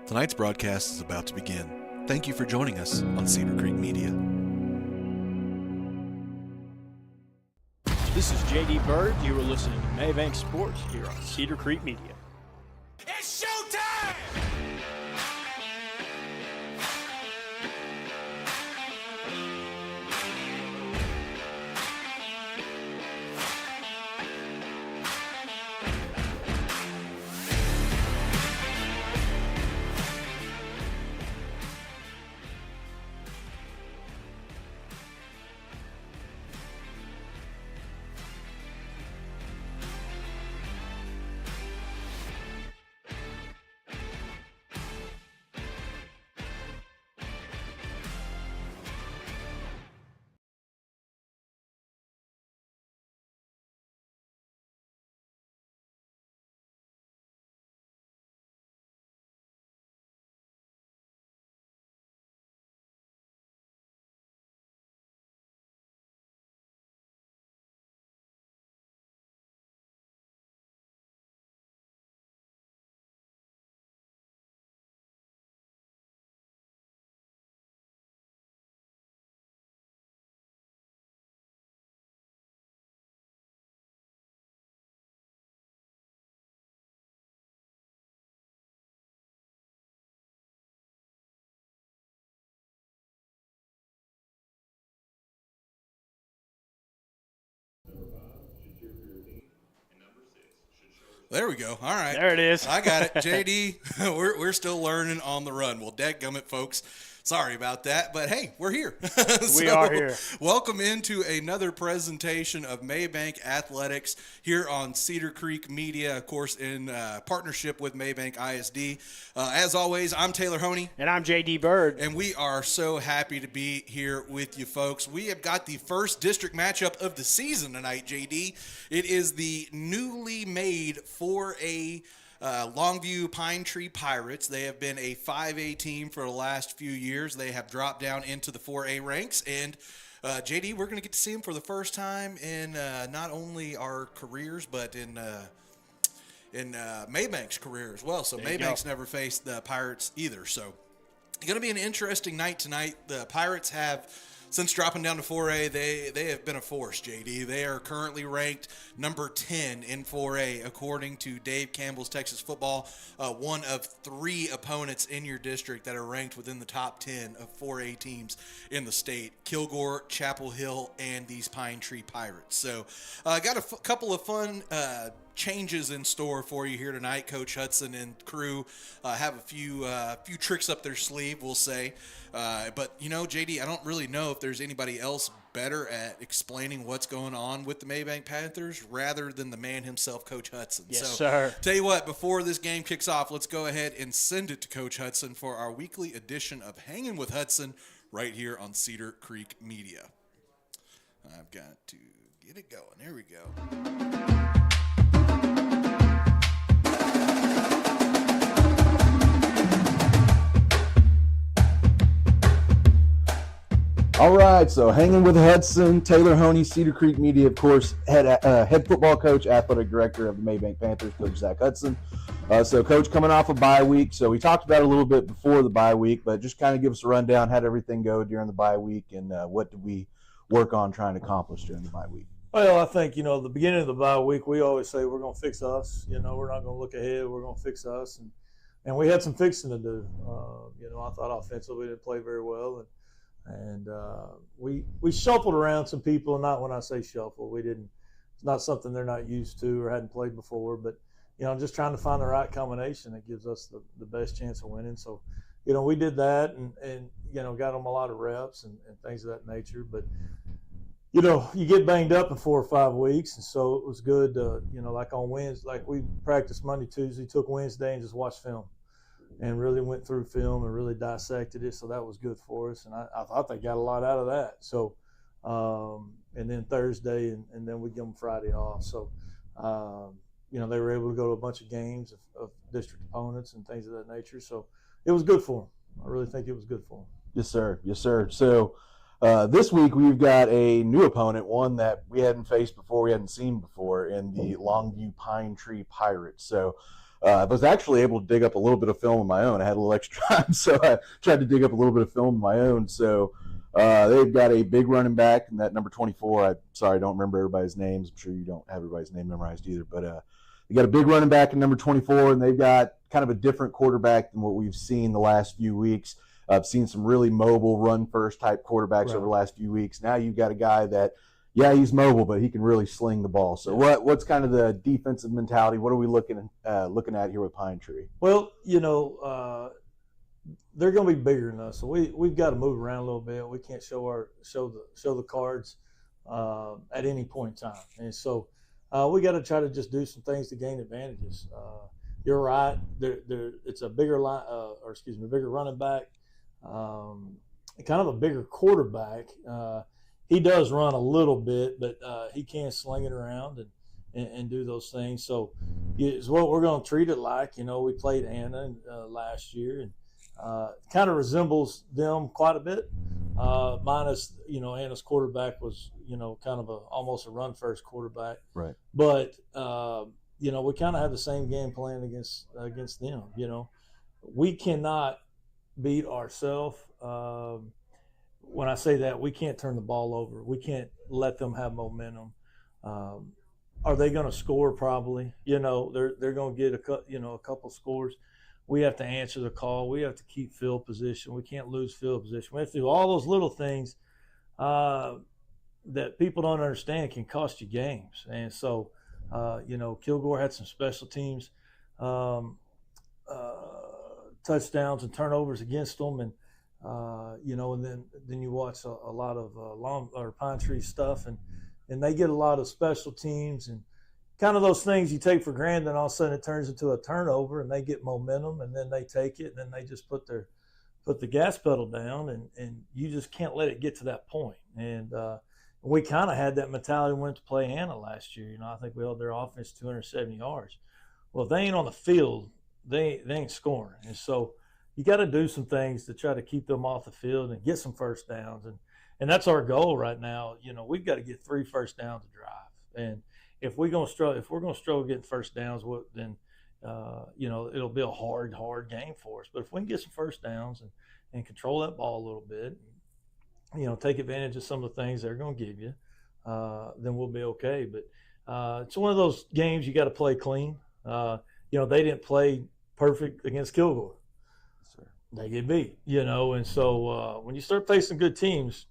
Tonight's broadcast is about to begin. Thank you for joining us on Cedar Creek Media. This is J.D. Bird. You are listening to Mabank Sports here on Cedar Creek Media. It's showtime! There we go. All right. There it is. I got it. JD, we're still learning on the run. Well, dadgummit, folks. Sorry about that, but hey, we're here. We are here. Welcome into another presentation of Mabank Athletics here on Cedar Creek Media, of course, in partnership with Mabank ISD. As always, I'm Taylor Honey. And I'm J.D. Bird. And we are so happy to be here with you folks. We have got the first district matchup of the season tonight, JD. It is the newly made 4A Longview Pine Tree Pirates. They have been a 5A team for the last few years. They have dropped down into the 4A ranks. And JD, we're going to get to see them for the first time in not only our careers, but in Mabank's career as well. So Mabank's never faced the Pirates either. So it's going to be an interesting night tonight. The Pirates have, since dropping down to 4A, they have been a force, JD. They are currently ranked number 10 in 4A, according to Dave Campbell's Texas Football, one of 3 opponents in your district that are ranked within the top 10 of 4A teams in the state: Kilgore, Chapel Hill, and these Pine Tree Pirates. So got a couple of fun changes in store for you here tonight. Coach Hudson and crew have a few tricks up their sleeve, we'll say. But, you know, JD, I don't really know if there's anybody else better at explaining what's going on with the Mabank Panthers rather than the man himself, Coach Hudson. Yes, so, sir. Tell you what, before this game kicks off, let's go ahead and send it to Coach Hudson for our weekly edition of Hanging with Hudson right here on Cedar Creek Media. I've got to get it going. There we go. All right, so Hanging with Hudson, Taylor Honey, Cedar Creek Media, of course, head football coach, athletic director of the Mabank Panthers, Coach Zach Hudson. So, Coach, coming off a bye week, so we talked about it a little bit before the bye week, but just kind of give us a rundown. How did everything go during the bye week, and what did we work on trying to accomplish during the bye week? Well, I think, the beginning of the bye week, we always say we're going to fix us. We're not going to look ahead. We're going to fix us. And we had some fixing to do. I thought offensively we didn't play very well. And we shuffled around some people. Not when I say shuffle, we didn't. It's not something they're not used to or hadn't played before. But just trying to find the right combination that gives us the best chance of winning. So, we did that and got them a lot of reps and things of that nature. But you get banged up in 4 or 5 weeks, and so it was good. Like on Wednesday, like we practiced Monday, Tuesday, took Wednesday and just watched film. And really went through film and really dissected it, so that was good for us. And I thought they got a lot out of that. So, and then Thursday, and then we give them Friday off. So, they were able to go to a bunch of games of district opponents and things of that nature. So, it was good for them. I really think it was good for them. Yes, sir. Yes, sir. So, this week we've got a new opponent, one that we hadn't faced before, we hadn't seen before, in the Longview Pine Tree Pirates. So, I was actually able to dig up a little bit of film of my own. I had a little extra time, so I tried to dig up a little bit of film of my own. So they've got a big running back, and that number 24. I don't remember everybody's names. I'm sure you don't have everybody's name memorized either. But they got a big running back in number 24, and they've got kind of a different quarterback than what we've seen the last few weeks. I've seen some really mobile, run-first type quarterbacks over the last few weeks. Now you've got a guy that, yeah, he's mobile, but he can really sling the ball. So what's kind of the defensive mentality? What are we looking at here with Pine Tree? Well, they're going to be bigger than us, so we've got to move around a little bit. We can't show the cards at any point in time, and so we got to try to just do some things to gain advantages. You're right. It's a bigger bigger running back, kind of a bigger quarterback. He does run a little bit, but he can sling it around and do those things. So it's what we're going to treat it like. We played Anna last year, and kind of resembles them quite a bit. Minus, Anna's quarterback was, kind of almost a run-first quarterback. Right. But, we kind of have the same game plan against them. We cannot beat ourselves. When I say that, we can't turn the ball over. We can't let them have momentum. Are they going to score? Probably. They're going to get a couple scores. We have to answer the call. We have to keep field position. We can't lose field position. We have to do all those little things that people don't understand can cost you games. And so, Kilgore had some special teams touchdowns and turnovers against them, and and then you watch a lot of Pine Tree stuff, and they get a lot of special teams and kind of those things you take for granted, and all of a sudden it turns into a turnover, and they get momentum, and then they take it, and then they just put the gas pedal down, and you just can't let it get to that point. And we kind of had that mentality when we went to play Anna last year. I think we held their offense 270 yards. Well, if they ain't on the field, they ain't scoring. And so you got to do some things to try to keep them off the field and get some first downs. And that's our goal right now. We've got to get 3 first downs to drive. And if we're going to struggle getting first downs, then it'll be a hard game for us. But if we can get some first downs and control that ball a little bit, take advantage of some of the things they're going to give you, then we'll be okay. But it's one of those games you got to play clean. They didn't play perfect against Kilgore. Sure. They get beat, and so when you start facing good teams,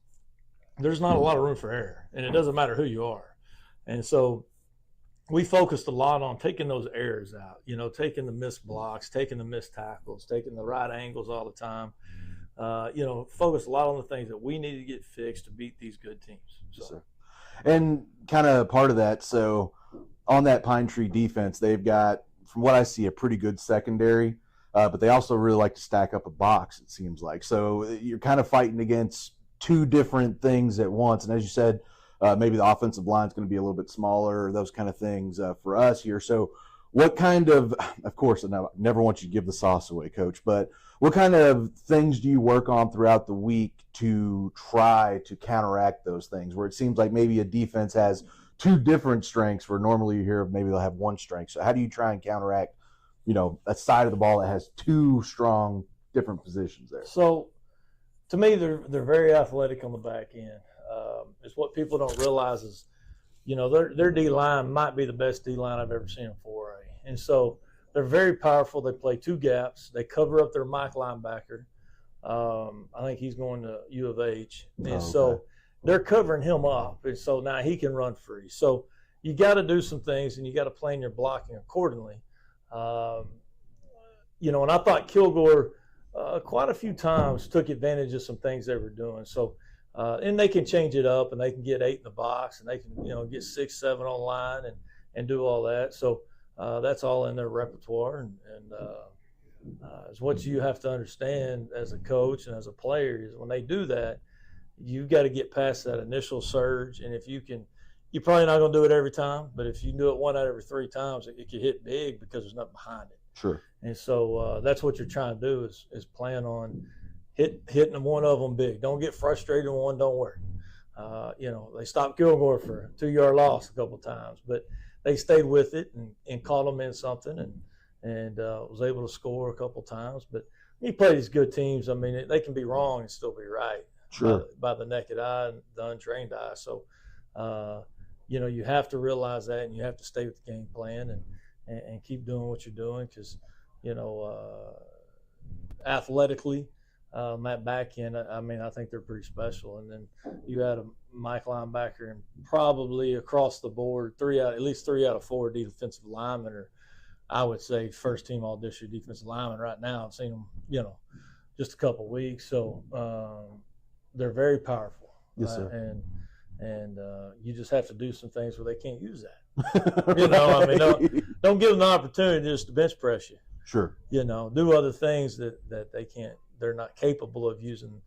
there's not a lot of room for error, and it doesn't matter who you are. And so we focused a lot on taking those errors out, taking the missed blocks, taking the missed tackles, taking the right angles all the time. Focus a lot on the things that we need to get fixed to beat these good teams. So. Sure. And kind of part of that, so on that Pine Tree defense, they've got, from what I see, a pretty good secondary, but they also really like to stack up a box, it seems like. So you're kind of fighting against 2 different things at once. And as you said, maybe the offensive line is going to be a little bit smaller, those kind of things for us here. So what kind of course, I never want you to give the sauce away, Coach, but what kind of things do you work on throughout the week to try to counteract those things where it seems like maybe a defense has 2 different strengths where normally you hear maybe they'll have 1 strength? So how do you try and counteract, a side of the ball that has 2 strong different positions there? So to me, they're very athletic on the back end. It's what people don't realize is, their D-line might be the best D-line I've ever seen in 4A. And so they're very powerful. They play 2 gaps. They cover up their Mike linebacker. I think he's going to U of H. And so they're covering him up. And so now he can run free. So you got to do some things, and you got to plan your blocking accordingly. And I thought Kilgore quite a few times took advantage of some things they were doing. So and they can change it up, and they can get 8 in the box, and they can get 6, 7 on line and do all that. So that's all in their repertoire, and it's what you have to understand as a coach and as a player is when they do that, you've got to get past that initial surge. And if you can, you're probably not going to do it every time, but if you can do it 1 out of every 3 times, it can hit big because there's nothing behind it. Sure. And so that's what you're trying to do is plan on hitting one of them big. Don't get frustrated when one don't work. They stopped Kilgore for a 2-yard loss a couple of times, but they stayed with it and caught them in something, and was able to score a couple times. But you play these good teams. I mean, they can be wrong and still be right. Sure. By the naked eye and the untrained eye. So, you have to realize that, and you have to stay with the game plan and keep doing what you're doing because, athletically, that back end, I think they're pretty special. And then you had a Mike linebacker, and probably across the board, at least three out of four defensive linemen are, I would say, first team all district defensive linemen right now. I've seen them, just a couple weeks. So they're very powerful. Yes, sir. And you just have to do some things where they can't use that. Don't give them the opportunity just to bench press you. Sure. Do other things that they can't. They're not capable of using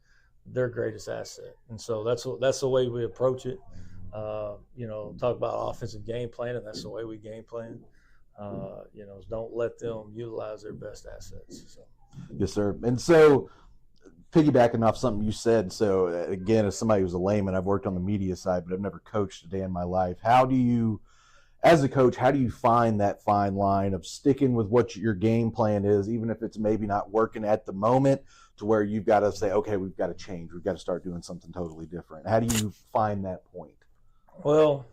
their greatest asset. And so that's the way we approach it. Talk about offensive game plan, and that's the way we game plan. Don't let them utilize their best assets. So. Yes, sir. And so, piggybacking off something you said, so again, as somebody who's a layman, I've worked on the media side, but I've never coached a day in my life. As a coach, how do you find that fine line of sticking with what your game plan is, even if it's maybe not working at the moment, to where you've got to say, okay, we've got to change. We've got to start doing something totally different. How do you find that point? Well,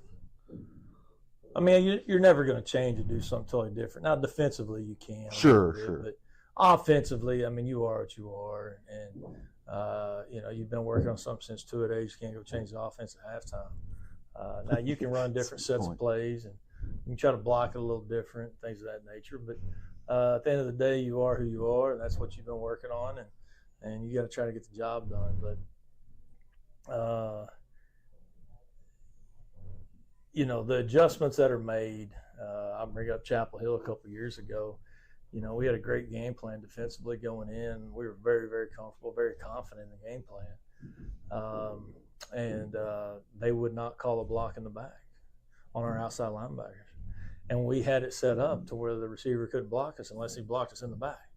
you're never going to change and do something totally different. Now, defensively, you can. Sure. But offensively, you are what you are. And, you've been working on something since 2 days. You can't go change the offense at halftime. Now, you can run different sets of plays, and you can try to block it a little different, things of that nature. But at the end of the day, you are who you are, and that's what you've been working on. And you got to try to get the job done. But, the adjustments that are made, I bring up Chapel Hill a couple of years ago. We had a great game plan defensively going in. We were very, very comfortable, very confident in the game plan. And they would not call a block in the back on our outside linebackers. And we had it set up to where the receiver couldn't block us unless he blocked us in the back.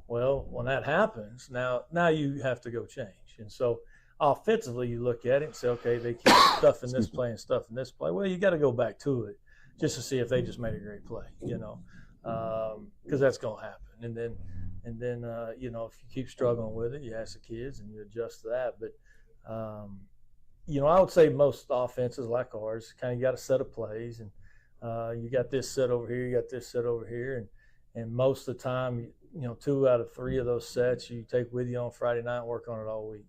Well, when that happens, now you have to go change. And so offensively, you look at it and say, okay, they keep stuffing this play and stuffing this play. Well, you got to go back to it just to see if they just made a great play, because that's going to happen. And then if you keep struggling with it, you ask the kids and you adjust to that. But, I would say most offenses like ours kind of got a set of plays, and you got this set over here, you got this set over here, and most of the time, 2 out of 3 of those sets you take with you on Friday night and work on it all week.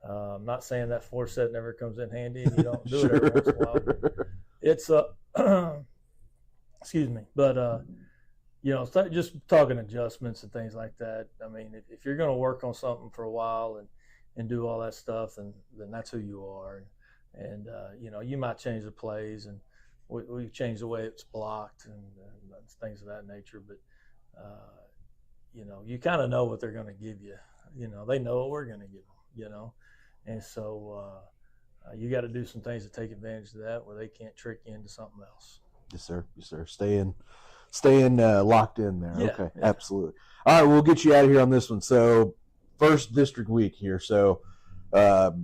I'm not saying that 4th set never comes in handy and you don't do it every once in a while. But it's excuse me, but just talking adjustments and things like that. If you're going to work on something for a while and do all that stuff, then that's who you are. And you might change the plays, and we've changed the way it's blocked and things of that nature. But you kind of know what they're going to give you. They know what we're going to give them. And so you got to do some things to take advantage of that, where they can't trick you into something else. Yes, sir. Staying locked in there. Yeah, okay, yeah. Absolutely. All right, we'll get you out of here on this one. So, first district week here. So, got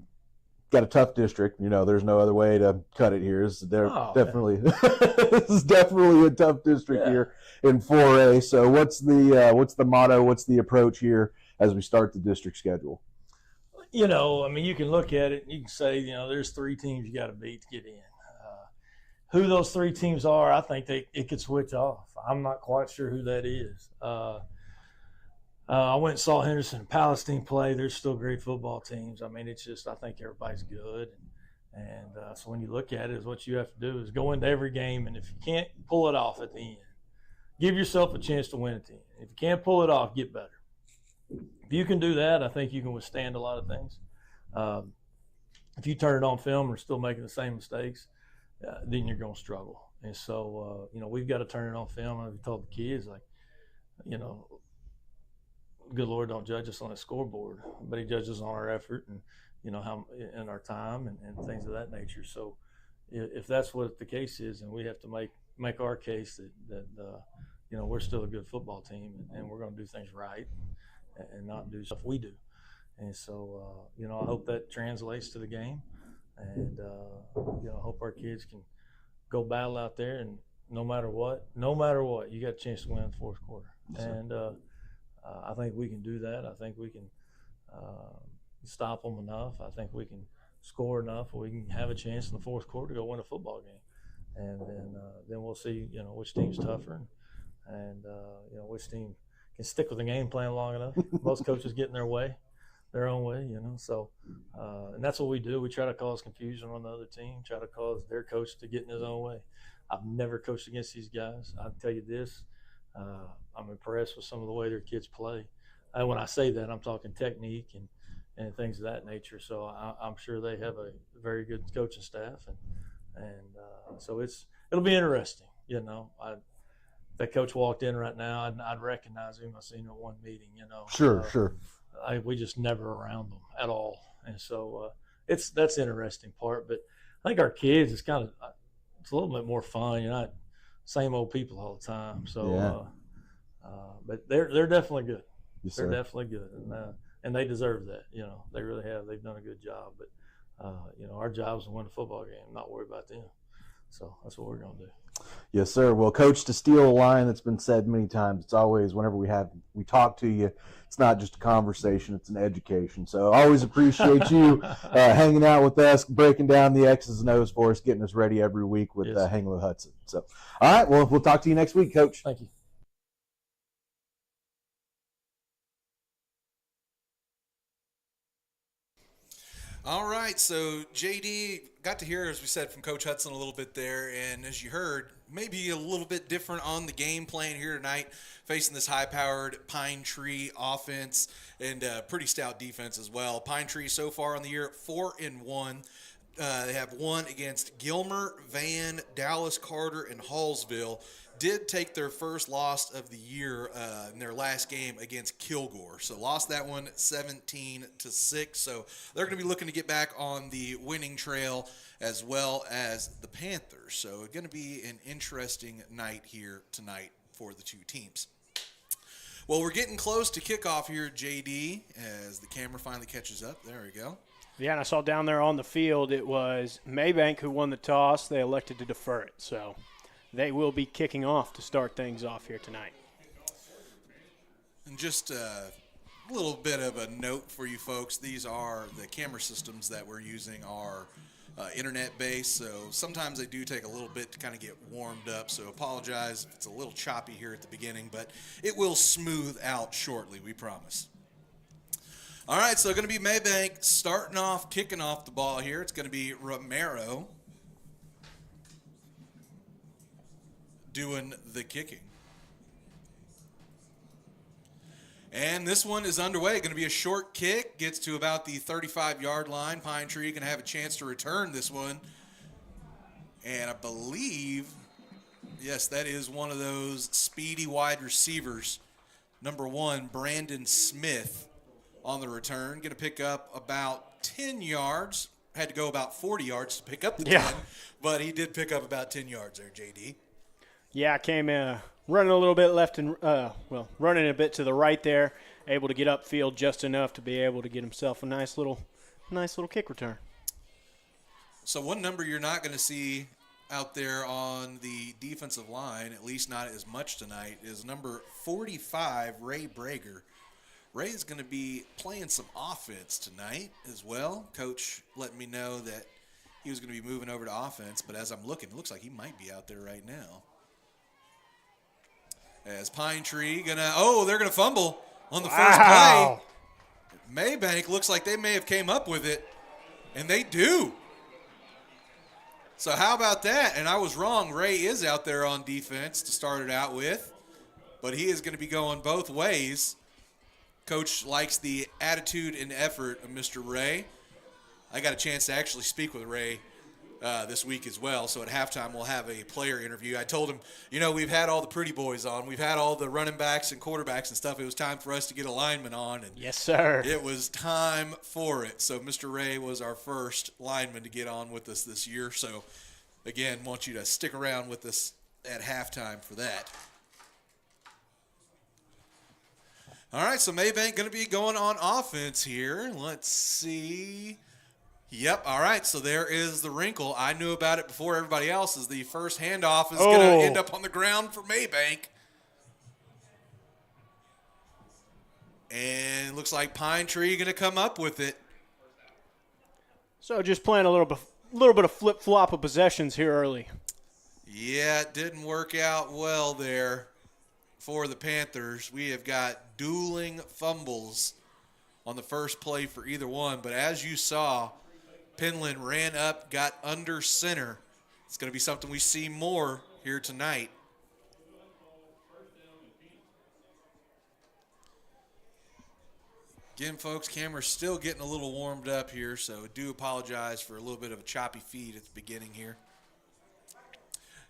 a tough district. There's no other way to cut it here. This is definitely this is definitely a tough district here in 4A. So, what's the motto? What's the approach here as we start the district schedule? You can look at it and you can say, there's 3 teams you got to beat to get in. Who those 3 teams are, I think it could switch off. I'm not quite sure who that is. I went and saw Henderson and Palestine play. They're still great football teams. It's just, I think everybody's good. And so when you look at it, what you have to do is go into every game, and if you can't pull it off at the end, give yourself a chance to win at the end. If you can't pull it off, get better. If you can do that, I think you can withstand a lot of things. If you turn it on film and are still making the same mistakes, then you're going to struggle. And so, we've got to turn it on film. I've told the kids, good Lord don't judge us on a scoreboard, but he judges on our effort and, how in our time and things of that nature. So if that's what the case is, and we have to make our case that we're still a good football team and we're going to do things right and not do stuff we do. And so, I hope that translates to the game. And, I hope our kids can go battle out there and, no matter what, you got a chance to win in the fourth quarter. Yes, and I think we can do that. I think we can stop them enough. I think we can score enough where we can have a chance in the fourth quarter to go win a football game. And then we'll see, which team's tougher and which team can stick with the game plan long enough. Most coaches get in their own way, So, and that's what we do. We try to cause confusion on the other team, try to cause their coach to get in his own way. I've never coached against these guys. I'll tell you this, I'm impressed with some of the way their kids play. And when I say that, I'm talking technique and things of that nature. So I'm sure they have a very good coaching staff, and so it'll be interesting. If that coach walked in right now, I'd recognize him. I've seen him at one meeting. Sure. We just never around them at all, and so that's the interesting part. But I think our kids, it's a little bit more fun. You're not same old people all the time. So, but they're definitely good. Yes, they're sir. definitely good, and they deserve that. They really have. They've done a good job. But our job is to win a football game, not worry about them. So that's what we're going to do. Yes, sir. Well, Coach, to steal a line that's been said many times, it's always whenever we talk to you, it's not just a conversation, it's an education. So I always appreciate you hanging out with us, breaking down the X's and O's for us, getting us ready every week with Hanging with Hudson. So, all right, well, we'll talk to you next week, Coach. Thank you. All right, so JD got to hear, as we said, from Coach Hudson a little bit there, and as you heard, maybe a little bit different on the game plan here tonight, facing this high-powered Pine Tree offense and pretty stout defense as well. Pine Tree so far on the year 4-1. They have won against Gilmer, Van, Dallas, Carter, and Hallsville. Did take their first loss of the year in their last game against Kilgore. So lost that one 17-6. So they're going to be looking to get back on the winning trail as well as the Panthers. So it's going to be an interesting night here tonight for the two teams. Well, we're getting close to kickoff here, JD, as the camera finally catches up. There we go. Yeah, and I saw down there on the field it was Mabank who won the toss. They elected to defer it. So they will be kicking off to start things off here tonight. And just a little bit of a note for you folks. These are the camera systems that we're using are internet-based, so sometimes they do take a little bit to kind of get warmed up. So apologize if it's a little choppy here at the beginning, but it will smooth out shortly, we promise. All right, so going to be Mabank kicking off the ball here. It's going to be Romero doing the kicking. And this one is underway. Going to be a short kick. Gets to about the 35-yard line. Pine Tree going to have a chance to return this one. And I believe, yes, that is one of those speedy wide receivers. Number 1, Brandon Smith on the return. Going to pick up about 10 yards. Had to go about 40 yards to pick up the 10. But he did pick up about 10 yards there, JD. Yeah, I came running a little bit left and running a bit to the right there, able to get upfield just enough to be able to get himself a nice little kick return. So one number you're not going to see out there on the defensive line, at least not as much tonight, is number 45, Ray Breger. Ray is going to be playing some offense tonight as well. Coach let me know that he was going to be moving over to offense, but as I'm looking, it looks like he might be out there right now. As Pine Tree they're gonna fumble on the first play. Mabank looks like they may have came up with it, and they do. So how about that? And I was wrong. Ray is out there on defense to start it out with, but he is going to be going both ways. Coach likes the attitude and effort of Mr. Ray. I got a chance to actually speak with Ray this week as well. So at halftime, we'll have a player interview. I told him, we've had all the pretty boys on. We've had all the running backs and quarterbacks and stuff. It was time for us to get a lineman on. And yes, sir. It was time for it. So Mr. Ray was our first lineman to get on with us this year. So, again, want you to stick around with us at halftime for that. All right, so Mabank going to be going on offense here. Let's see. Yep. All right. So there is the wrinkle. I knew about it before everybody else. Is the first handoff is going to end up on the ground for Mabank. And it looks like Pine Tree going to come up with it. So just playing a little bit of flip-flop of possessions here early. Yeah, it didn't work out well there for the Panthers. We have got dueling fumbles on the first play for either one. But as you saw, Penland ran up, got under center. It's going to be something we see more here tonight. Again, folks, camera's still getting a little warmed up here, so I do apologize for a little bit of a choppy feed at the beginning here.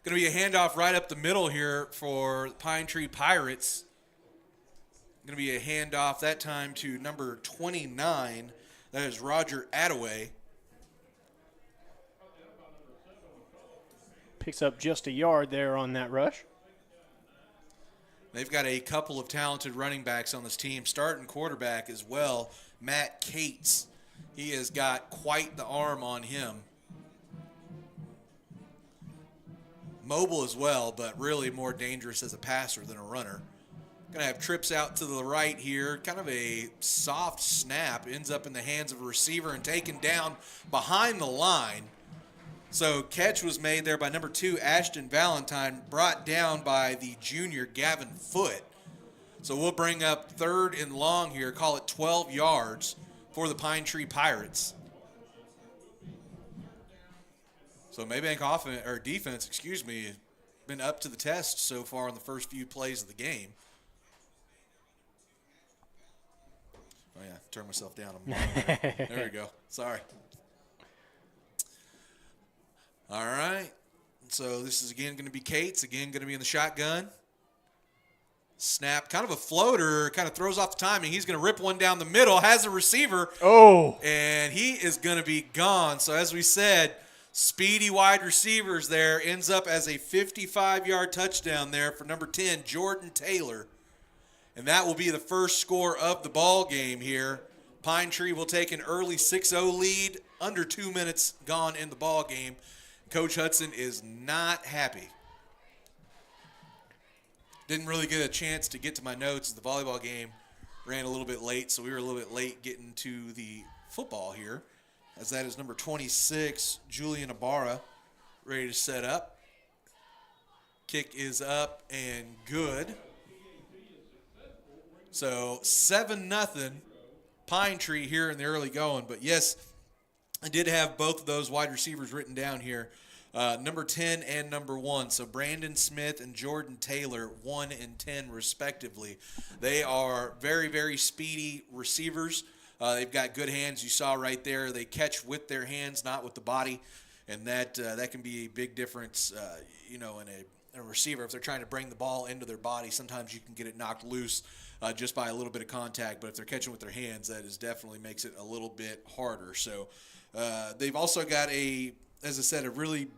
Going to be a handoff right up the middle here for Pine Tree Pirates. Going to be a handoff that time to number 29. That is Roger Attaway. Picks up just a yard there on that rush. They've got a couple of talented running backs on this team. Starting quarterback as well, Matt Cates. He has got quite the arm on him. Mobile as well, but really more dangerous as a passer than a runner. Going to have trips out to the right here. Kind of a soft snap. Ends up in the hands of a receiver and taken down behind the line. So catch was made there by number 2, Ashton Valentine, brought down by the junior Gavin Foote. So we'll bring up 3rd and long here, call it 12 yards for the Pine Tree Pirates. So Mabank defense, been up to the test so far in the first few plays of the game. Oh yeah, turn myself down. There we go. Sorry. All right, so this is again going to be Cates, again going to be in the shotgun. Snap, kind of a floater, kind of throws off the timing. He's going to rip one down the middle, has a receiver. Oh. And he is going to be gone. So as we said, speedy wide receivers there, ends up as a 55-yard touchdown there for number 10, Jordan Taylor. And that will be the first score of the ball game here. Pine Tree will take an early 6-0 lead, under 2 minutes gone in the ball game. Coach Hudson is not happy. Didn't really get a chance to get to my notes. The volleyball game ran a little bit late, so we were a little bit late getting to the football here, as that is number 26, Julian Ibarra, ready to set up. Kick is up and good. So 7-0 Pine Tree here in the early going. But yes, I did have both of those wide receivers written down here, number 10 and number 1. So Brandon Smith and Jordan Taylor, 1 and 10 respectively. They are very, very speedy receivers. They've got good hands. You saw right there. They catch with their hands, not with the body, and that can be a big difference, in a receiver. If they're trying to bring the ball into their body, sometimes you can get it knocked loose just by a little bit of contact. But if they're catching with their hands, that definitely makes it a little bit harder. So they've also got as I said, a really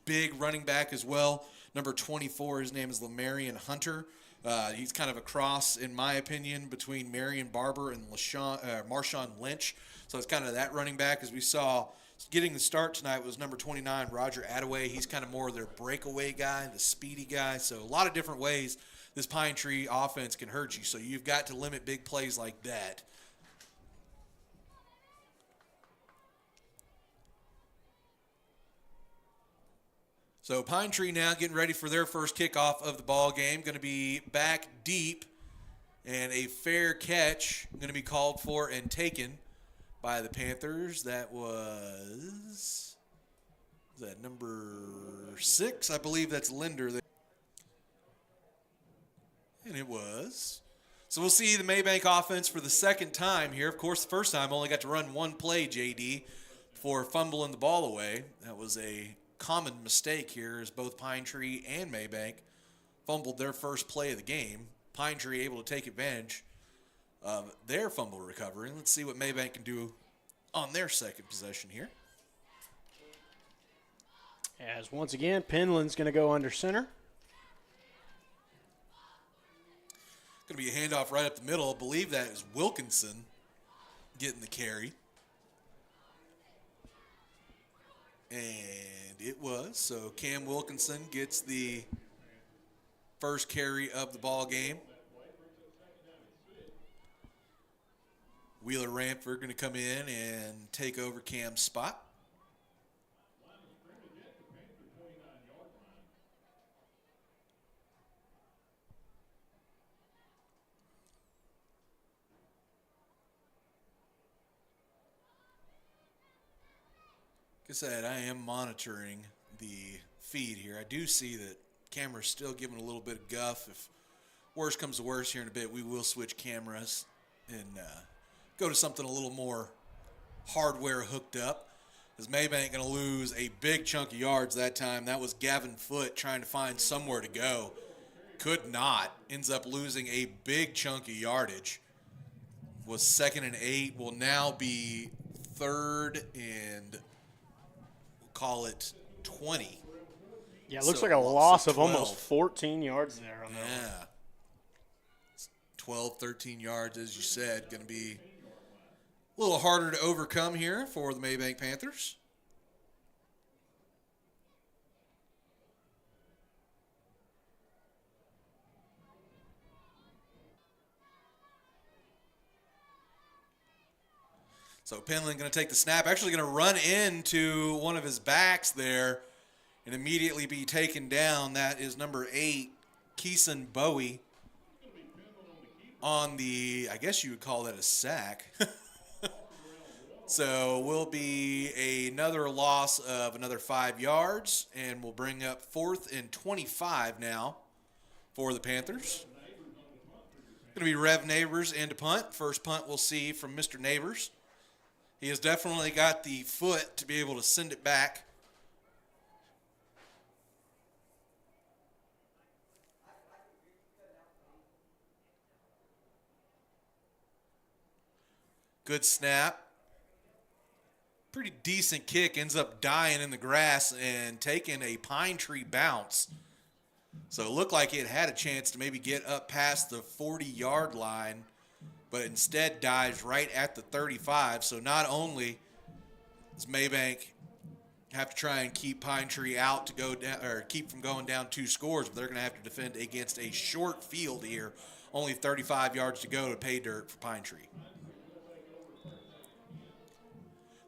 big running back as well. Number 24, his name is Lamarion Hunter. He's kind of a cross, in my opinion, between Marion Barber and Marshawn Lynch. So it's kind of that running back. As we saw, getting the start tonight was number 29, Roger Attaway. He's kind of more of their breakaway guy, the speedy guy. So a lot of different ways this Pine Tree offense can hurt you. So you've got to limit big plays like that. So Pine Tree now getting ready for their first kickoff of the ball game. Going to be back deep, and a fair catch going to be called for and taken by the Panthers. That was that number 6? I believe that's Linder. And it was. So we'll see the Mabank offense for the second time here. Of course, the first time only got to run one play, JD, for fumbling the ball away. That was a common mistake here, as both Pine Tree and Mabank fumbled their first play of the game. Pine Tree able to take advantage of their fumble recovery. Let's see what Mabank can do on their second possession here. As once again, Penland's going to go under center. Going to be a handoff right up the middle. I believe that is Wilkinson getting the carry. And it was. So Cam Wilkinson gets the first carry of the ball game. Wheeler Ramford going to come in and take over Cam's spot. Like I said, I am monitoring the feed here. I do see that camera's still giving a little bit of guff. If worse comes to worse here in a bit, we will switch cameras and go to something a little more hardware hooked up. As Mabank going to lose a big chunk of yards that time. That was Gavin Foote trying to find somewhere to go. Could not. Ends up losing a big chunk of yardage. Was 2nd and 8. Will now be 3rd and call it 20. Yeah, it looks So like a loss of 12. almost 14 yards there on that one. Yeah. 12, 13 yards, as you said, going to be a little harder to overcome here for the Mabank Panthers. So Penland going to take the snap, actually going to run into one of his backs there and immediately be taken down. That is number 8, Keeson Bowie, on the, I guess you would call that a sack. So will be another loss of another 5 yards, and we'll bring up 4th and 25 now for the Panthers. Going to be Rev Neighbors into punt. First punt we'll see from Mr. Neighbors. He has definitely got the foot to be able to send it back. Good snap. Pretty decent kick. Ends up dying in the grass and taking a pine tree bounce. So it looked like it had a chance to maybe get up past the 40-yard line, but instead dives right at the 35. So not only does Mabank have to try and keep Pine Tree out to go down, or keep from going down 2 scores, but they're going to have to defend against a short field here. Only 35 yards to go to pay dirt for Pine Tree.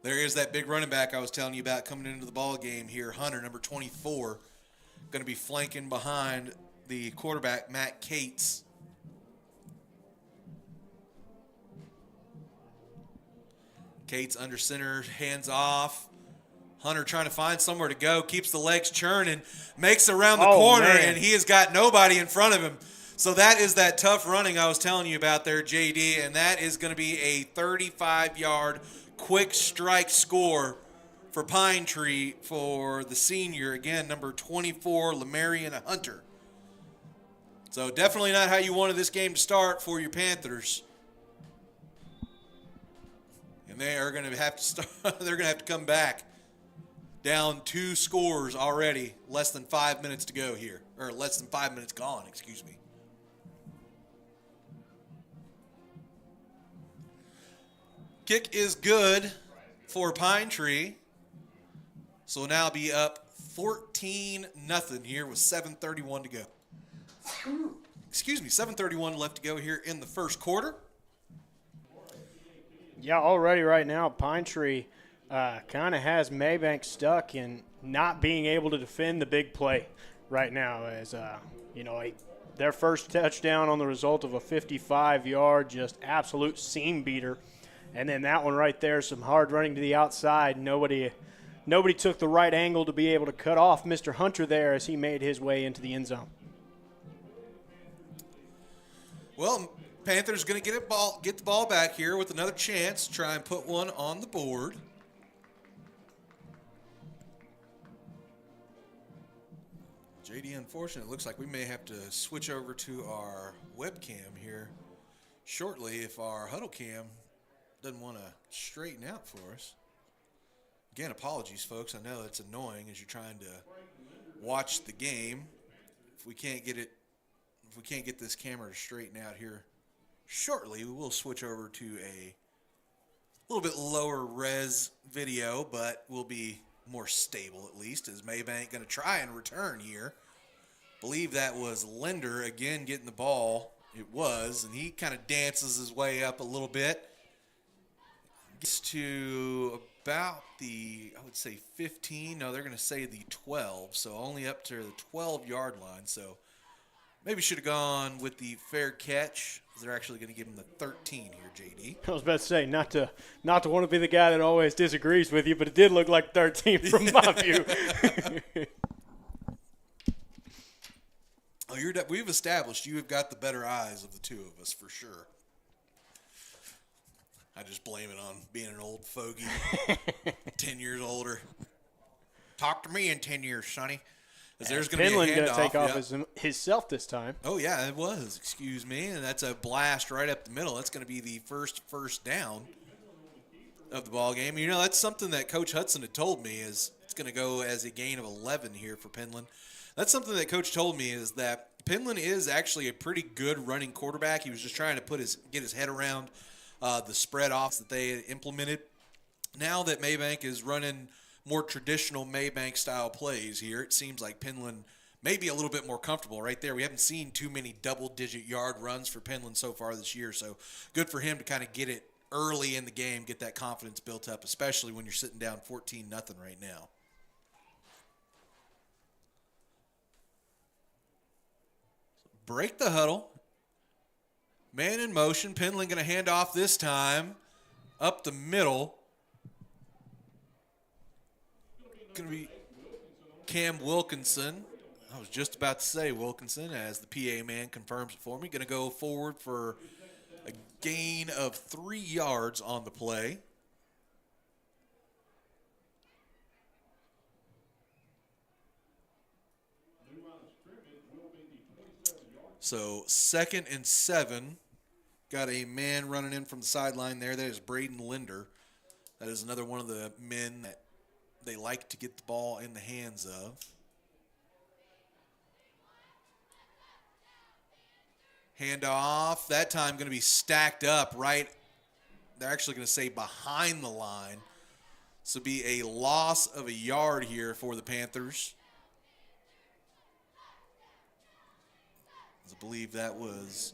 There is that big running back I was telling you about coming into the ball game here. Hunter, number 24, going to be flanking behind the quarterback, Matt Cates. Cates under center, hands off. Hunter trying to find somewhere to go, keeps the legs churning, makes around the corner, man. and he has got nobody in front of him. So that is that tough running I was telling you about there, JD, and that is going to be a 35-yard quick strike score for Pine Tree for the senior, again, number 24, Lamarian Hunter. So definitely not how you wanted this game to start for your Panthers. And they are going to have to start. They're going to have to come back down 2 scores already. Less than 5 minutes to go here, or less than 5 minutes gone. Excuse me. Kick is good for Pine Tree. So we'll now be up 14-0 here with 7:31 to go. Excuse me, 7:31 left to go here in the first quarter. Yeah, already right now, Pine Tree kind of has Mabank stuck in not being able to defend the big play right now. As their first touchdown on the result of a 55-yard, just absolute seam beater, and then that one right there, some hard running to the outside. Nobody took the right angle to be able to cut off Mr. Hunter there as he made his way into the end zone. Well, Panthers going to get the ball back here with another chance, try and put one on the board. JD, unfortunately, it looks like we may have to switch over to our webcam here shortly if our huddle cam doesn't want to straighten out for us. Again, apologies, folks. I know it's annoying as you're trying to watch the game. If we can't get this camera to straighten out here shortly, we will switch over to a little bit lower res video, but we'll be more stable at least. Is Mabank going to try and return here? Believe that was Linder again getting the ball. It was, and he kind of dances his way up a little bit. Gets to about the, I would say 15. No, they're going to say the 12, so only up to the 12-yard line. So maybe should have gone with the fair catch. They're actually going to give him the 13 here, JD. I was about to say, not to want to be the guy that always disagrees with you, but it did look like 13 from my view. Oh, we've established you have got the better eyes of the two of us for sure. I just blame it on being an old fogey, 10 years older. Talk to me in 10 years, Sonny. There's going to be a handoff. Going to take off himself this time. Oh, yeah, it was. Excuse me. And that's a blast right up the middle. That's going to be the first down of the ball game. You know, that's something that Coach Hudson had told me is it's going to go as a gain of 11 here for Penland. That's something that Coach told me is that Penland is actually a pretty good running quarterback. He was just trying to get his head around the spread offs that they had implemented. Now that Mabank is running more traditional Mabank-style plays here, it seems like Penland may be a little bit more comfortable right there. We haven't seen too many double-digit yard runs for Penland so far this year, so good for him to kind of get it early in the game, get that confidence built up, especially when you're sitting down 14-0 right now. Break the huddle. Man in motion. Penland going to hand off this time up the middle. Going to be Cam Wilkinson. I was just about to say Wilkinson as the PA man confirms it for me. Going to go forward for a gain of 3 yards on the play. So 2nd and 7. Got a man running in from the sideline there. That is Braden Linder. That is another one of the men that they like to get the ball in the hands of. Handoff. That time going to be stacked up right. They're actually going to say behind the line. So be a loss of a yard here for the Panthers. I believe that was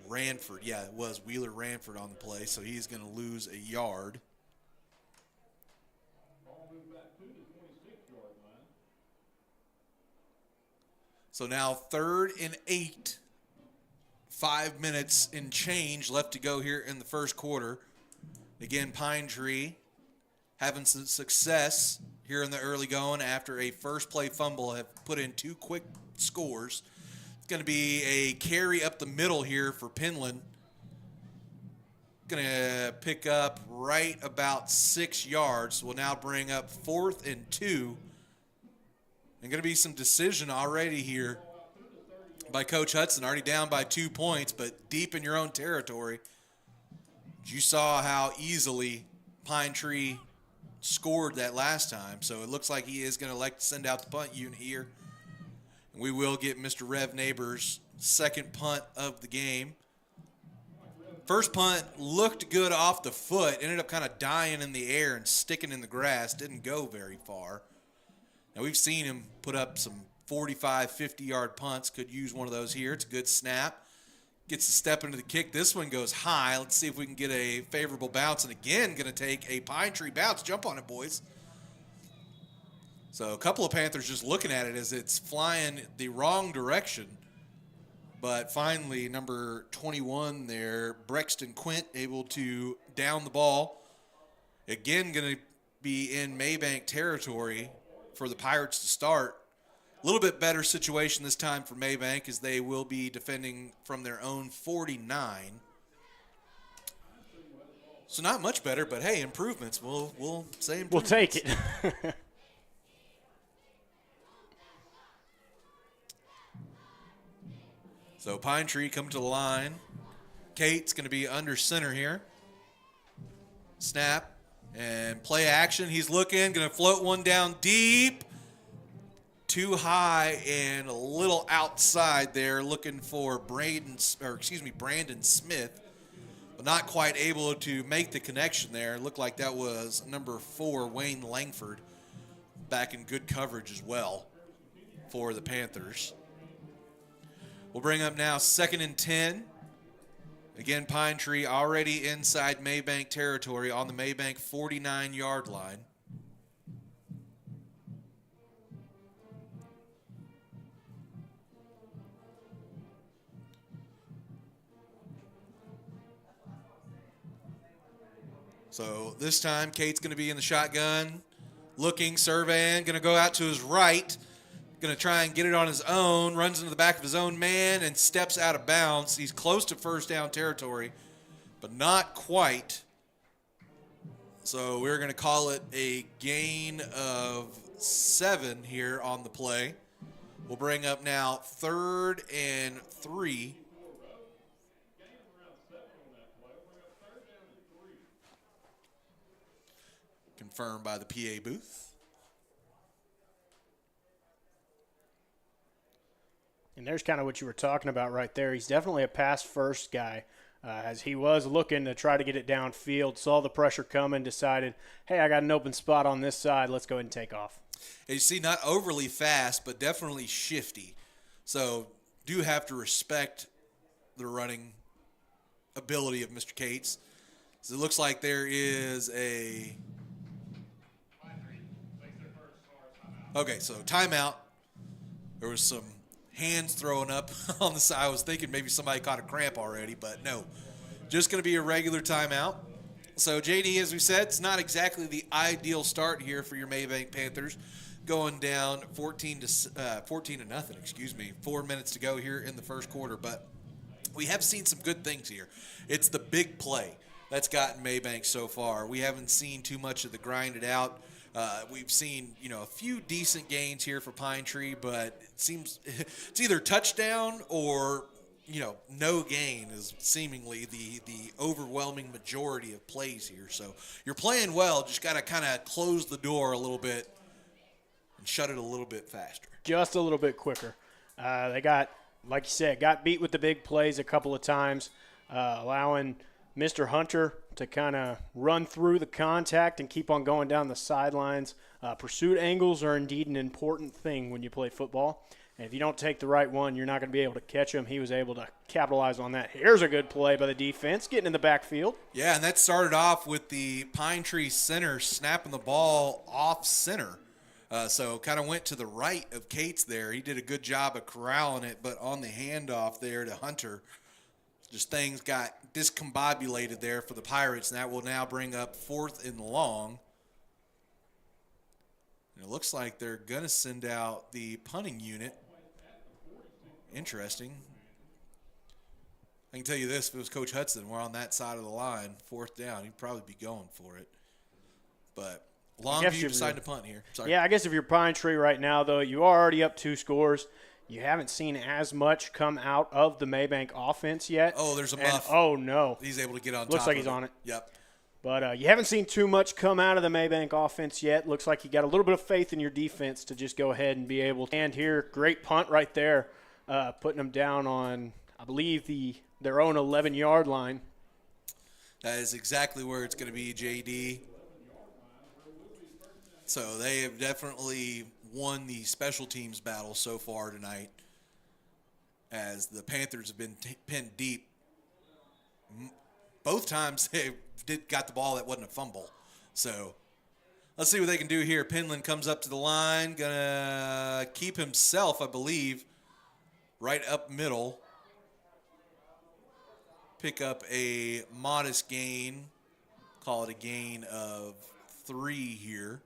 Ranford. Yeah, it was Wheeler Ranford on the play, so he's going to lose a yard. So now 3rd and 8. 5 minutes and change left to go here in the first quarter. Again, Pine Tree having some success here in the early going after a first play fumble, have put in 2 quick scores. It's going to be a carry up the middle here for Penland. Going to pick up right about 6 yards. Will now bring up 4th and 2. And going to be some decision already here by Coach Hudson. Already down by 2 points, but deep in your own territory. You saw how easily Pine Tree scored that last time, so it looks like he is going to elect to send out the punt unit here. And we will get Mr. Rev Neighbors' second punt of the game. First punt looked good off the foot, ended up kind of dying in the air and sticking in the grass, didn't go very far. Now we've seen him put up some 45, 50-yard punts, could use one of those here. It's a good snap. Gets a step into the kick. This one goes high. Let's see if we can get a favorable bounce. And again, going to take a Pine Tree bounce. Jump on it, boys. So a couple of Panthers just looking at it as it's flying the wrong direction. But finally, number 21 there, Brexton Quint, able to down the ball. Again, going to be in Mabank territory for the Pirates to start. A little bit better situation this time for Mabank as they will be defending from their own 49. So not much better, but hey, improvements. We'll say improvements. We'll take it. So Pine Tree coming to the line. Kate's going to be under center here. Snap and play action. He's looking, going to float one down deep. Too high and a little outside there, looking for Brandon Smith. but not quite able to make the connection there. It looked like that was number 4, Wayne Langford, back in good coverage as well for the Panthers. We'll bring up now 2nd and 10. Again, Pine Tree already inside Mabank territory on the Mabank 49-yard line. So this time, Kate's going to be in the shotgun, looking, surveying, going to go out to his right, going to try and get it on his own, runs into the back of his own man, and steps out of bounds. He's close to first down territory, but not quite. So we're going to call it a gain of 7 here on the play. We'll bring up now 3rd and 3. Confirmed by the PA booth. And there's kind of what you were talking about right there. He's definitely a pass-first guy, as he was looking to try to get it downfield, saw the pressure coming, decided, hey, I got an open spot on this side. Let's go ahead and take off. And you see, not overly fast, but definitely shifty. So do have to respect the running ability of Mr. Cates. So it looks like there is a... Okay, so timeout. There was some hands thrown up on the side. I was thinking maybe somebody caught a cramp already, but no. Just going to be a regular timeout. So, JD, as we said, it's not exactly the ideal start here for your Mabank Panthers. Going down 14 to nothing, 4 minutes to go here in the first quarter. But we have seen some good things here. It's the big play that's gotten Mabank so far. We haven't seen too much of the grind it out. We've seen, a few decent gains here for Pine Tree, but it seems it's either touchdown or, no gain is seemingly the overwhelming majority of plays here. So you're playing well, just got to kind of close the door a little bit and shut it a little bit faster. Just a little bit quicker. They got, like you said, got beat with the big plays a couple of times, allowing Mr. Hunter to kind of run through the contact and keep on going down the sidelines. Pursuit angles are indeed an important thing when you play football. And if you don't take the right one, you're not going to be able to catch him. He was able to capitalize on that. Here's a good play by the defense, getting in the backfield. Yeah, and that started off with the Pine Tree center snapping the ball off center. So kind of went to the right of Cates there. He did a good job of corralling it, but on the handoff there to Hunter, just things got discombobulated there for the Pirates, and that will now bring up 4th and long. And it looks like they're going to send out the punting unit. Interesting. I can tell you this, if it was Coach Hudson, we're on that side of the line, 4th down, he'd probably be going for it. But Longview decided to punt here. Sorry. Yeah, I guess if you're Pine Tree right now, though, you are already up 2 scores. You haven't seen as much come out of the Mabank offense yet. Oh, there's a muff. Oh, no. He's able to get on top. Looks like he's on it. Yep. But you haven't seen too much come out of the Mabank offense yet. Looks like you got a little bit of faith in your defense to just go ahead and be able to. And here, great punt right there, putting them down on, I believe, their own 11-yard line. That is exactly where it's going to be, JD. So they have definitely won the special teams battle so far tonight, as the Panthers have been pinned deep. Both times they got the ball that wasn't a fumble. So let's see what they can do here. Penland comes up to the line, gonna keep himself, I believe, right up middle. Pick up a modest gain. Call it a gain of 3 here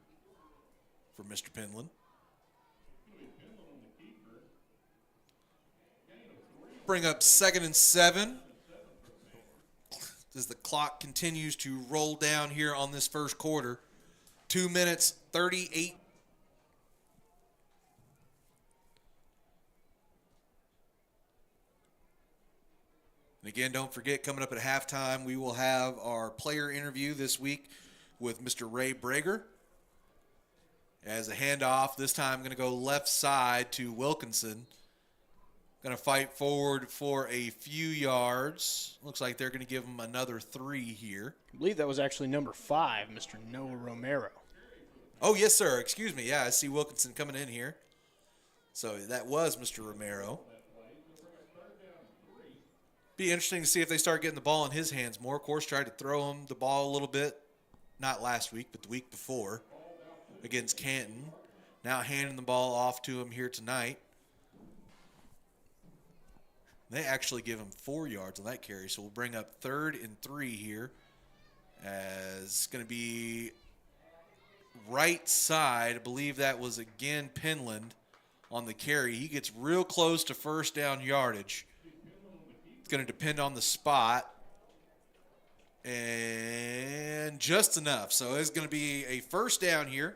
for Mr. Penland. Bring up 2nd and 7 as the clock continues to roll down here on this first quarter. 2 minutes, 38. And again, don't forget, coming up at halftime, we will have our player interview this week with Mr. Ray Breger. As a handoff, this time I'm going to go left side to Wilkinson. Going to fight forward for a few yards. Looks like they're going to give him another 3 here. I believe that was actually number 5, Mr. Noah Romero. Oh, yes, sir. Excuse me. Yeah, I see Wilkinson coming in here. So that was Mr. Romero. Be interesting to see if they start getting the ball in his hands more. Of course, tried to throw him the ball a little bit. Not last week, but the week before against Canton. Now handing the ball off to him here tonight. They actually give him 4 yards on that carry, so we'll bring up 3rd and 3 here. As it's going to be right side. I believe that was again Penland on the carry. He gets real close to first down yardage. It's going to depend on the spot. And just enough. So it's going to be a first down here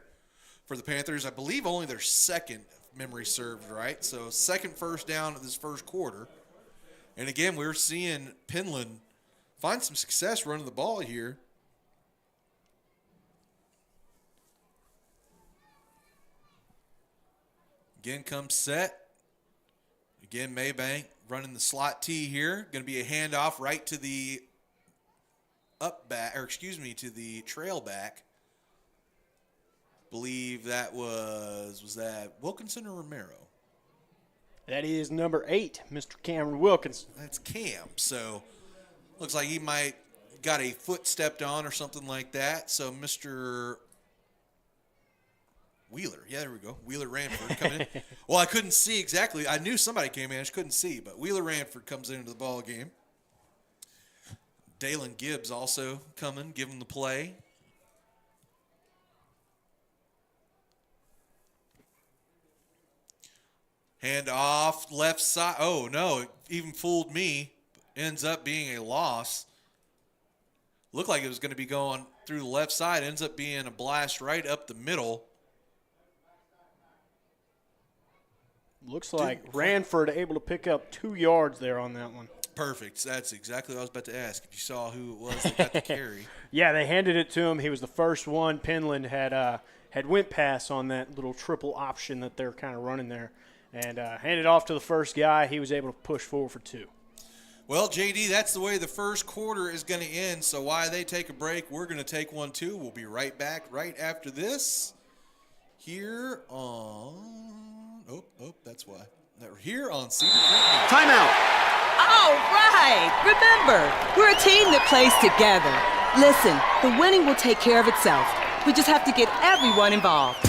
for the Panthers. I believe only their second, if memory serves right. So second first down of this first quarter. And again, we're seeing Penland find some success running the ball here. Again comes set. Again, Mabank running the slot T here. Going to be a handoff right to the to the trail back. Believe that was that Wilkinson or Romero? That is number 8, Mr. Cameron Wilkinson. That's Cam. So looks like he might got a foot stepped on or something like that. So Mr. Wheeler. Yeah, there we go. Wheeler Ranford coming in. Well, I couldn't see exactly. I knew somebody came in. I just couldn't see. But Wheeler Ranford comes into the ball game. Dalen Gibbs also coming, giving the play. Hand off left side. Oh, no, it even fooled me. Ends up being a loss. Looked like it was going to be going through the left side. Ends up being a blast right up the middle. Looks like Ranford able to pick up 2 yards there on that one. Perfect. That's exactly what I was about to ask. If you saw who it was that got the carry. Yeah, they handed it to him. He was the first one. Penland had went pass on that little triple option that they're kind of running there. And handed off to the first guy. He was able to push forward for 2. Well, JD, that's the way the first quarter is going to end. So while they take a break, we're going to take one too. We'll be right back right after this. Here on that's why. Here on Cedar Creek. Timeout. All right. Remember, we're a team that plays together. Listen, the winning will take care of itself. We just have to get everyone involved.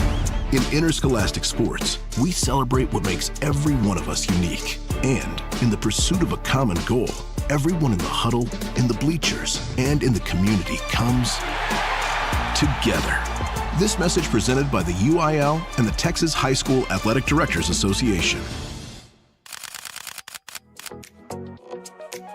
In interscholastic sports, we celebrate what makes every one of us unique. And in the pursuit of a common goal, everyone in the huddle, in the bleachers, and in the community comes together. This message presented by the UIL and the Texas High School Athletic Directors Association.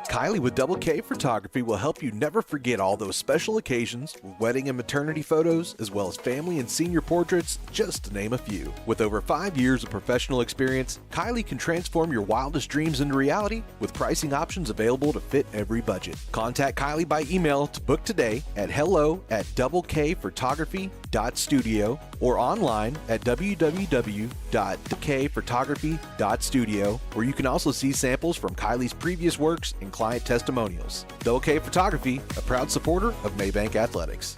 Kylie with Double K Photography will help you never forget all those special occasions, wedding and maternity photos, as well as family and senior portraits, just to name a few. With over 5 years of professional experience, Kylie can transform your wildest dreams into reality with pricing options available to fit every budget. Contact Kylie by email to book today at hello@doubleKphotography.studio or online at www.kphotography.studio, where you can also see samples from Kylie's previous works and client testimonials. Double K Photography, a proud supporter of Mabank Athletics.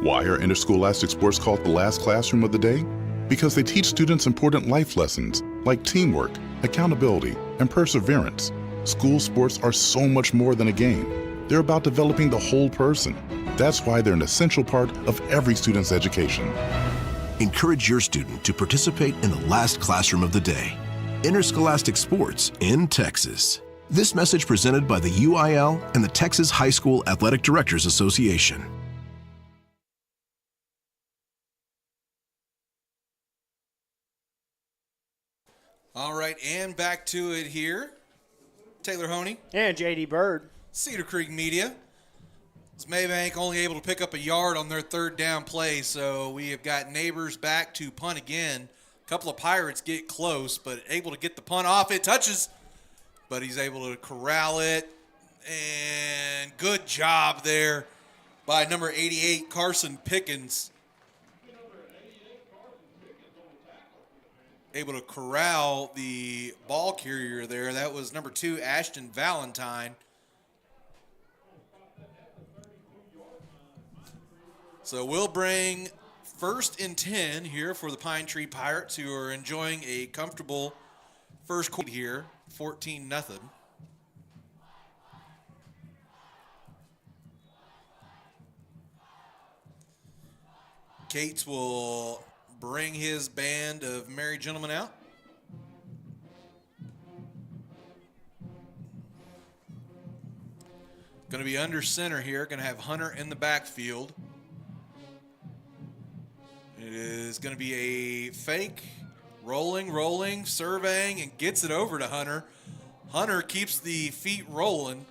Why are interscholastic sports called the last classroom of the day? Because they teach students important life lessons like teamwork, accountability, and perseverance. School sports are so much more than a game. They're about developing the whole person. That's why they're an essential part of every student's education. Encourage your student to participate in the last classroom of the day. Interscholastic sports in Texas. This message presented by the UIL and the Texas High School Athletic Directors Association. All right, and back to it here. Taylor Honey. And J.D. Bird. Cedar Creek Media. It's Mabank only able to pick up a yard on their third down play, so we have got Neighbors back to punt again. A couple of Pirates get close, but able to get the punt off. It touches, but he's able to corral it. And good job there by number 88, Carson Pickens. able to corral the ball carrier there. That was number 2, Ashton Valentine. So we'll bring 1st and 10 here for the Pine Tree Pirates, who are enjoying a comfortable first quarter here, 14-0. Cates will bring his band of merry gentlemen out. Going to be under center here. Going to have Hunter in the backfield. It is going to be a fake, rolling, surveying, and gets it over to Hunter. Hunter keeps the feet rolling.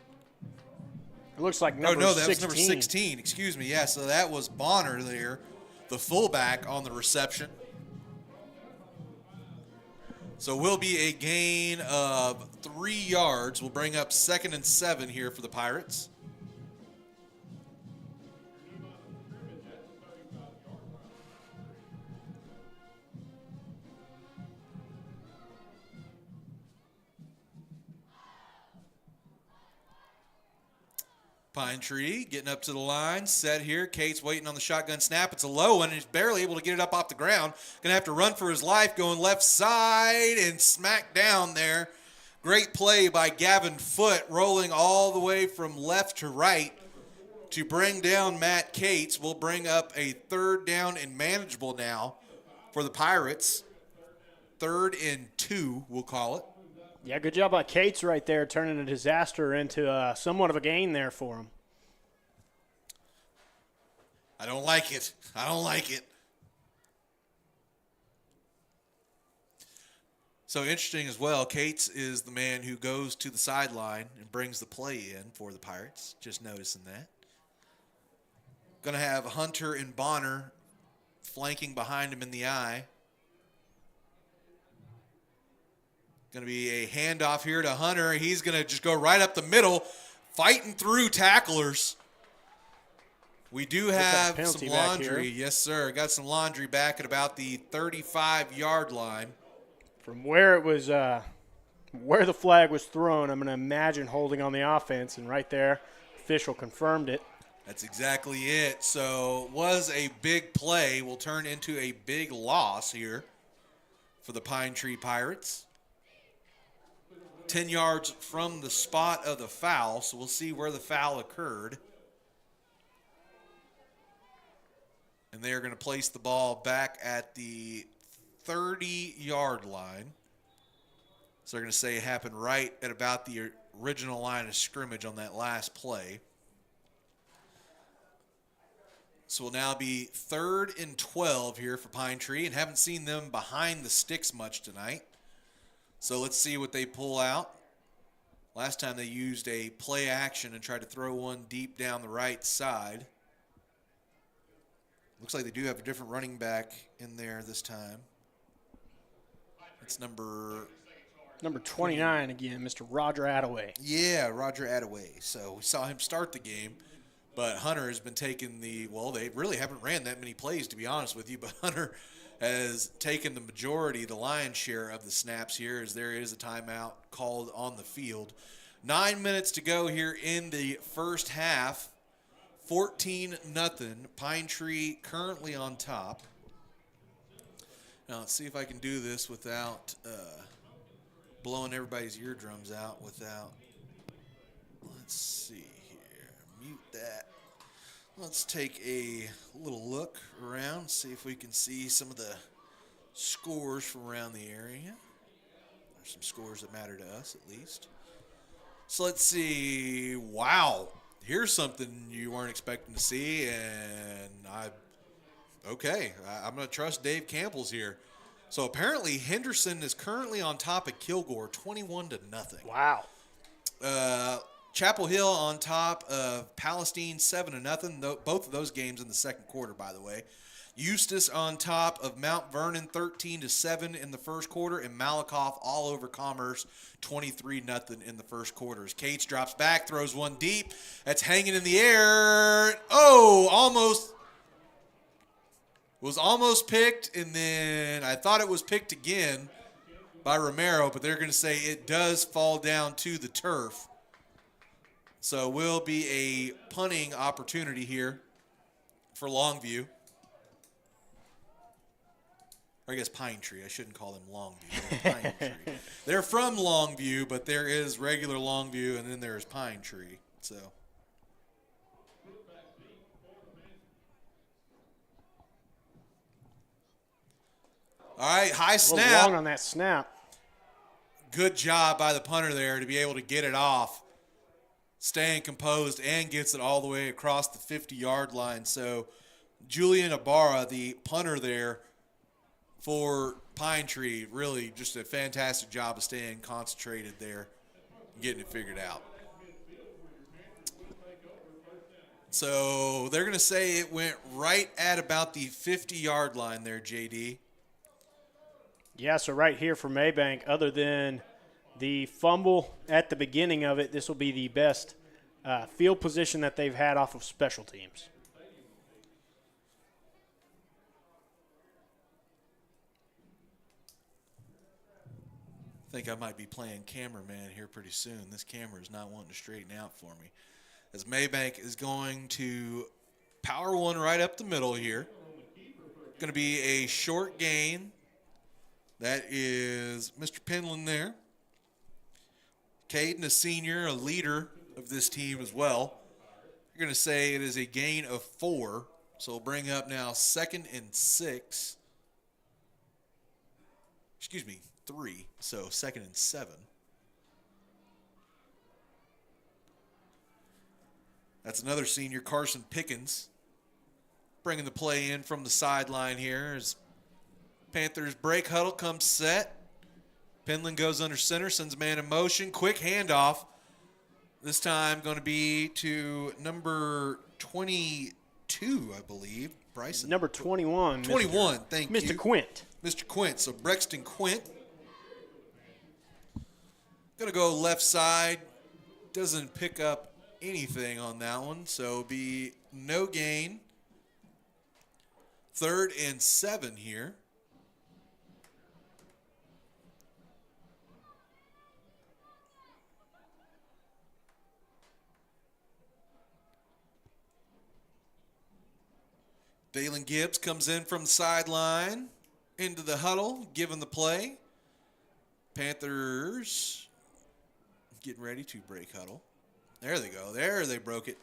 It looks like number 16. No, that was number 16. Excuse me. Yeah, so that was Bonner there, the fullback on the reception. So will be a gain of 3 yards. We'll bring up 2nd and 7 here for the Pirates. Pine Tree getting up to the line, set here. Cates waiting on the shotgun snap. It's a low one, and he's barely able to get it up off the ground. Going to have to run for his life, going left side and smack down there. Great play by Gavin Foote, rolling all the way from left to right to bring down Matt Cates. We'll bring up a 3rd down and manageable now for the Pirates. 3rd and 2, we'll call it. Yeah, good job by Cates right there, turning a disaster into somewhat of a gain there for him. I don't like it. I don't like it. So interesting as well, Cates is the man who goes to the sideline and brings the play in for the Pirates. Just noticing that. Going to have Hunter and Bonner flanking behind him in the eye. Going to be a handoff here to Hunter. He's going to just go right up the middle, fighting through tacklers. We do have some laundry. Yes, sir. Got some laundry back at about the 35-yard line. From where it was, where the flag was thrown, I'm going to imagine holding on the offense, and right there, official confirmed it. That's exactly it. So was a big play. Will turn into a big loss here for the Pine Tree Pirates. 10 yards from the spot of the foul, so we'll see where the foul occurred. And they're going to place the ball back at the 30-yard line. So they're going to say it happened right at about the original line of scrimmage on that last play. So we'll now be 3rd and 12 here for Pine Tree, and haven't seen them behind the sticks much tonight. So let's see what they pull out. Last time they used a play action and tried to throw one deep down the right side. Looks like they do have a different running back in there this time. It's number 29 again, Mr. Roger Attaway. Yeah, Roger Attaway. So we saw him start the game, but Hunter has been taking they really haven't ran that many plays, to be honest with you, but Hunter has taken the majority, the lion's share of the snaps here, as there is a timeout called on the field. 9 minutes to go here in the first half. 14-0. Pine Tree currently on top. Now let's see if I can do this without blowing everybody's eardrums out let's see here. Mute that. Let's take a little look around, see if we can see some of the scores from around the area. There's some scores that matter to us, at least. So let's see. Wow. Here's something you weren't expecting to see, and I'm going to trust Dave Campbell's here. So apparently Henderson is currently on top of Kilgore, 21-0. Wow. Chapel Hill on top of Palestine, 7-0. Both of those games in the second quarter, by the way. Eustis on top of Mount Vernon, 13-7 in the first quarter, and Malakoff all over Commerce, 23-0 in the first quarter. As Cates drops back, throws one deep. That's hanging in the air. Oh, almost. Was almost picked, and then I thought it was picked again by Romero, but they're going to say it does fall down to the turf. So will be a punting opportunity here for Longview. Or I guess Pine Tree. I shouldn't call them Longview. They're Pine Tree. They're from Longview, but there is regular Longview, and then there's Pine Tree. So. All right, high snap. A little long on that snap. Good job by the punter there to be able to get it off, staying composed, and gets it all the way across the 50-yard line. So Julian Ibarra, the punter there for Pine Tree, really just a fantastic job of staying concentrated there and getting it figured out. So they're going to say it went right at about the 50-yard line there, JD. Yeah, so right here for Mabank, other than the fumble at the beginning of it, this will be the best field position that they've had off of special teams. I think I might be playing cameraman here pretty soon. This camera is not wanting to straighten out for me. As Mabank is going to power one right up the middle here. Going to be a short gain. That is Mr. Penland there. Caden, a senior, a leader of this team as well. You're going to say it is a gain of 4. So we'll bring up now 2nd and 6. Excuse me, 3. So 2nd and 7. That's another senior, Carson Pickens, bringing the play in from the sideline here as Panthers break huddle, comes set. Penland goes under center, sends a man in motion. Quick handoff. This time going to be to number 22, I believe. Bryson. Number 21. 21, thank you. Mr. Quint. Mr. Quint. So Brexton Quint. Going to go left side. Doesn't pick up anything on that one. So be no gain. 3rd and 7 here. Dalen Gibbs comes in from the sideline into the huddle, giving the play. Panthers getting ready to break huddle. There they go. There they broke it.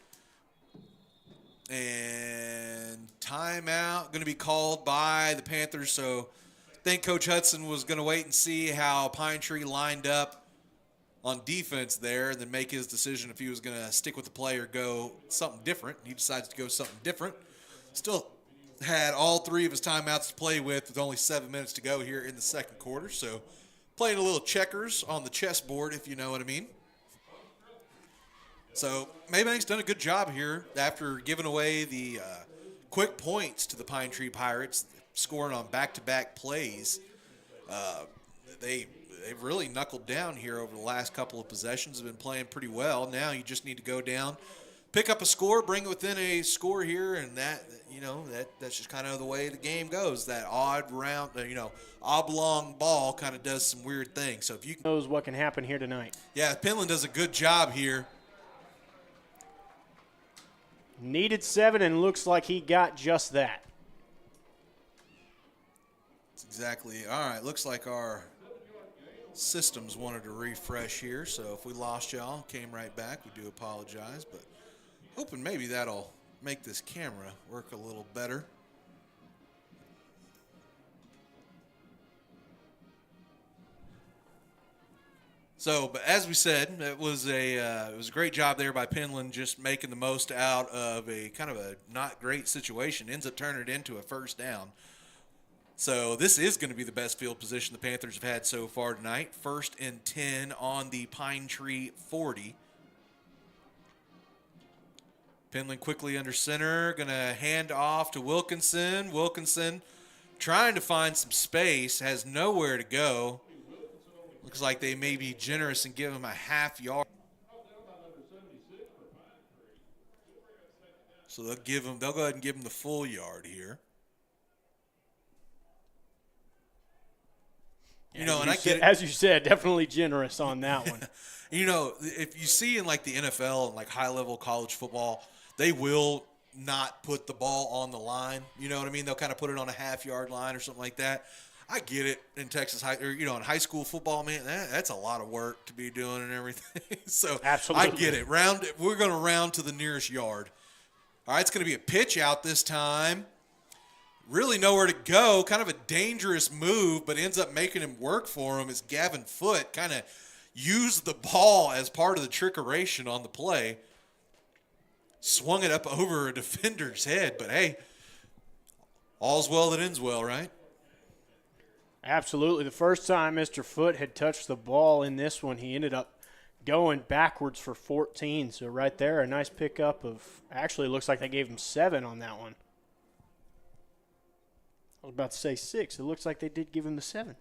And timeout going to be called by the Panthers. So I think Coach Hudson was going to wait and see how Pine Tree lined up on defense there and then make his decision if he was going to stick with the play or go something different. He decides to go something different. Still had all 3 of his timeouts to play with only 7 minutes to go here in the second quarter. So playing a little checkers on the chessboard, if you know what I mean. So Mabank's done a good job here after giving away the quick points to the Pine Tree Pirates, scoring on back-to-back plays. They've really knuckled down here over the last couple of possessions, have been playing pretty well. Now you just need to go down, pick up a score, bring it within a score here, and that's just kind of the way the game goes. That odd round, oblong ball kind of does some weird things. So if you knows what can happen here tonight. Yeah, Penland does a good job here. Needed 7 and looks like he got just that. That's exactly. All right, looks like our systems wanted to refresh here. So if we lost y'all, came right back, we do apologize. But hoping maybe that'll make this camera work a little better. So, but as we said, it was a great job there by Penland, just making the most out of a kind of a not great situation. Ends up turning it into a first down. So this is going to be the best field position the Panthers have had so far tonight. 1st and 10 on the Pine Tree 40. Penland quickly under center, going to hand off to Wilkinson. Wilkinson trying to find some space, has nowhere to go. Looks like they may be generous and give him a half yard. So they'll go ahead and give him the full yard here. And I get it. As you said, definitely generous on that one. If you see in like the NFL and like high-level college football, they will not put the ball on the line. You know what I mean? They'll kind of put it on a half-yard line or something like that. I get it in Texas in high school football, man. That's a lot of work to be doing and everything. So absolutely, I get it. We're going to round to the nearest yard. All right, it's going to be a pitch out this time. Really nowhere to go. Kind of a dangerous move, but ends up making him work for him as Gavin Foote kind of used the ball as part of the trickeration on the play. Swung it up over a defender's head, but hey, all's well that ends well, right? Absolutely. The first time Mr. Foote had touched the ball in this one, he ended up going backwards for 14. So right there, a nice pickup of – actually, it looks like they gave him 7 on that one. I was about to say 6. It looks like they did give him the 7.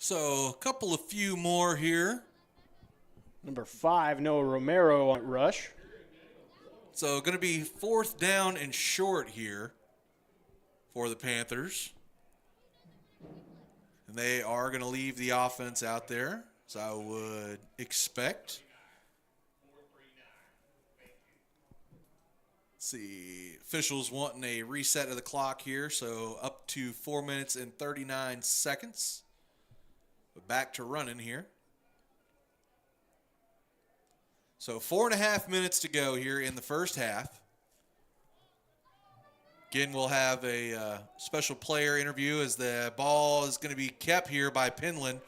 So a few more here. Number 5, Noah Romero on rush. So going to be 4th down and short here for the Panthers. And they are going to leave the offense out there, as I would expect. Let's see, officials wanting a reset of the clock here, so up to 4 minutes and 39 seconds. But back to running here. So 4.5 minutes to go here in the first half. Again, we'll have a special player interview as the ball is going to be kept here by Penland.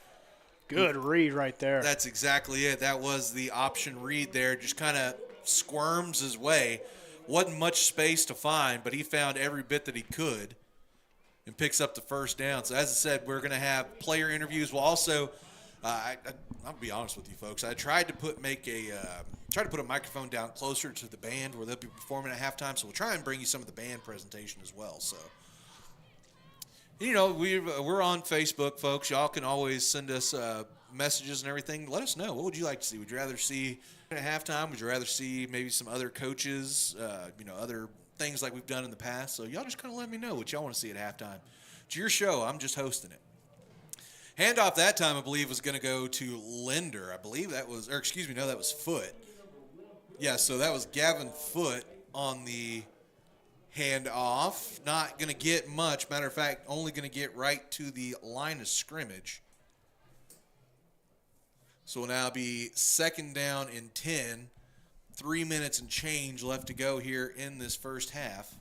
Good read right there. That's exactly it. That was the option read there. Just kind of squirms his way. Wasn't much space to find, but he found every bit that he could and picks up the first down. So as I said, we're going to have player interviews. We'll also, I'll be honest with you folks, I tried to put a microphone down closer to the band where they'll be performing at halftime. So we'll try and bring you some of the band presentation as well. So, we're on Facebook, folks. Y'all can always send us messages and everything. Let us know. What would you like to see? Would you rather see at halftime? Would you rather see maybe some other coaches, other things like we've done in the past? So y'all just kind of let me know what y'all want to see at halftime. It's your show. I'm just hosting it. Handoff that time, I believe, was going to go to Linder. I believe that was, that was Foote. Yeah, so that was Gavin Foote on the handoff. Not going to get much. Matter of fact, only going to get right to the line of scrimmage. So we'll now be 2nd down and 10. 3 minutes and change left to go here in this first half.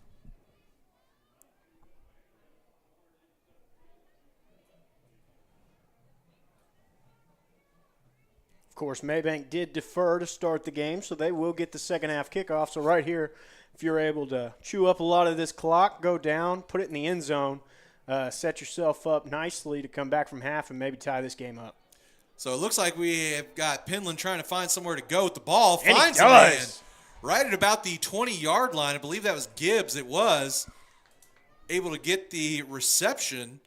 Of course, Mabank did defer to start the game, so they will get the second half kickoff. So right here, if you're able to chew up a lot of this clock, go down, put it in the end zone, set yourself up nicely to come back from half and maybe tie this game up. So it looks like we have got Penland trying to find somewhere to go with the ball. And finds he a man does. right at about the 20-yard line. I believe that was Gibbs. It was able to get the reception.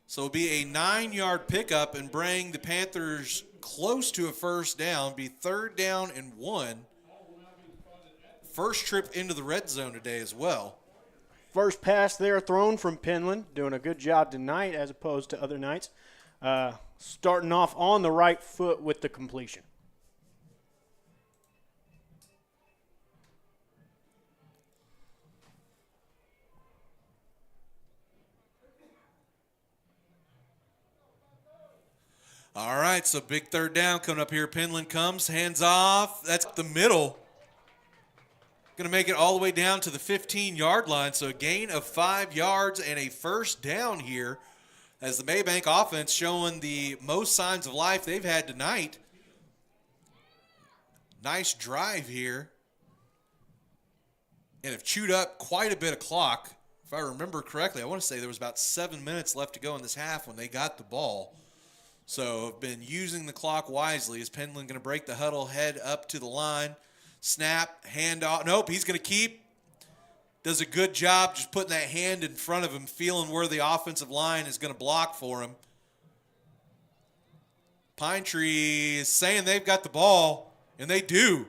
So it'll be a 9-yard pickup and bring the Panthers close to a first down. Be 3rd down and 1. First trip into the red zone today as well. First pass there thrown from Penland. Doing a good job tonight as opposed to other nights. Starting off on the right foot with the completion. All right, so big 3rd down coming up here. Penland comes, hands off. That's the middle. Going to make it all the way down to the 15-yard line. So a gain of 5 yards and a first down here as the Mabank offense showing the most signs of life they've had tonight. Nice drive here. And have chewed up quite a bit of clock. If I remember correctly, I want to say there was about 7 minutes left to go in this half when they got the ball. So have been using the clock wisely. Is Penland going to break the huddle, head up to the line, snap, hand off? Nope, he's going to keep. does a good job just putting that hand in front of him, feeling where the offensive line is going to block for him. Pine Tree is saying they've got the ball, and they do.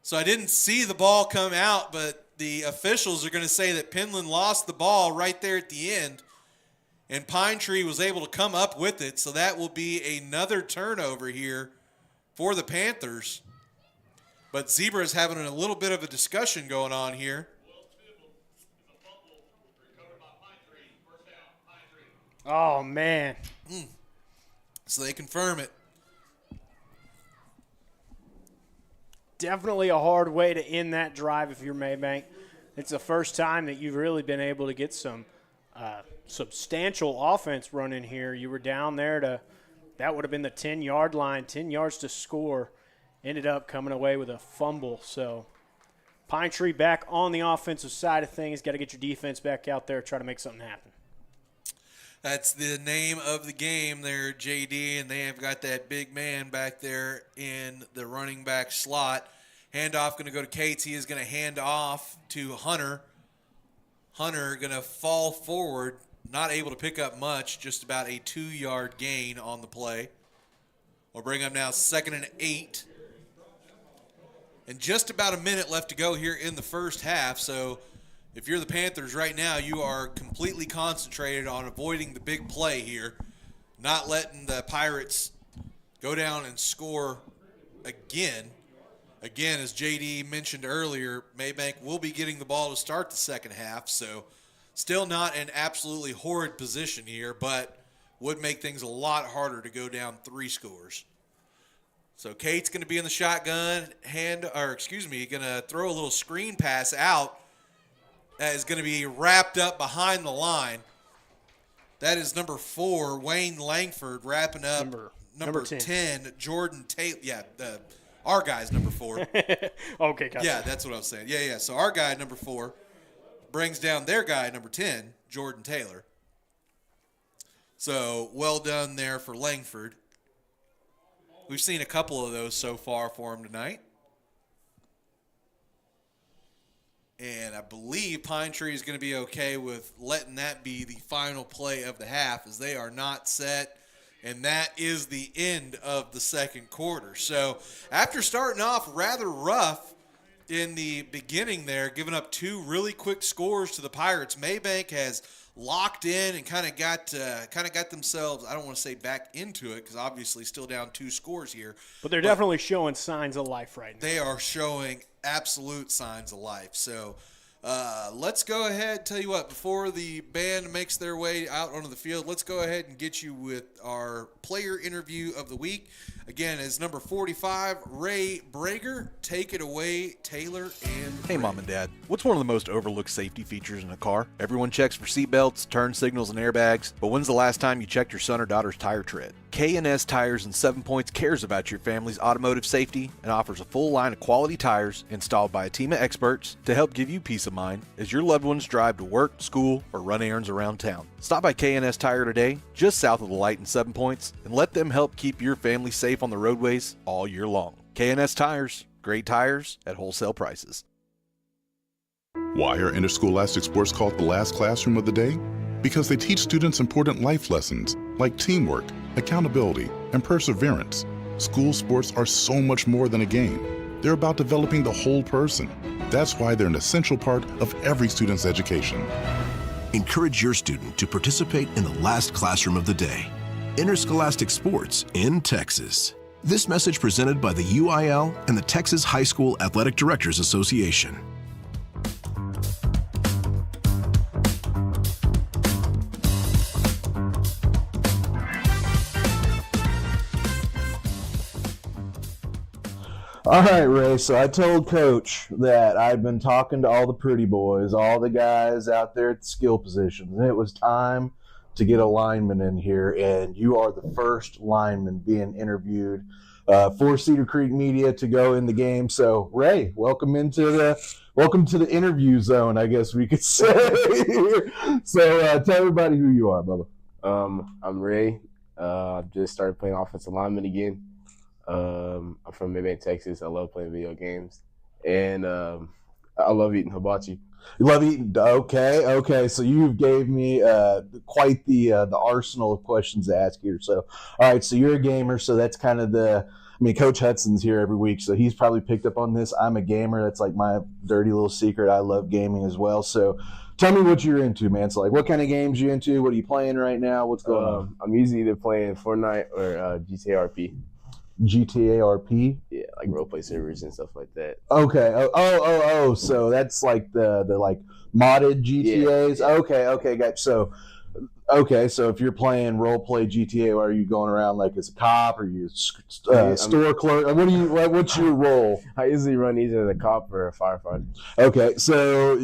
So I didn't see the ball come out, but the officials are going to say that Penland lost the ball right there at the end, and Pine Tree was able to come up with it. So that will be another turnover here for the Panthers. But Zebra is having a little bit of a discussion going on here. Oh, man. So they confirm it. Definitely a hard way to end that drive if you're Mabank. It's the first time that you've really been able to get some substantial offense running here. You were down there that would have been the 10-yard line, 10 yards to score. Ended up coming away with a fumble. So Pine Tree back on the offensive side of things. Got to get your defense back out there, try to make something happen. That's the name of the game there, JD, and they have got that big man back there in the running back slot. Handoff going to go to Cates. He is going to hand off to Hunter. Hunter going to fall forward, not able to pick up much, just about a 2-yard gain on the play. We'll bring up now 2nd and 8. And just about a minute left to go here in the first half, so if you're the Panthers right now, you are completely concentrated on avoiding the big play here, not letting the Pirates go down and score again. Again, as JD mentioned earlier, Mabank will be getting the ball to start the second half, so still not an absolutely horrid position here, but would make things a lot harder to go down 3 scores. So Kate's going to be in the shotgun, going to throw a little screen pass out. That is going to be wrapped up behind the line. That is number 4, Wayne Langford, wrapping up number 10, Jordan Taylor. Yeah, our guy's number 4. Okay, gotcha. Yeah, that's what I was saying. Yeah. So our guy, number 4, brings down their guy, number 10, Jordan Taylor. So well done there for Langford. We've seen a couple of those so far for him tonight. And I believe Pine Tree is going to be okay with letting that be the final play of the half, as they are not set. And that is the end of the second quarter. So after starting off rather rough in the beginning there, giving up 2 really quick scores to the Pirates, Mabank has locked in and kind of got themselves, I don't want to say back into it, because obviously still down 2 scores here. But they're definitely showing signs of life right now. They are showing absolute signs of life. So let's go ahead, tell you what, before the band makes their way out onto the field, let's go ahead and get you with our player interview of the week. Again, is number 45, Ray Breger. Take it away, Taylor and Hey, Ray. Mom and Dad, what's one of the most overlooked safety features in a car? Everyone checks for seatbelts, turn signals, and airbags, but when's the last time you checked your son or daughter's tire tread? K&S Tires and 7 Points cares about your family's automotive safety and offers a full line of quality tires installed by a team of experts to help give you peace of mind as your loved ones drive to work, school, or run errands around town. Stop by K&S Tire today, just south of the light in 7 Points, and let them help keep your family safe on the roadways all year long. K&S Tires, great tires at wholesale prices. Why are interscholastic sports called the last classroom of the day? Because they teach students important life lessons like teamwork, accountability, and perseverance. School sports are so much more than a game. They're about developing the whole person. That's why they're an essential part of every student's education. Encourage your student to participate in the last classroom of the day. Interscholastic sports in Texas. This message presented by the UIL and the Texas High School Athletic Directors Association. All right, Ray. So I told Coach that I'd been talking to all the pretty boys, all the guys out there at the skill positions, and it was time to get a lineman in here, and you are the first lineman being interviewed for Cedar Creek Media to go in the game. So, Ray, welcome to the interview zone, I guess we could say. So, tell everybody who you are, Bubba. I'm Ray. I just started playing offensive lineman again. I'm from Mabank, Texas. I love playing video games. And I love eating hibachi. You love eating. Okay. So you gave me quite the arsenal of questions to ask here. So, all right. So you're a gamer. So that's kind of Coach Hudson's here every week, so he's probably picked up on this. I'm a gamer. That's like my dirty little secret. I love gaming as well. So tell me what you're into, man. So like, what kind of games you into? What are you playing right now? What's going on? I'm usually either playing Fortnite or GTA RP. GTA RP? Yeah, like roleplay servers and stuff like that. Okay. Oh. So that's like the like modded GTAs. Yeah. Okay. Gotcha. So if you're playing roleplay GTA, are you going around like as a cop or you store clerk? What's your role? I usually run either as a cop or a firefighter. Okay, so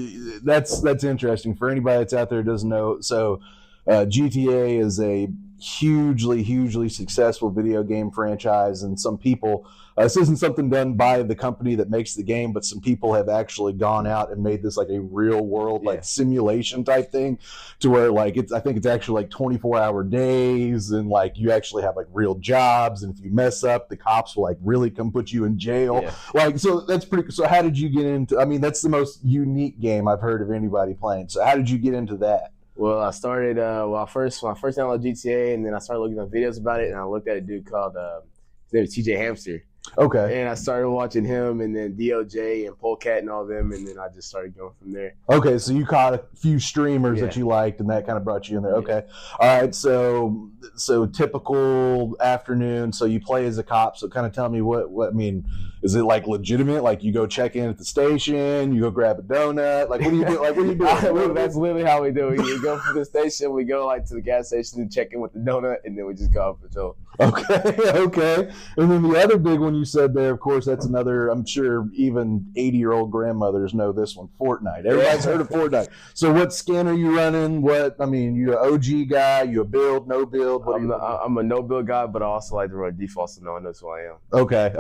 that's interesting for anybody that's out there who doesn't know. So GTA is a hugely successful video game franchise, and some people this isn't something done by the company that makes the game, but some people have actually gone out and made this like a real world like simulation type thing, to where like I think it's actually like 24-hour days, and like you actually have like real jobs, and if you mess up, the cops will like really come put you in jail. Like, so that's pretty. So how did you get into? I mean, that's the most unique game I've heard of anybody playing. So how did you get into that? Well, I started when I first downloaded GTA, and then I started looking at videos about it, and I looked at a dude called his name was TJ Hamster. Okay. And I started watching him, and then DOJ and Polecat and all them, and then I just started going from there. Okay, so you caught a few streamers that you liked, and that kind of brought you in there. Okay. All right, so typical afternoon, so you play as a cop, so kind of tell me what I mean, is it like legitimate? Like you go check in at the station, you go grab a donut, like what do you do? Like what are you doing? That's literally how we do it. We go from the station, we go like to the gas station and check in with the donut, and then we just go out for patrol. Okay. And then the other big one you said there, of course, that's another, I'm sure even 80-year-old grandmothers know this one, Fortnite. Everybody's heard of Fortnite. So what skin are you running? You an OG guy? You a build, no build? I'm a no build guy, but I also like to run default, so no one knows who I am. Okay.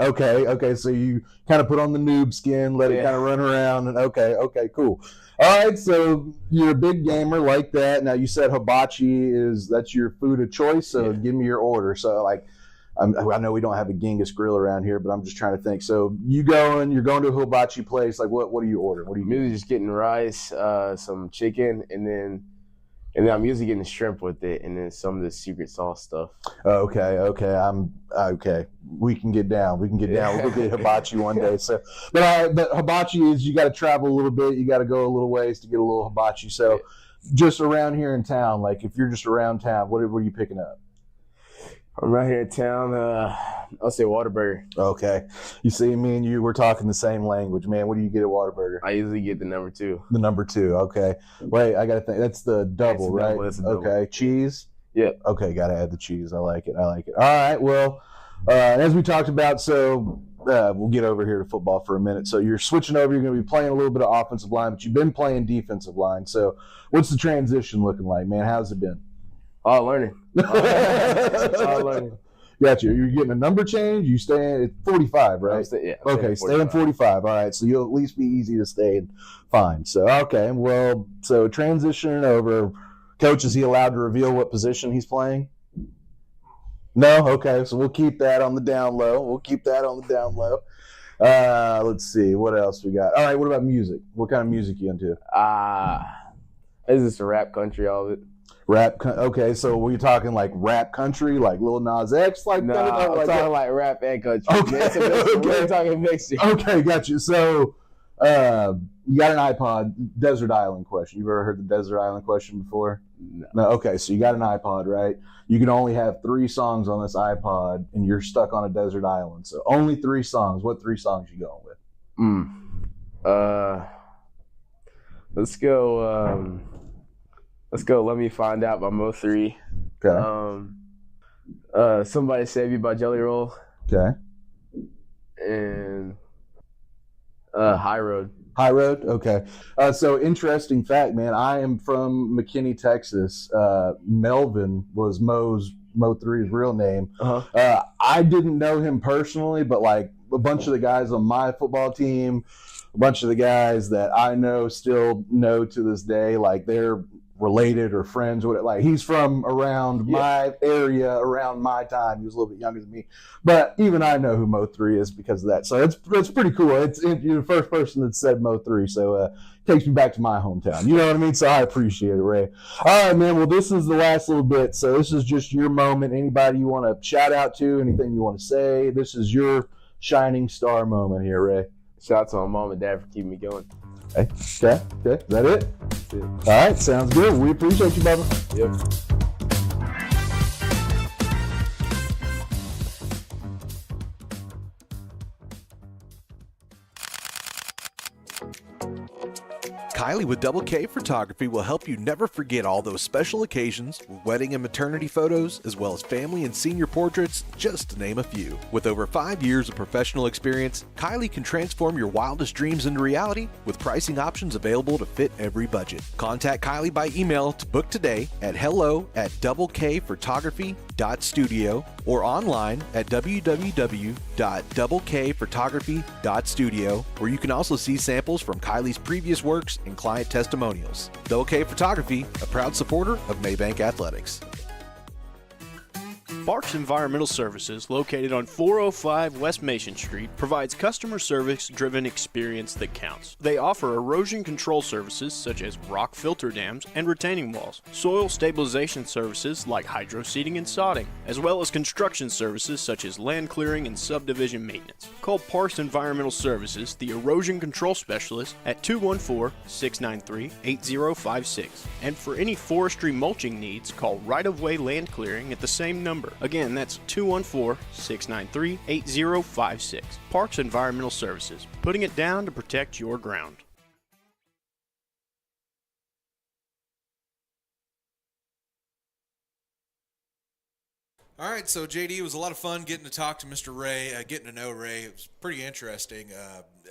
So you kind of put on the noob skin, let it kind of run around, and okay, cool. All right, so you're a big gamer like that. Now you said hibachi that's your food of choice, so give me your order. So like, I know we don't have a Genghis grill around here, but I'm just trying to think. So you're going to a hibachi place. Like what do you order? What do you? I'm usually just getting rice, some chicken, and then I'm usually getting shrimp with it, and then some of the secret sauce stuff. Okay. We can get down. We'll go get hibachi one day. So, but hibachi is you got to travel a little bit. You got to go a little ways to get a little hibachi. So, just around here in town, like if you're just around town, what are you picking up? I'm right here in town. I'll say Whataburger. Okay. You see, me and you, we're talking the same language, man. What do you get at Whataburger? I usually get the number 2. The number 2. Okay. Wait, I got to think. That's the double, right? That's a double. Okay. Cheese? Yeah. Okay. Got to add the cheese. I like it. All right. Well, as we talked about, so we'll get over here to football for a minute. So you're switching over. You're going to be playing a little bit of offensive line, but you've been playing defensive line. So what's the transition looking like, man? How's it been? All learning. All learning. Gotcha. You're getting a number change. You staying at 45, right? I'm staying 45. All right. So you'll at least be easy to stay and fine. So okay. Well, so transitioning over. Coach, is he allowed to reveal what position he's playing? No. Okay. So we'll keep that on the down low. Let's see what else we got. All right. What about music? What kind of music you into? Is this a rap country? All of it. Okay, so we're talking like rap country, like Lil Nas X, like no, that? I'm talking like rap and country. Okay, we're talking mixture. Okay, got you. So, you got an iPod, Desert Island Question. You've ever heard the Desert Island Question before? No. Okay, so you got an iPod, right? You can only have 3 songs on this iPod, and you're stuck on a desert island. So only 3 songs. What 3 songs you going with? Let's go. Let Me Find Out by Mo3. Okay. Somebody Save You by Jelly Roll. Okay. And High Road. High Road? Okay. So interesting fact, man. I am from McKinney, Texas. Melvin was Mo3's real name. I didn't know him personally, but like a bunch of the guys on my football team, a bunch of the guys that I know still know to this day, like they're related or friends with it. Like he's from around my area, around my time. He was a little bit younger than me, but even I know who Mo3 is because of that. So it's pretty cool. You're the first person that said Mo3, so takes me back to my hometown. You know what I mean? So I appreciate it, Ray. All right, man. Well, this is the last little bit. So this is just your moment. Anybody you want to shout out to, anything you want to say, this is your shining star moment here, Ray. Shout out to my mom and dad for keeping me going. Okay. Is that it? All right. Sounds good. We appreciate you, Bubba. Yep. Kylie with Double K Photography will help you never forget all those special occasions, wedding and maternity photos, as well as family and senior portraits, just to name a few. With over 5 years of professional experience, Kylie can transform your wildest dreams into reality with pricing options available to fit every budget. Contact Kylie by email to book today at hello@doubleKphotography.studio or online at www.doubleKphotography.studio, where you can also see samples from Kylie's previous works and client testimonials. Double K Photography, a proud supporter of Mabank Athletics. Parks Environmental Services, located on 405 West Mason Street, provides customer service-driven experience that counts. They offer erosion control services such as rock filter dams and retaining walls, soil stabilization services like hydro seeding and sodding, as well as construction services such as land clearing and subdivision maintenance. Call Parks Environmental Services, the erosion control specialist, at 214-693-8056. And for any forestry mulching needs, call Right-of-Way Land Clearing at the same number. Again, that's 214-693-8056. Parks Environmental Services, putting it down to protect your ground. All right, so JD, it was a lot of fun getting to talk to Mr. Ray, getting to know Ray. It was pretty interesting,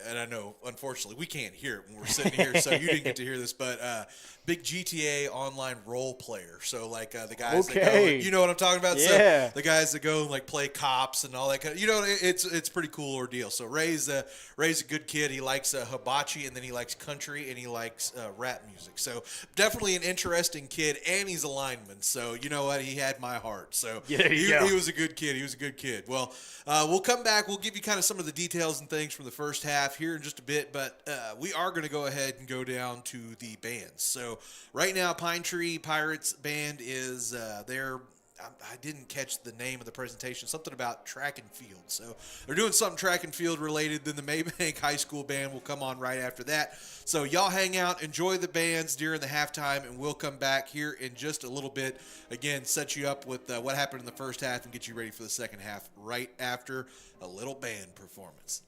and I know, unfortunately, we can't hear it when we're sitting here, so you didn't get to hear this, but big GTA online role player. So, like, the guys that go, you know what I'm talking about? Yeah. So the guys that go and, like, play cops and all that kind of, you know, it's a pretty cool ordeal. So Ray's a good kid. He likes hibachi, and then he likes country, and he likes rap music. So definitely an interesting kid, and he's a lineman. So, you know what? He had my heart. So he was a good kid. He was a good kid. Well, we'll come back. We'll give you kind of some of the details and things from the first half here in just a bit, but we are going to go ahead and go down to the bands. So right now, Pine Tree Pirates Band is there. I didn't catch the name of the presentation, something about track and field. So they're doing something track and field related. Then the Mabank High School Band will come on right after that. So y'all hang out, enjoy the bands during the halftime, and we'll come back here in just a little bit. Again, set you up with what happened in the first half and get you ready for the second half right after a little band performance.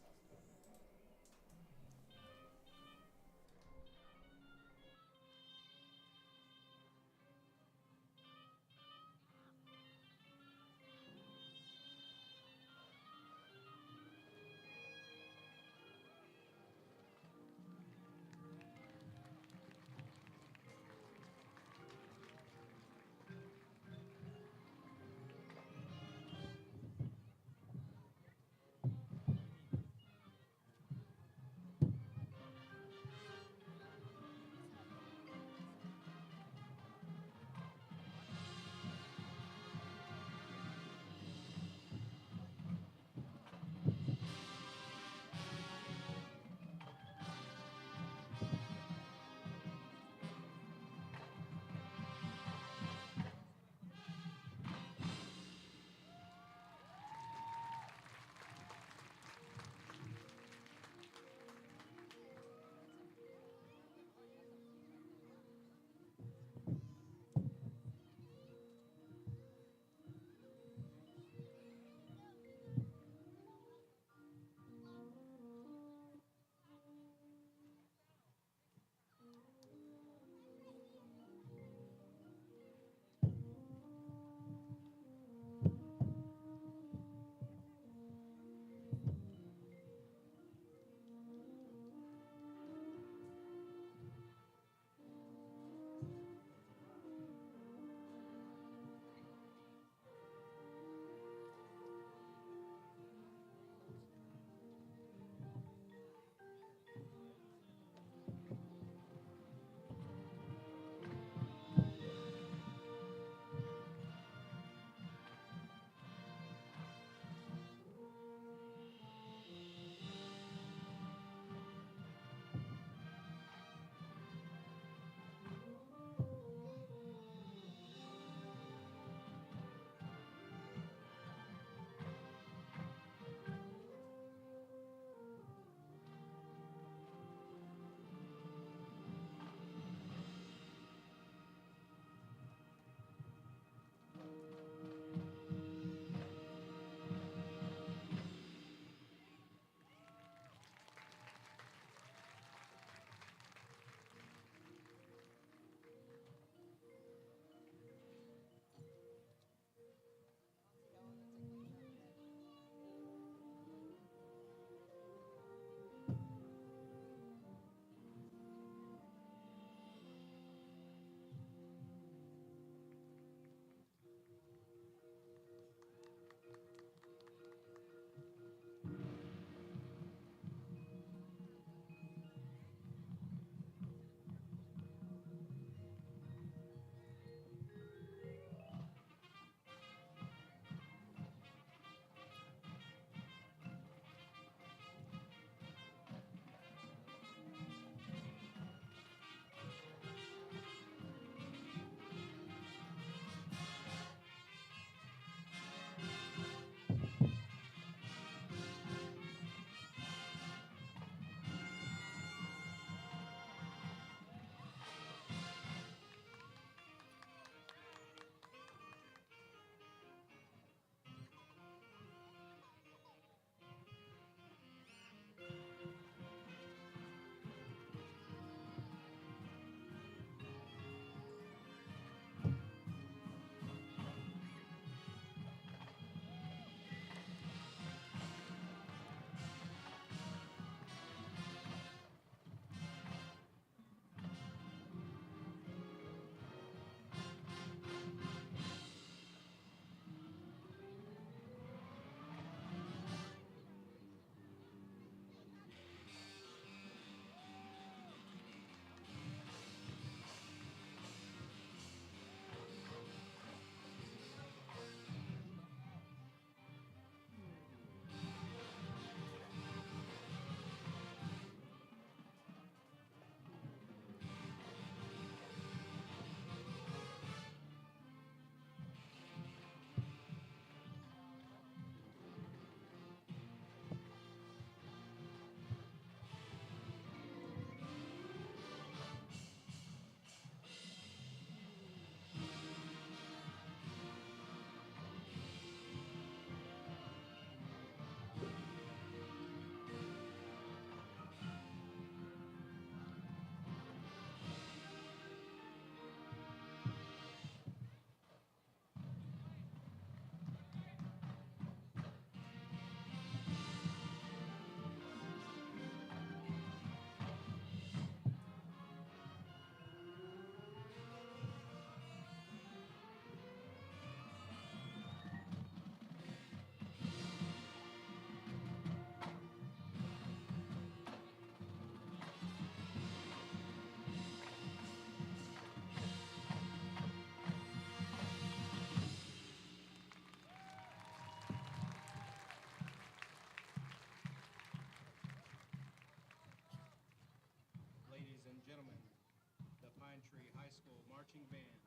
School Marching Band.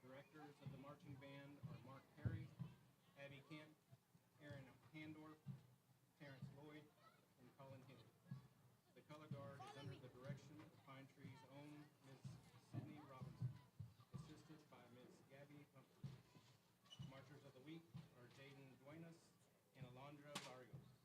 Directors of the marching band are Mark Perry, Abby Kemp, Aaron Handorf, Terrence Lloyd, and Colin Hill. The color guard is under the direction of Pine Tree's own Ms. Sydney Robinson, assisted by Ms. Gabby Humphrey. Marchers of the week are Jaden Duenas and Alondra Barrios.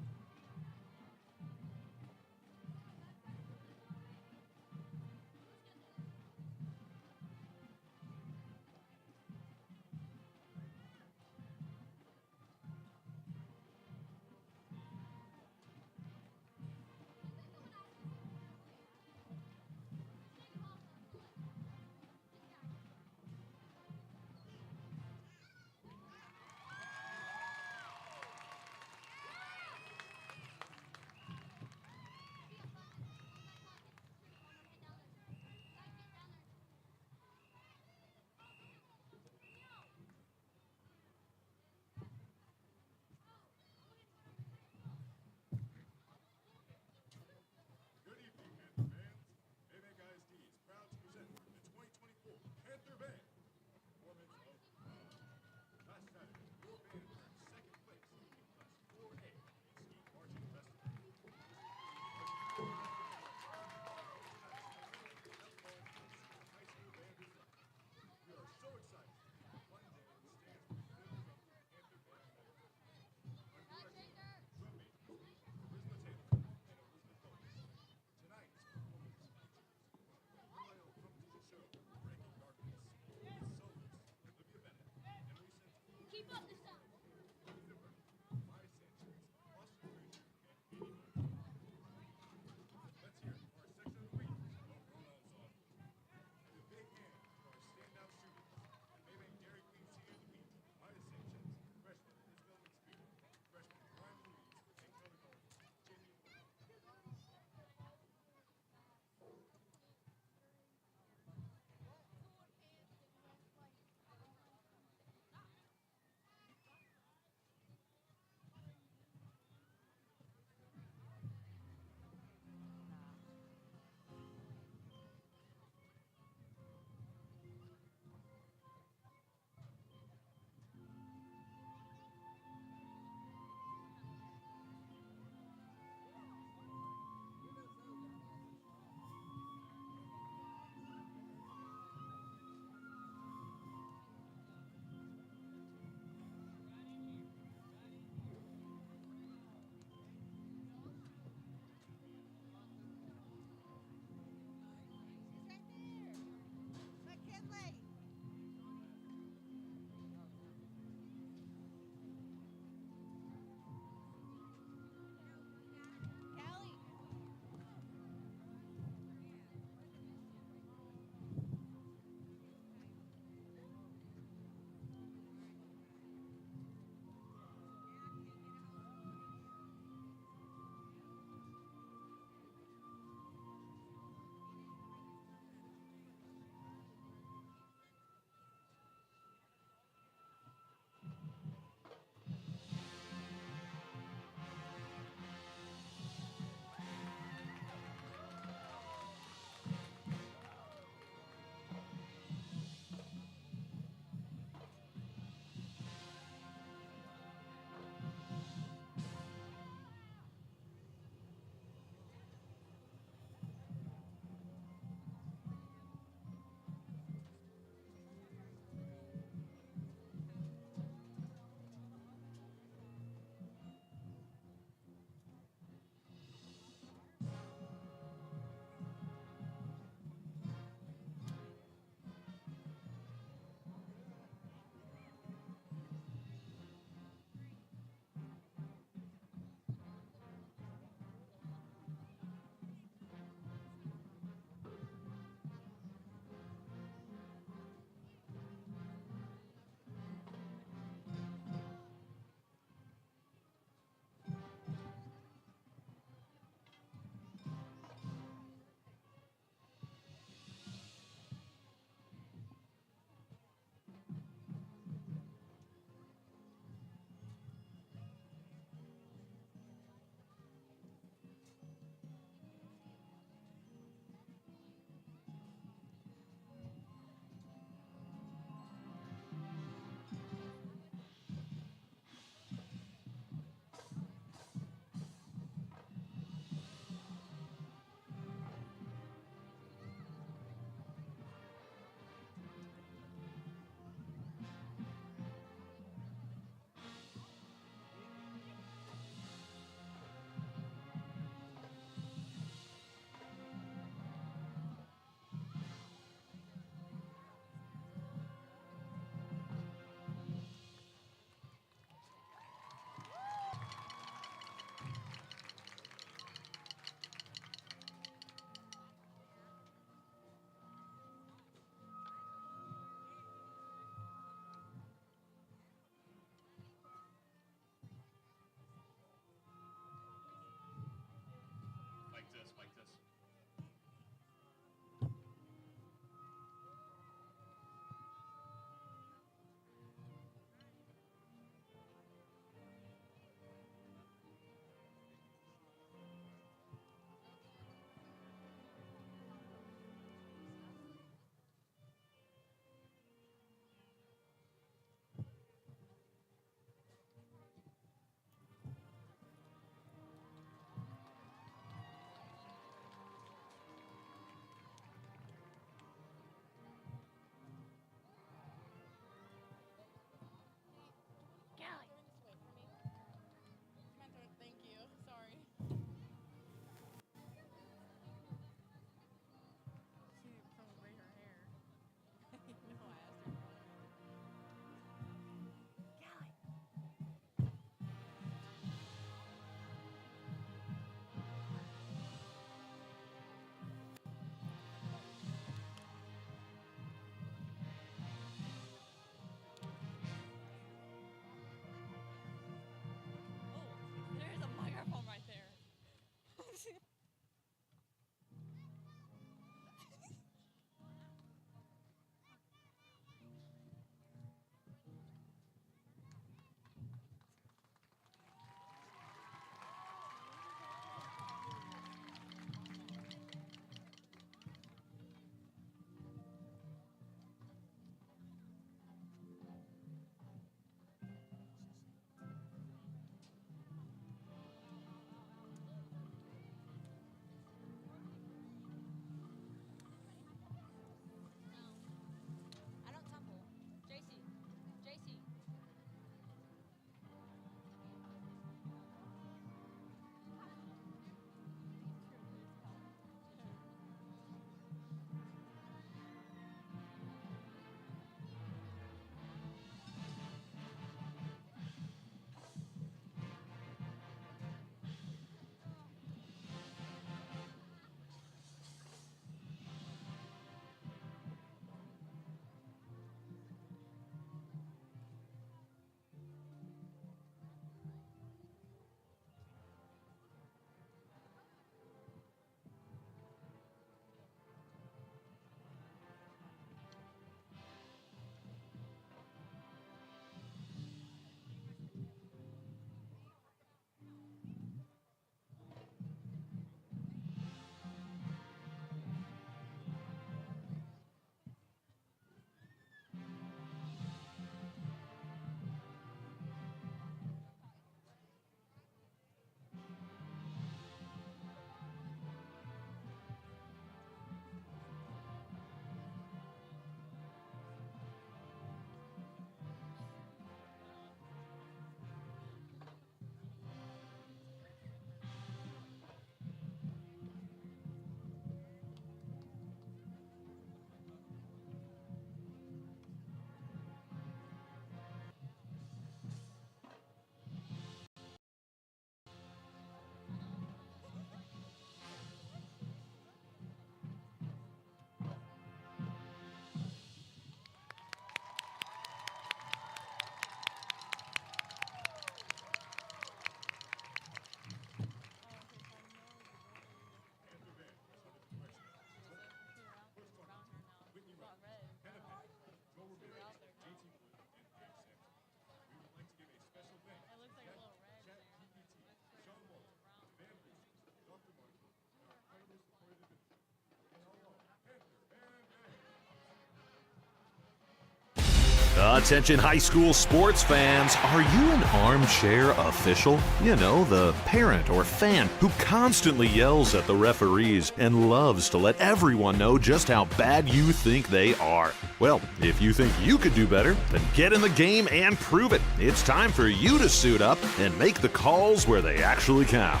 Attention high school sports fans, are you an armchair official? You know, the parent or fan who constantly yells at the referees and loves to let everyone know just how bad you think they are. Well, if you think you could do better, then get in the game and prove it. It's time for you to suit up and make the calls where they actually count.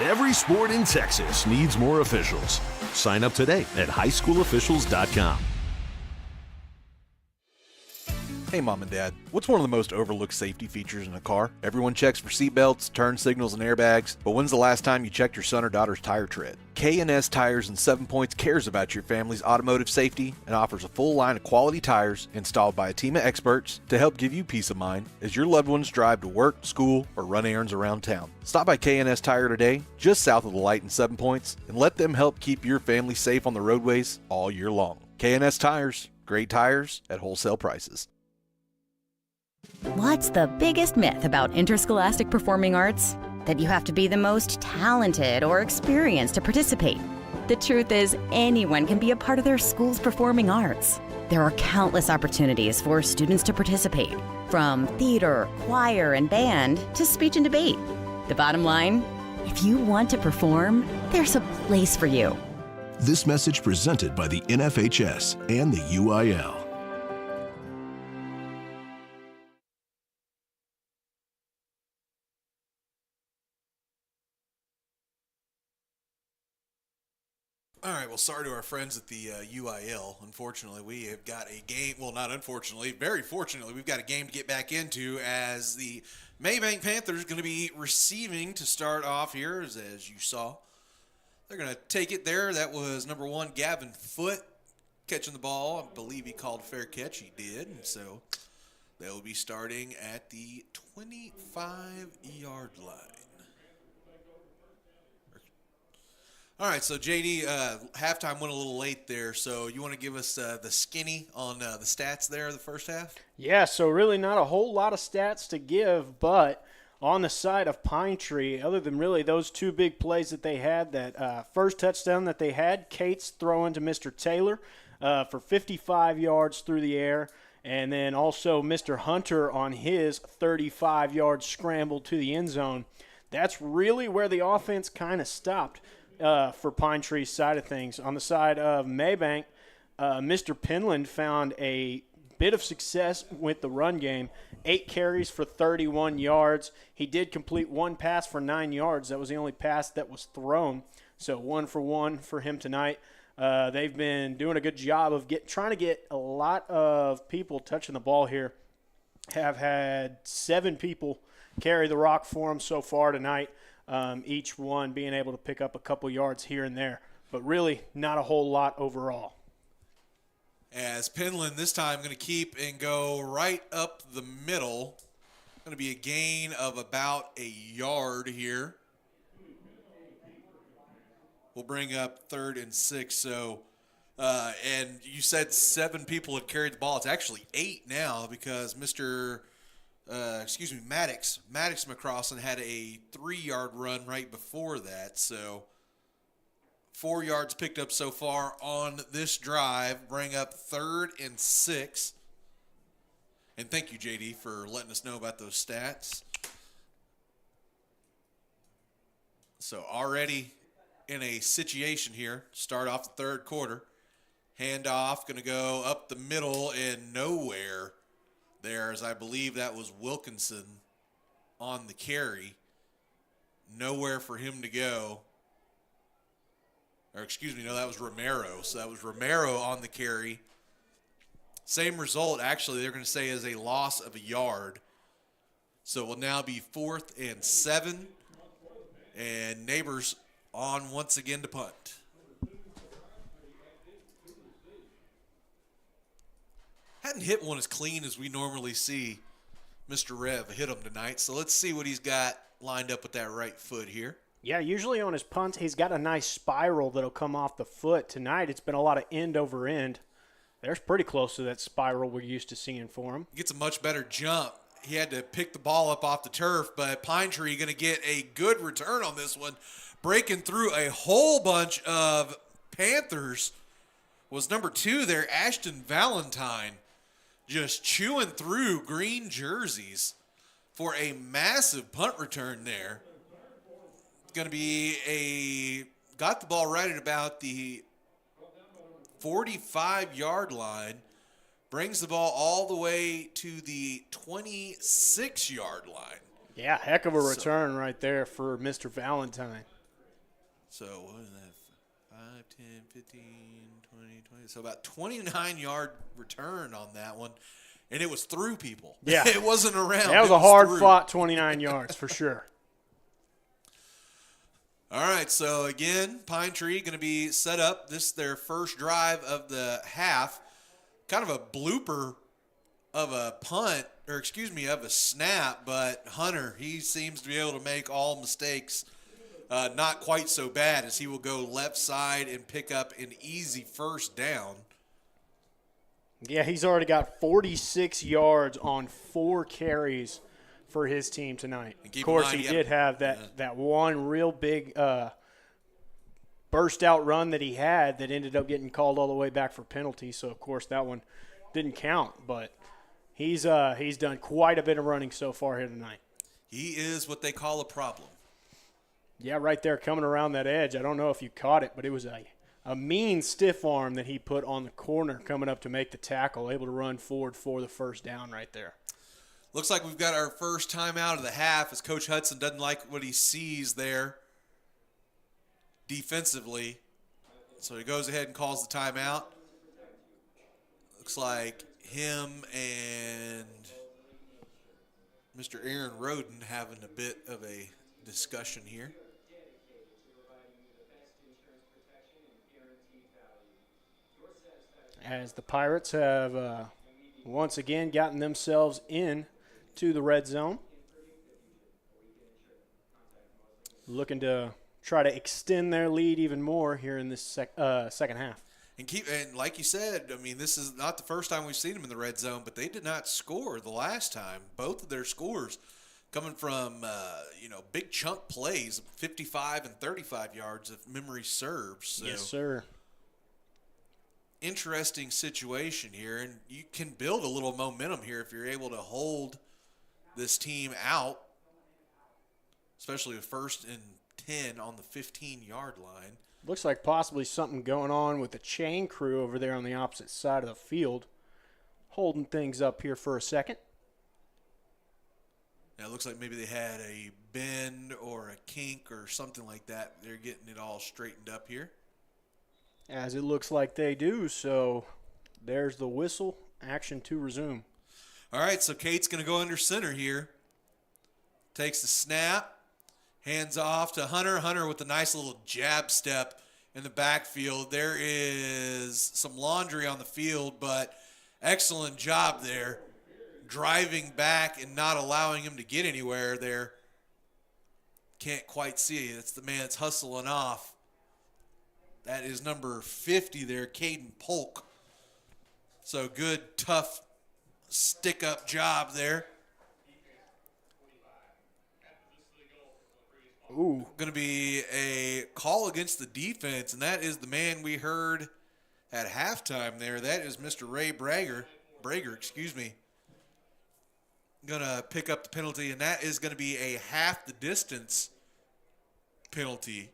Every sport in Texas needs more officials. Sign up today at highschoolofficials.com. Hey Mom and Dad, what's one of the most overlooked safety features in a car? Everyone checks for seatbelts, turn signals, and airbags, but when's the last time you checked your son or daughter's tire tread? K&S Tires and 7 Points cares about your family's automotive safety and offers a full line of quality tires installed by a team of experts to help give you peace of mind as your loved ones drive to work, school, or run errands around town. Stop by K&S Tire today, just south of the light in 7 Points, and let them help keep your family safe on the roadways all year long. K&S Tires, great tires at wholesale prices. What's the biggest myth about interscholastic performing arts? That you have to be the most talented or experienced to participate. The truth is, anyone can be a part of their school's performing arts. There are countless opportunities for students to participate, from theater, choir, and band to speech and debate. The bottom line, if you want to perform, there's a place for you. This message presented by the NFHS and the UIL. All right, well, sorry to our friends at the UIL. Unfortunately, we have got a game. Well, not unfortunately, very fortunately, we've got a game to get back into as the Mabank Panthers going to be receiving to start off here, as you saw. They're going to take it there. That was number 1, Gavin Foote, catching the ball. I believe he called a fair catch. He did. And so they'll be starting at the 25-yard line. All right, so JD, halftime went a little late there, so you want to give us the skinny on the stats there the first half? Yeah, so really not a whole lot of stats to give, but on the side of Pine Tree, other than really those 2 big plays that they had, that first touchdown that they had, Cates throwing to Mr. Taylor for 55 yards through the air, and then also Mr. Hunter on his 35-yard scramble to the end zone. That's really where the offense kind of stopped. For Pine Tree's side of things. On the side of Mabank, Mr. Penland found a bit of success with the run game. 8 carries for 31 yards. He did complete 1 pass for 9 yards. That was the only pass that was thrown. So 1 for 1 for him tonight. They've been doing a good job of trying to get a lot of people touching the ball here. Have had 7 people carry the rock for them so far tonight. Each one being able to pick up a couple yards here and there, but really not a whole lot overall. As Penland this time going to keep and go right up the middle. Going to be a gain of about a yard here. We'll bring up 3rd and 6. So, and you said 7 people had carried the ball. It's actually 8 now because Maddox McCrossan had a 3-yard run right before that. So 4 yards picked up so far on this drive. Bring up 3rd and 6. And thank you, JD, for letting us know about those stats. So already in a situation here. Start off the 3rd quarter. Handoff going to go up the middle and nowhere there, as I believe that was Wilkinson on the carry. Nowhere for him to go. Or excuse me, no, that was Romero. So that was Romero on the carry. Same result, actually, they're going to say is a loss of a yard. So it will now be 4th and 7. And Neighbors on once again to punt. Hadn't hit one as clean as we normally see Mr. Rev hit him tonight. So let's see what he's got lined up with that right foot here. Yeah, usually on his punts, he's got a nice spiral that'll come off the foot. Tonight, it's been a lot of end over end. They're pretty close to that spiral we're used to seeing for him. He gets a much better jump. He had to pick the ball up off the turf, but Pine Tree going to get a good return on this one. Breaking through a whole bunch of Panthers was number 2 there, Ashton Valentine. just chewing through green jerseys for a massive punt return there. It's going to be got the ball right at about the 45-yard line, brings the ball all the way to the 26-yard line. Yeah, heck of a return right there for Mr. Valentine. So, what is that? 5, 10, 15, 20. So about 29-yard return on that one. And it was through people. Yeah. It wasn't around. That was a hard-fought 29 yards for sure. All right, so again, Pine Tree going to be set up. This is their first drive of the half. Kind of a blooper of a punt, or excuse me, of a snap, but Hunter, he seems to be able to make all mistakes not quite so bad, as he will go left side and pick up an easy first down. Yeah, he's already got 46 yards on 4 carries for his team tonight. Of course, he did have that one real big burst out run that he had that ended up getting called all the way back for penalty. So, of course, that one didn't count. But he's done quite a bit of running so far here tonight. He is what they call a problem. Yeah, right there coming around that edge. I don't know if you caught it, but it was a mean stiff arm that he put on the corner coming up to make the tackle, able to run forward for the first down right there. Looks like we've got our first time out of the half, as Coach Hudson doesn't like what he sees there defensively. So he goes ahead and calls the timeout. Looks like him and Mr. Aaron Roden having a bit of a discussion here. As the Pirates have once again gotten themselves in to the red zone. Looking to try to extend their lead even more here in this second half. And like you said, I mean, this is not the first time we've seen them in the red zone, but they did not score the last time. Both of their scores coming from, big chunk plays, 55 and 35 yards, if memory serves. So yes, sir. Interesting situation here, and you can build a little momentum here if you're able to hold this team out, especially with 1st and 10 on the 15-yard line. Looks like possibly something going on with the chain crew over there on the opposite side of the field, holding things up here for a second. Now, it looks like maybe they had a bend or a kink or something like that. They're getting it all straightened up here. As it looks like they do, so there's the whistle. Action to resume. All right, so Kate's going to go under center here. Takes the snap, hands off to Hunter. Hunter with a nice little jab step in the backfield. There is some laundry on the field, but excellent job there, driving back and not allowing him to get anywhere there. Can't quite see it. It's the man that's hustling off. That is number 50 there, Caden Polk. So good, tough, stick-up job there. Ooh. Going to be a call against the defense, and that is the man we heard at halftime there. That is Mr. Ray Breger, going to pick up the penalty, and that is going to be a half the distance penalty.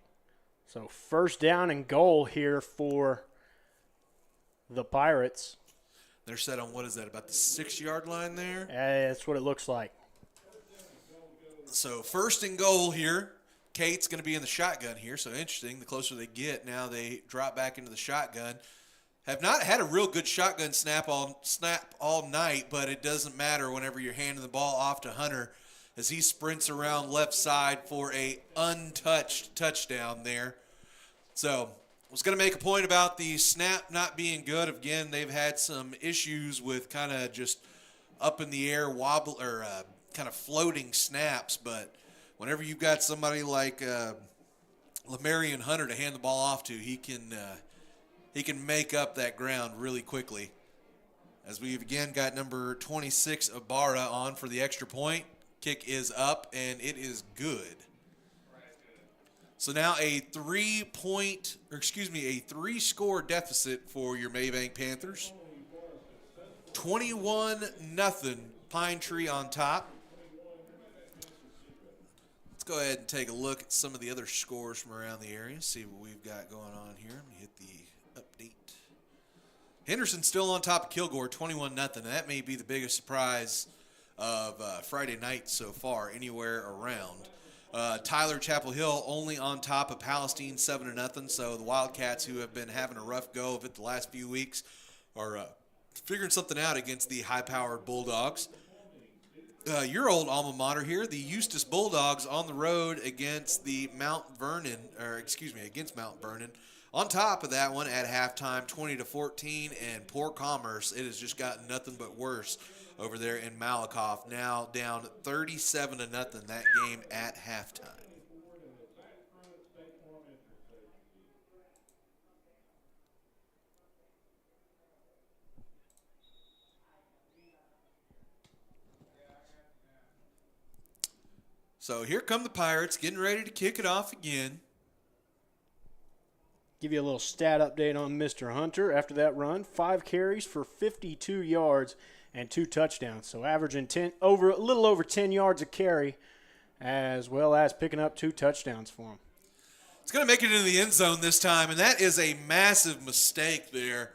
So first down and goal here for the Pirates. They're set on, what is that, about the 6-yard line there? That's what it looks like. So first and goal here. Kate's going to be in the shotgun here, so interesting. The closer they get, now they drop back into the shotgun. Have not had a real good shotgun snap all night, but it doesn't matter whenever you're handing the ball off to Hunter as he sprints around left side for a untouched touchdown there. So I was going to make a point about the snap not being good. Again, they've had some issues with kind of just up in the air wobble or kind of floating snaps, but whenever you've got somebody like Lamarian Hunter to hand the ball off to, he can make up that ground really quickly. As we've again got number 26 Ibarra on for the extra point. Kick is up, and it is good. So now a 3-score deficit for your Mabank Panthers. 21-0, Pine Tree on top. Let's go ahead and take a look at some of the other scores from around the area, see what we've got going on here. Let me hit the update. Henderson's still on top of Kilgore, 21-0. That may be the biggest surprise of Friday night so far, anywhere around. Tyler Chapel Hill only on top of Palestine, 7-0. So the Wildcats, who have been having a rough go of it the last few weeks, are figuring something out against the high-powered Bulldogs. Your old alma mater here, the Eustis Bulldogs, on the road against the against Mount Vernon. On top of that one at halftime, 20-14, and Port Commerce, it has just gotten nothing but worse over there in Malakoff. Now down 37-0 that game at halftime. So here come the Pirates, getting ready to kick it off again. Give you a little stat update on Mr. Hunter. After that run, 5 carries for 52 yards and 2 touchdowns. So averaging a little over 10 yards a carry, as well as picking up 2 touchdowns for him. It's going to make it into the end zone this time, and that is a massive mistake there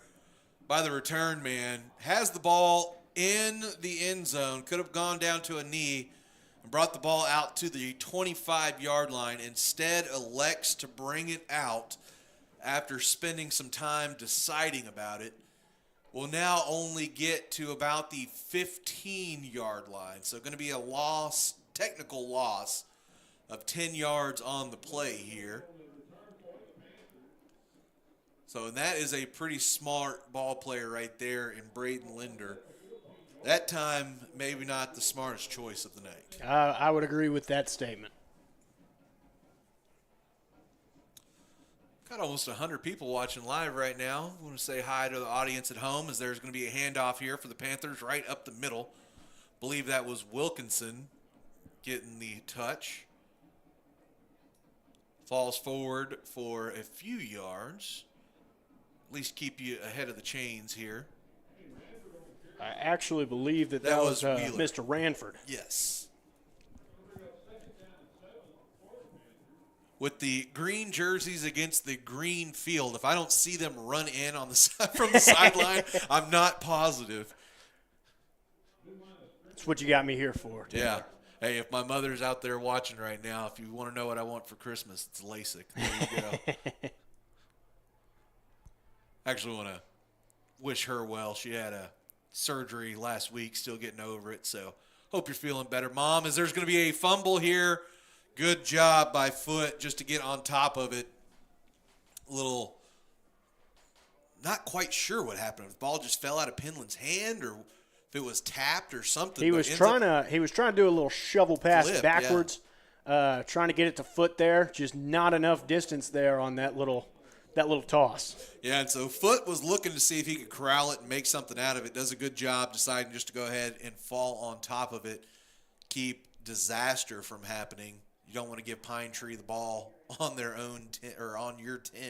by the return man. Has the ball in the end zone, could have gone down to a knee, and brought the ball out to the 25-yard line. Instead, elects to bring it out after spending some time deciding about it. Will now only get to about the 15-yard line. So going to be a loss, technical loss of 10 yards on the play here. So that is a pretty smart ball player right there in Braden Linder. That time, maybe not the smartest choice of the night. I would agree with that statement. Got almost 100 people watching live right now. I want to say hi to the audience at home, as there's going to be a handoff here for the Panthers right up the middle. Believe that was Wilkinson getting the touch. Falls forward for a few yards. At least keep you ahead of the chains here. I actually believe that was Mr. Ranford. Yes. With the green jerseys against the green field, if I don't see them run in on the from the sideline, I'm not positive. That's what you got me here for. Taylor. Yeah. Hey, if my mother's out there watching right now, if you want to know what I want for Christmas, it's LASIK. There you go. Actually want to wish her well. She had a surgery last week, still getting over it. So hope you're feeling better. Mom, as there's going to be a fumble here. Good job by Foot just to get on top of it. Not quite sure what happened. If the ball just fell out of Penland's hand, or if it was tapped or something. He was trying to do a little shovel pass backwards, trying to get it to Foot there. Just not enough distance there on that little toss. Yeah, and so Foot was looking to see if he could corral it and make something out of it. Does a good job deciding just to go ahead and fall on top of it, keep disaster from happening. You don't want to give Pine Tree the ball on their own or on your 10.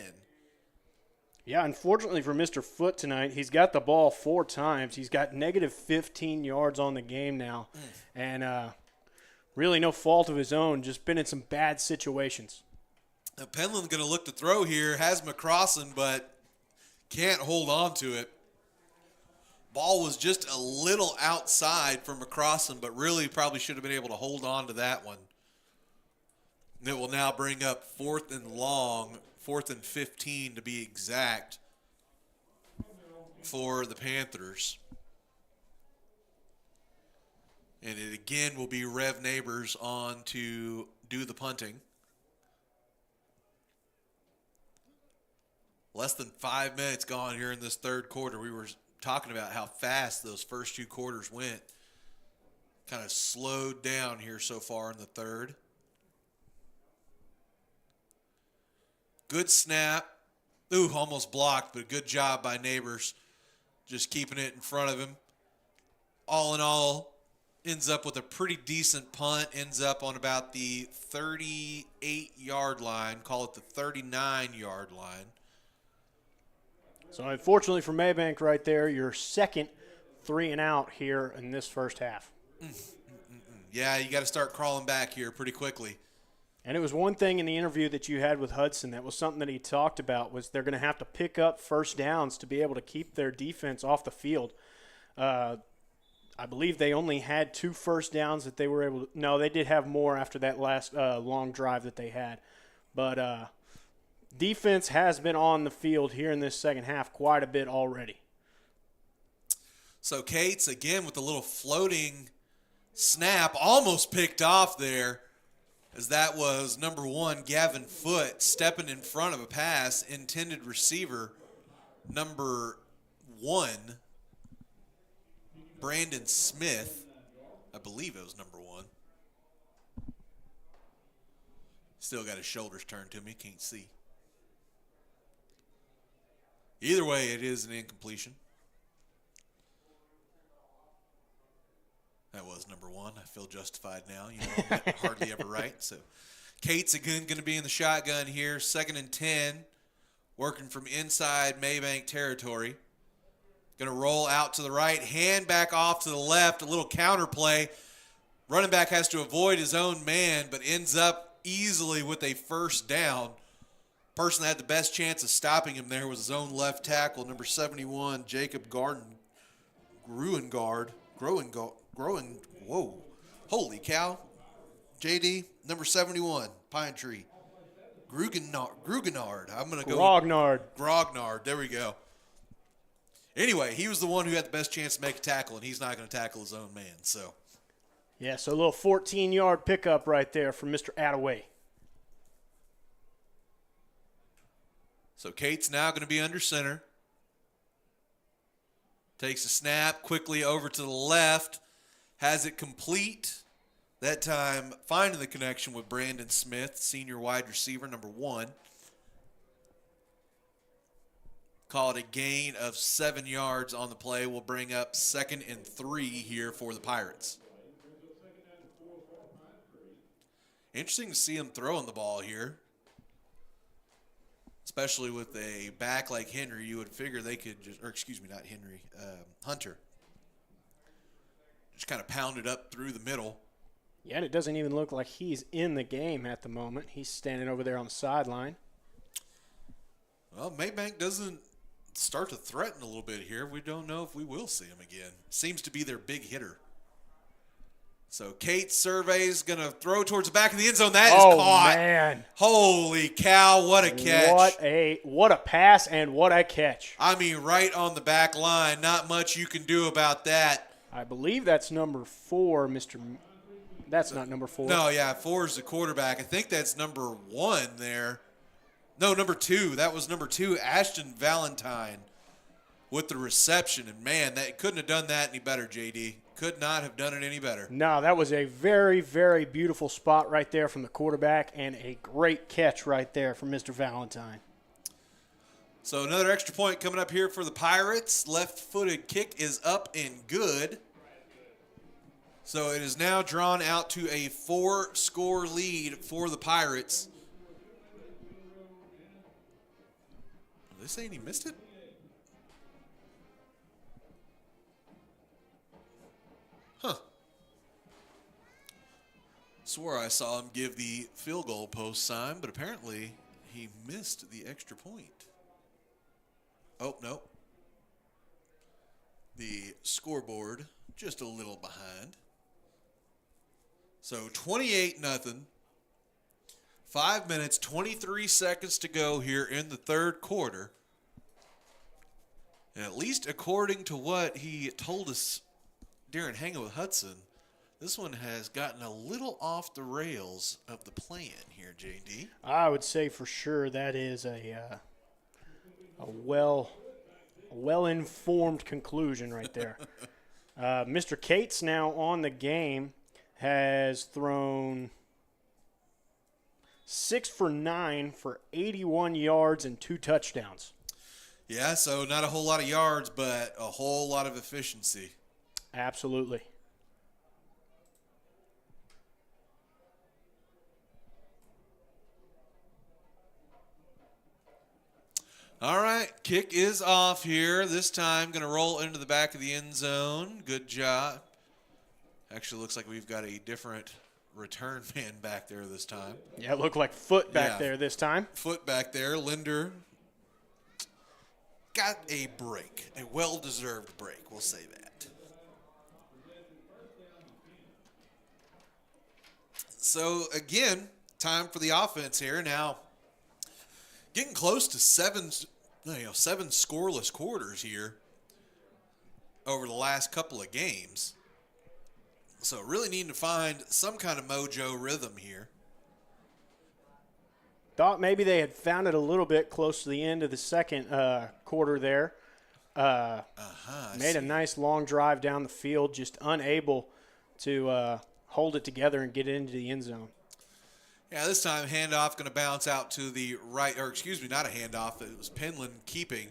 Yeah, unfortunately for Mr. Foot tonight, he's got the ball 4 times. He's got negative 15 yards on the game now, and really no fault of his own, just been in some bad situations. Now Penland's going to look to throw here, has McCrossan, but can't hold on to it. Ball was just a little outside for McCrossan, but really probably should have been able to hold on to that one. It will now bring up 4th and long, 4th and 15 to be exact, for the Panthers. And it again will be Rev Neighbors on to do the punting. Less than 5 minutes gone here in this third quarter. We were talking about how fast those first 2 quarters went. Kind of slowed down here so far in the third. Good snap. Ooh, almost blocked, but good job by Neighbors. Just keeping it in front of him. All in all, ends up with a pretty decent punt. Ends up on about the 38-yard line. Call it the 39-yard line. So unfortunately for Mabank right there, your second 3 and out here in this first half. Yeah, you got to start crawling back here pretty quickly. And it was one thing in the interview that you had with Hudson that was something that he talked about was they're going to have to pick up first downs to be able to keep their defense off the field. I believe they only had 2 first downs that they were able to – no, they did have more after that last long drive that they had. But defense has been on the field here in this second half quite a bit already. So Cates, again, with a little floating snap, almost picked off there, as that was number 1, Gavin Foote, stepping in front of a pass, intended receiver, number 1, Brandon Smith. I believe it was number 1. Still got his shoulders turned to me, can't see. Either way, it is an incompletion. That was number 1. I feel justified now. You know, I'm hardly ever right. So, Cates again going to be in the shotgun here. 2nd and 10, working from inside Mabank territory. Going to roll out to the right, hand back off to the left, a little counter play. Running back has to avoid his own man, but ends up easily with a first down. Person that had the best chance of stopping him there was his own left tackle, number 71, Jacob Gruengard. Whoa, holy cow. JD, number 71, Pine Tree. Grugenard. I'm going to go. Grognard. There we go. Anyway, he was the one who had the best chance to make a tackle, and he's not going to tackle his own man. So, yeah, so a little 14-yard pickup right there from Mr. Attaway. So Cates now going to be under center. Takes a snap, quickly over to the left. Has it complete. That time finding the connection with Brandon Smith, senior wide receiver, number 1. Call it a gain of 7 yards on the play. We'll bring up 2nd and 3 here for the Pirates. Interesting to see him throwing the ball here. Especially with a back like Henry, you would figure they could just, or excuse me, not Henry, Hunter. Just kind of pound it up through the middle. Yeah, and it doesn't even look like he's in the game at the moment. He's standing over there on the sideline. Well, Mabank doesn't start to threaten a little bit here. We don't know if we will see him again. Seems to be their big hitter. So Cates surveys, going to throw towards the back of the end zone. That is caught. Oh, man. Holy cow, what a catch. What a pass and what a catch. I mean, right on the back line. Not much you can do about that. I believe that's number 4, Mr. That's not number 4. No, yeah, 4 is the quarterback. I think that's number 1 there. No, number 2. That was number 2, Ashton Valentine with the reception. And, man, that couldn't have done that any better, JD. Could not have done it any better. No, that was a very, very beautiful spot right there from the quarterback and a great catch right there from Mr. Valentine. So another extra point coming up here for the Pirates. Left-footed kick is up and good. So it is now drawn out to a 4-score lead for the Pirates. Are they saying he missed it? Huh. Swore I saw him give the field goal post sign, but apparently he missed the extra point. Oh, no. The scoreboard just a little behind. So 28-0. 5 minutes, 23 seconds to go here in the third quarter. And at least according to what he told us during hanging with Hudson, this one has gotten a little off the rails of the plan here, JD. I would say for sure that is a well-informed conclusion right there. Mr. Cates now on the game has thrown 6 for 9 for 81 yards and 2 touchdowns. Yeah, so not a whole lot of yards, but a whole lot of efficiency. Absolutely. All right, Kick is off here. This time going to roll into the back of the end zone. Good job. Actually looks like we've got a different return man back there this time. Yeah, it looked like Foot back there this time. Foot back there. Linder got a break, a well-deserved break. We'll say that. So, again, time for the offense here. Now, getting close to seven scoreless quarters here over the last couple of games. So really needing to find some kind of mojo rhythm here. Thought maybe they had found it a little bit close to the end of the second quarter there. Made a nice long drive down the field, just unable to hold it together and get it into the end zone. Yeah, this time handoff going to bounce out to the right, or excuse me, not a handoff. It was Penland keeping,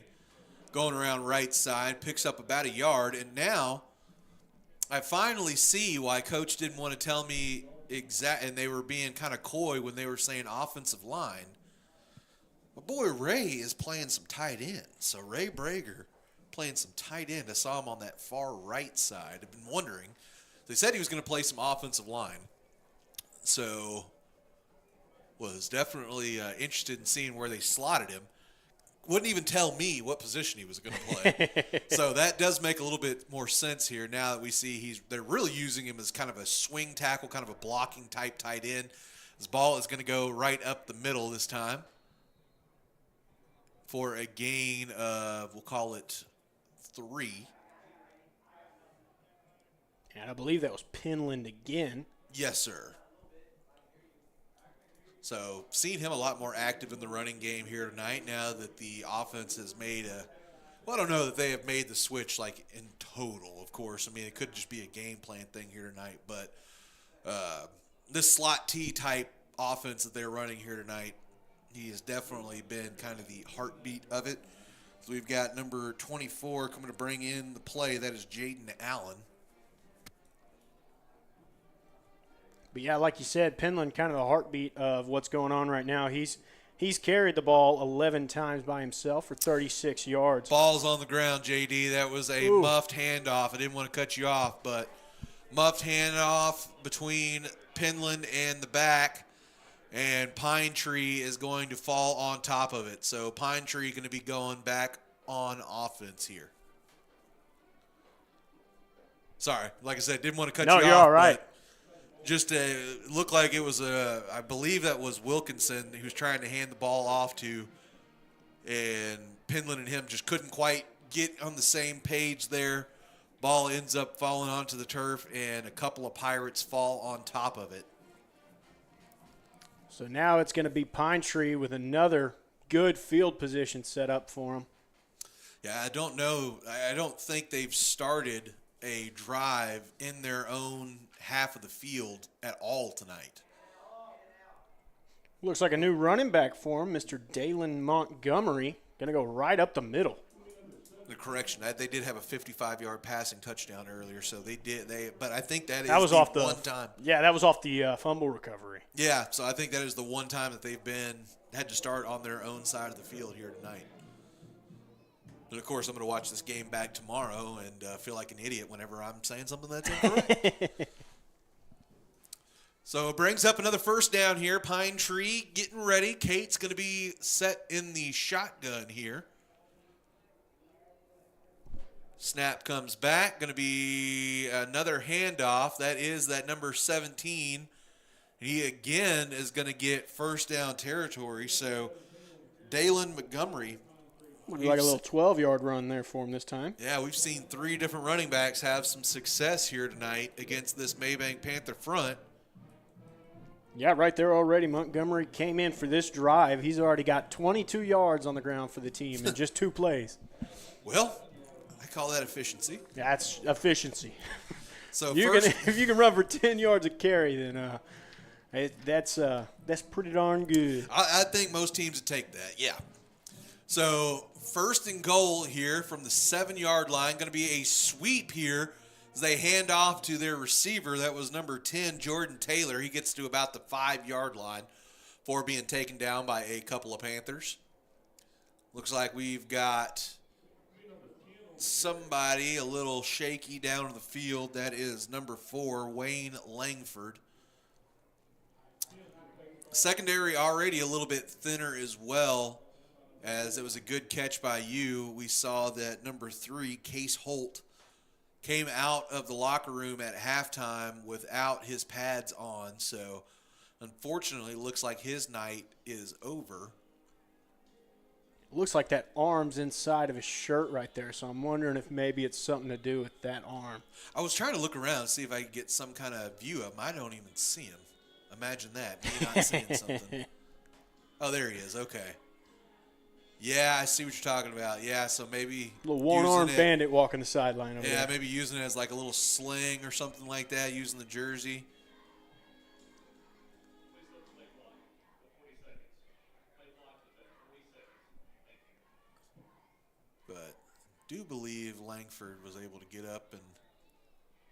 going around right side, picks up about a yard, and now I finally see why Coach didn't want to tell me and they were being kind of coy when they were saying offensive line. My boy Ray is playing some tight end. So Ray Breger playing some tight end. I saw him on that far right side. I've been wondering. They said he was going to play some offensive line. So was definitely interested in seeing where they slotted him. Wouldn't even tell me what position he was going to play. So that does make a little bit more sense here now that we see they're really using him as kind of a swing tackle, kind of a blocking type tight end. His ball is going to go right up the middle this time for a gain of, we'll call it 3. And I believe that was Penland again. Yes, sir. So, seen him a lot more active in the running game here tonight now that the offense has made I don't know that they have made the switch like in total, of course. I mean, it could just be a game plan thing here tonight, but this slot T type offense that they're running here tonight, he has definitely been kind of the heartbeat of it. So, we've got number 24 coming to bring in the play. That is Jaden Allen. But, yeah, like you said, Penland kind of the heartbeat of what's going on right now. He's carried the ball 11 times by himself for 36 yards. Ball's on the ground, JD. That was a muffed handoff. I didn't want to cut you off, but muffed handoff between Penland and the back, and Pine Tree is going to fall on top of it. So Pine Tree going to be going back on offense here. Sorry, like I said, didn't want to cut you off. No, you're all right. Just looked like it was I believe that was Wilkinson who was trying to hand the ball off to, and Penland and him just couldn't quite get on the same page there. Ball ends up falling onto the turf, and a couple of Pirates fall on top of it. So now it's going to be Pine Tree with another good field position set up for him. Yeah, I don't know. I don't think they've started a drive in their own half of the field at all tonight. Looks like a new running back for him, Mr. Dalen Montgomery. Going to go right up the middle. The correction, they did have a 55-yard passing touchdown earlier, so they did. But I think that was the off one time. Yeah, that was off the fumble recovery. Yeah, so I think that is the one time that they've had to start on their own side of the field here tonight. But, of course, I'm going to watch this game back tomorrow and feel like an idiot whenever I'm saying something that's incorrect. So it brings up another first down here. Pine Tree getting ready. Kate's going to be set in the shotgun here. Snap comes back. Going to be another handoff. That is that number 17. He, again, is going to get first down territory. So Dalen Montgomery. Like a little 12-yard run there for him this time. Yeah, we've seen 3 different running backs have some success here tonight against this Mabank Panther front. Yeah, right there already. Montgomery came in for this drive. He's already got 22 yards on the ground for the team in just 2 plays. Well, I call that efficiency. That's efficiency. So if you can run for 10 yards a carry, then that's pretty darn good. I think most teams would take that, yeah. So first and goal here from the 7-yard line. Going to be a sweep here as they hand off to their receiver. That was number 10, Jordan Taylor. He gets to about the 5-yard line before being taken down by a couple of Panthers. Looks like we've got somebody a little shaky down in the field. That is number 4, Wayne Langford. Secondary already a little bit thinner as well, as it was a good catch by you. We saw that number 3, Case Holt, came out of the locker room at halftime without his pads on. So, unfortunately, looks like his night is over. Looks like that arm's inside of his shirt right there, so I'm wondering if maybe it's something to do with that arm. I was trying to look around and see if I could get some kind of view of him. I don't even see him. Imagine that, me not seeing something. Oh, there he is. Okay. Yeah, I see what you're talking about. Yeah, so maybe a little one-armed bandit walking the sideline over there. Yeah, maybe using it as like a little sling or something like that, using the jersey. But do believe Langford was able to get up and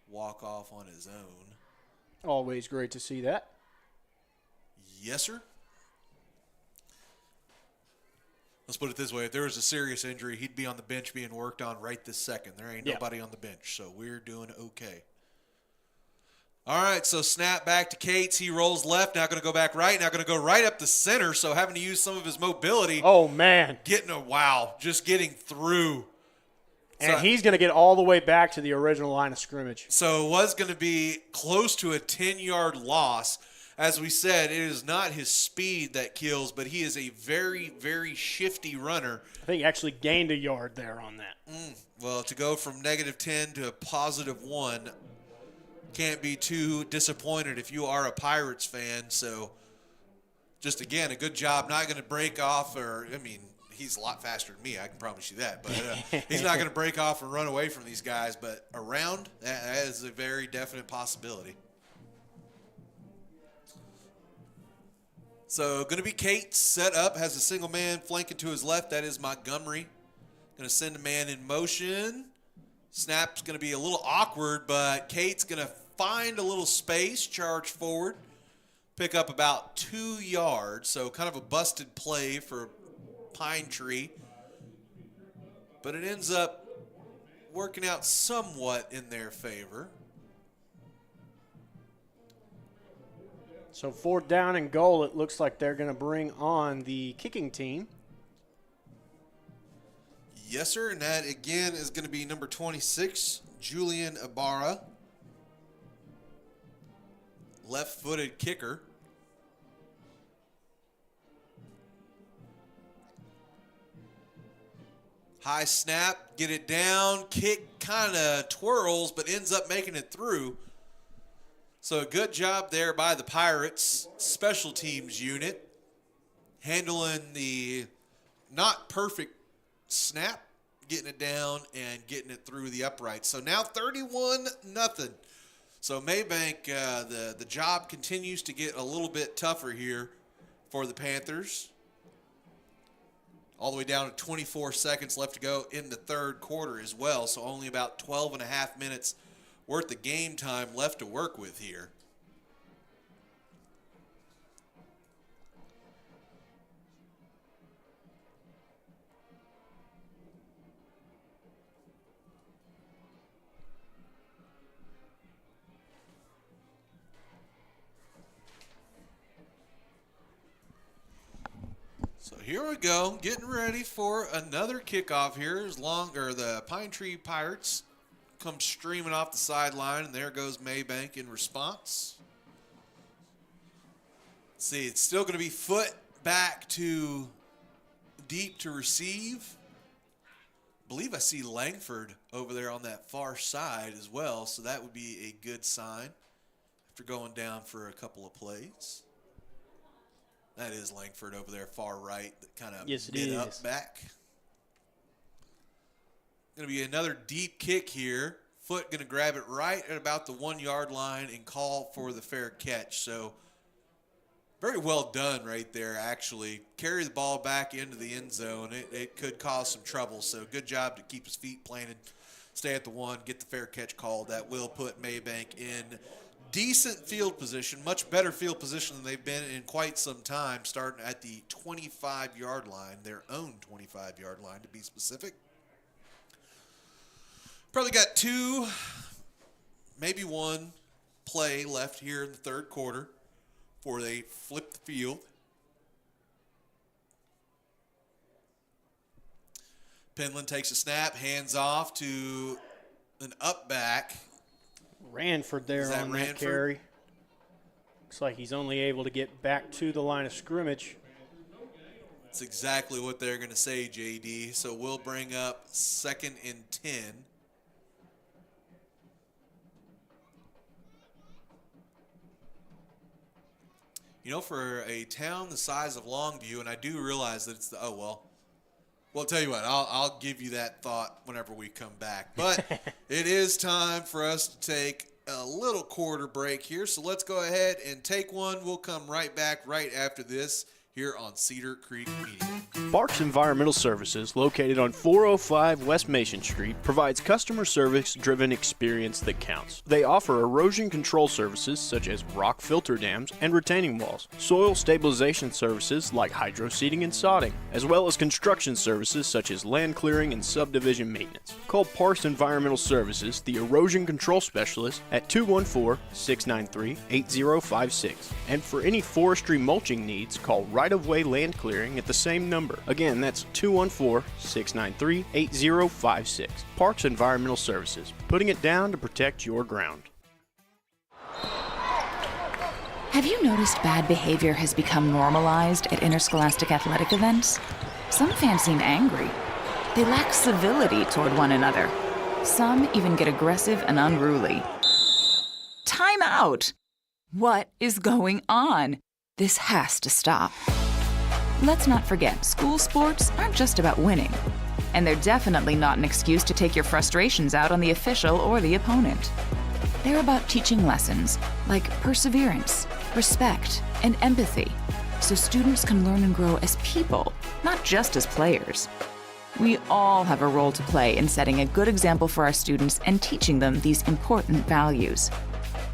walk off on his own. Always great to see that. Yes, sir. Let's put it this way. If there was a serious injury, he'd be on the bench being worked on right this second. There ain't nobody on the bench, so we're doing okay. All right, so snap back to Cates. He rolls left, now going to go back right, now going to go right up the center, so having to use some of his mobility. Oh, man. Just getting through. And he's going to get all the way back to the original line of scrimmage. So it was going to be close to a 10-yard loss. As we said, it is not his speed that kills, but he is a very, very shifty runner. I think he actually gained a yard there on that. Well, to go from -10 to a +1, can't be too disappointed if you are a Pirates fan. So just, again, a good job. Not going to break off he's a lot faster than me, I can promise you that. But he's not going to break off and run away from these guys. But around, that is a very definite possibility. So going to be Cates set up, has a single man flanking to his left. That is Montgomery. Going to send a man in motion. Snap's going to be a little awkward, but Cates going to find a little space, charge forward, pick up about 2 yards. So kind of a busted play for Pine Tree. But it ends up working out somewhat in their favor. So 4th down and goal, it looks like they're going to bring on the kicking team. Yes, sir, and that, again, is going to be number 26, Julian Ibarra. Left-footed kicker. High snap, get it down, kick kind of twirls, but ends up making it through. So a good job there by the Pirates special teams unit, handling the not perfect snap, getting it down and getting it through the uprights. So now 31-0. So Mabank, the job continues to get a little bit tougher here for the Panthers. All the way down to 24 seconds left to go in the third quarter as well. So only about 12 and a half minutes worth of game time left to work with here. So here we go, getting ready for another kickoff here. The Pine Tree Pirates come streaming off the sideline, and there goes Mabank in response. See, it's still going to be foot back to deep to receive. I believe I see Langford over there on that far side as well, so that would be a good sign after going down for a couple of plays. That is Langford over there far right, that kind of mid up back. Going to be another deep kick here. Foot going to grab it right at about the 1 yard line and call for the fair catch. So very well done right there, actually. Carry the ball back into the end zone. It could cause some trouble. So good job to keep his feet planted, stay at the 1, get the fair catch called. That will put Mabank in decent field position, much better field position than they've been in quite some time, starting at the 25-yard line, their own 25-yard line to be specific. Probably got 2, maybe 1 play left here in the third quarter before they flip the field. Penland takes a snap, hands off to an up back. Ranford there on that carry. Looks like he's only able to get back to the line of scrimmage. That's exactly what they're going to say, JD. So we'll bring up 2nd and 10. You know, for a town the size of Longview, and I do realize that it's the, well, I'll tell you what, I'll give you that thought whenever we come back. But it is time for us to take a little quarter break here, so let's go ahead and take one. We'll come right back right after this here on Cedar Creek Media. Barks Environmental Services, located on 405 West Mason Street, provides customer service-driven experience that counts. They offer erosion control services such as rock filter dams and retaining walls, soil stabilization services like hydro seeding and sodding, as well as construction services such as land clearing and subdivision maintenance. Call Parks Environmental Services, the erosion control specialist, at 214-693-8056. And for any forestry mulching needs, call Right-of-Way Land Clearing at the same number. Again, that's 214-693-8056. Parks Environmental Services, putting it down to protect your ground. Have you noticed bad behavior has become normalized at interscholastic athletic events? Some fans seem angry. They lack civility toward one another. Some even get aggressive and unruly. Time out! What is going on? This has to stop. Let's not forget, school sports aren't just about winning. And they're definitely not an excuse to take your frustrations out on the official or the opponent. They're about teaching lessons like perseverance, respect, and empathy, so students can learn and grow as people, not just as players. We all have a role to play in setting a good example for our students and teaching them these important values.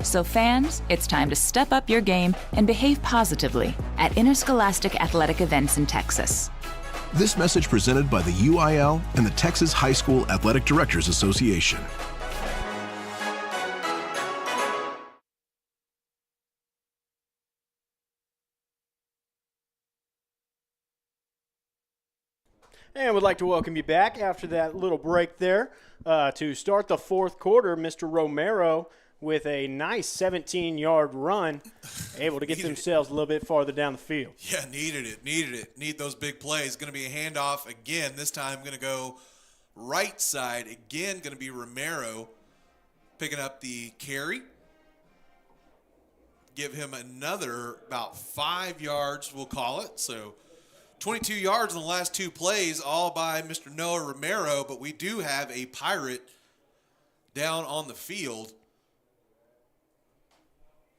So fans, it's time to step up your game and behave positively at interscholastic athletic events in Texas. This message presented by the UIL and the Texas High School Athletic Directors Association. And would like to welcome you back after that little break there. To start the fourth quarter, Mr. Romero with a nice 17-yard run, able to get themselves a little bit farther down the field. Yeah, needed it. Need those big plays. Going to be a handoff again. This time going to go right side. Again, going to be Romero picking up the carry. Give him another about 5 yards, we'll call it. So 22 yards in the last 2 plays, all by Mr. Noah Romero, but we do have a Pirate down on the field.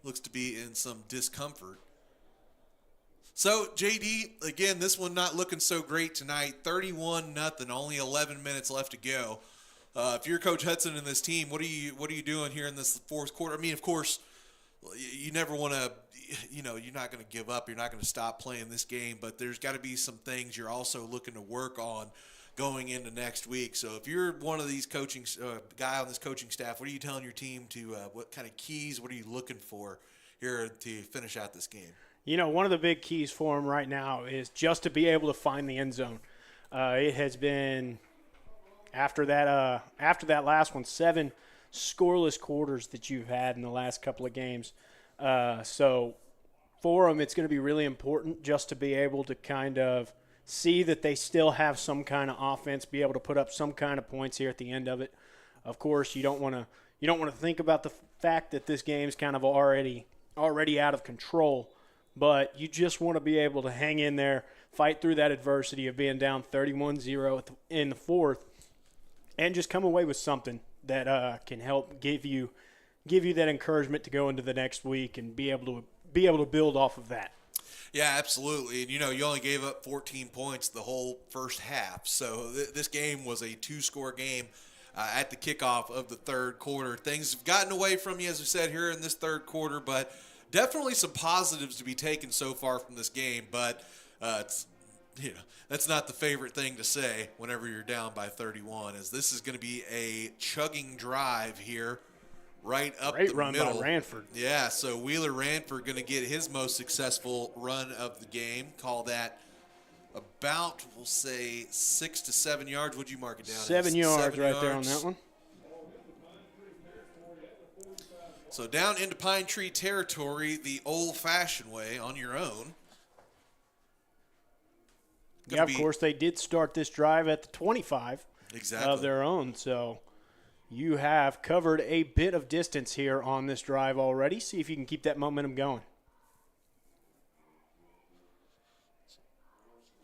Looks to be in some discomfort. So, JD, again, this one not looking so great tonight. 31-0, only 11 minutes left to go. If you're Coach Hudson and this team, what are you doing here in this fourth quarter? I mean, of course, you never want to, you're not going to give up. You're not going to stop playing this game, but there's got to be some things you're also looking to work on going into next week. So if you're one of these coaching guy on this coaching staff, what are you telling your team to what kind of keys, what are you looking for here to finish out this game? One of the big keys for them right now is just to be able to find the end zone. It has been, after that last one, 7 scoreless quarters that you've had in the last couple of games. So for them, it's going to be really important just to be able to kind of see that they still have some kind of offense, be able to put up some kind of points here at the end of it. Of course, you don't want to think about the fact that this game's kind of already out of control, but you just want to be able to hang in there, fight through that adversity of being down 31-0 in the fourth, and just come away with something that can help give you that encouragement to go into the next week and be able to build off of that. Yeah, absolutely. And, you only gave up 14 points the whole first half. So this game was a 2-score game at the kickoff of the third quarter. Things have gotten away from you, as we said, here in this third quarter, but definitely some positives to be taken so far from this game. But that's not the favorite thing to say whenever you're down by 31, as this is going to be a chugging drive here right up Great the run middle. by Ranford. Yeah, so Wheeler Ranford going to get his most successful run of the game. Call that about, we'll say, 6 to 7 yards. Would you mark it down? 7 yards right there on that one. So down into Pine Tree territory the old-fashioned way on your own. Yeah, of course, they did start this drive at the 25 of their own. So you have covered a bit of distance here on this drive already. See if you can keep that momentum going.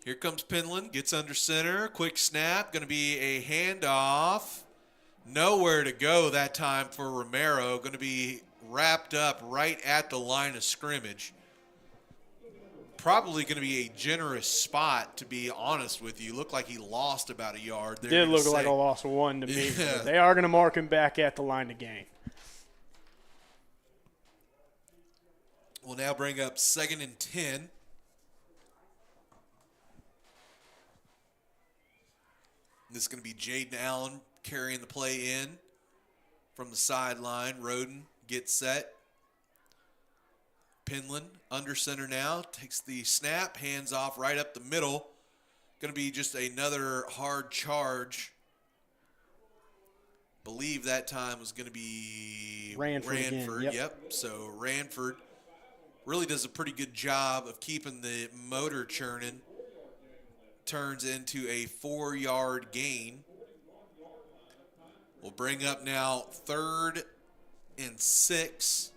Here comes Penland, gets under center, quick snap, going to be a handoff. Nowhere to go that time for Romero, going to be wrapped up right at the line of scrimmage. Probably going to be a generous spot, to be honest with you. Looked like he lost about a yard there. Did look like a loss of 1 to me. Yeah. They are going to mark him back at the line to gain. We'll now bring up 2nd and 10. This is going to be Jaden Allen carrying the play in from the sideline. Roden gets set. Penland under center now, takes the snap, hands off right up the middle. Going to be just another hard charge. Believe that time was going to be Ranford again, Yep. So Ranford really does a pretty good job of keeping the motor churning. Turns into a 4-yard gain. We'll bring up now 3rd and 6.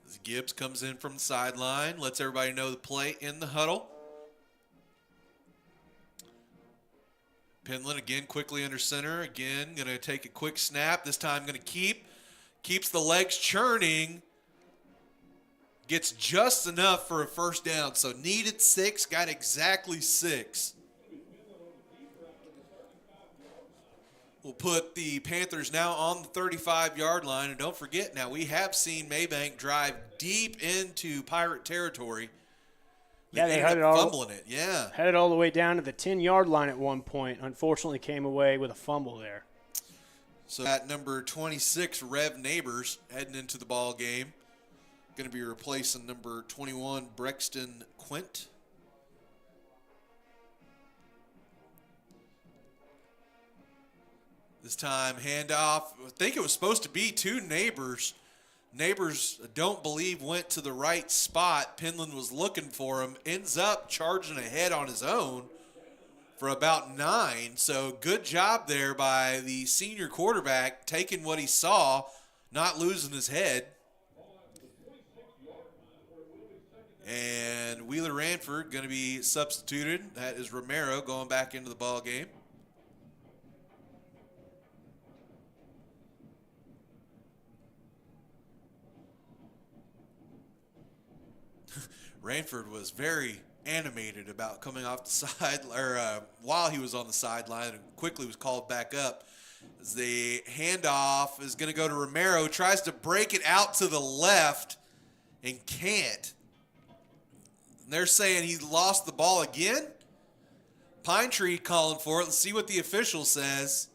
As Gibbs comes in from the sideline, lets everybody know the play in the huddle. Penland again quickly under center. Again, going to take a quick snap. This time going to keeps the legs churning. Gets just enough for a first down. So needed 6, got exactly 6. We'll put the Panthers now on the 35-yard line. And don't forget, now we have seen Mabank drive deep into Pirate territory. Yeah, they ended up fumbling it. Yeah. Had it all the way down to the 10-yard line at one point. Unfortunately, came away with a fumble there. So at number 26, Rev Neighbors, heading into the ball game. Going to be replacing number 21, Brexton Quint. This time, handoff. I think it was supposed to be to Neighbors. Neighbors, don't believe, went to the right spot. Penland was looking for him. Ends up charging ahead on his own for about 9. So good job there by the senior quarterback, taking what he saw, not losing his head. And Wheeler Ranford going to be substituted. That is Romero going back into the ball game. Ranford was very animated about coming off the side, or while he was on the sideline, and quickly was called back up. As the handoff is going to go to Romero, tries to break it out to the left and can't. They're saying he lost the ball again. Pine Tree calling for it. Let's see what the official says.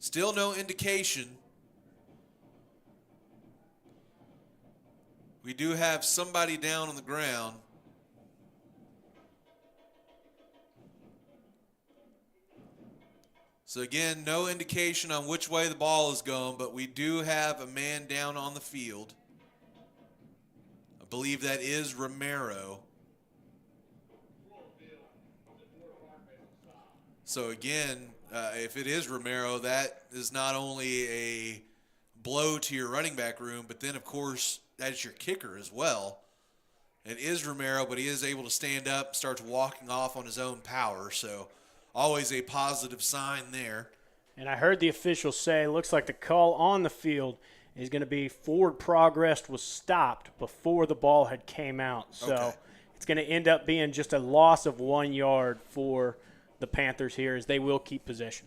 Still no indication. We do have somebody down on the ground. So again, no indication on which way the ball is going, but we do have a man down on the field. I believe that is Romero. So again, if it is Romero, that is not only a blow to your running back room, but then, of course, that is your kicker as well. It is Romero, but he is able to stand up, starts walking off on his own power. So always a positive sign there. And I heard the official say, looks like the call on the field is going to be forward progress was stopped before the ball had came out. So it's going to end up being just a loss of 1 yard for the Panthers here, as they will keep possession.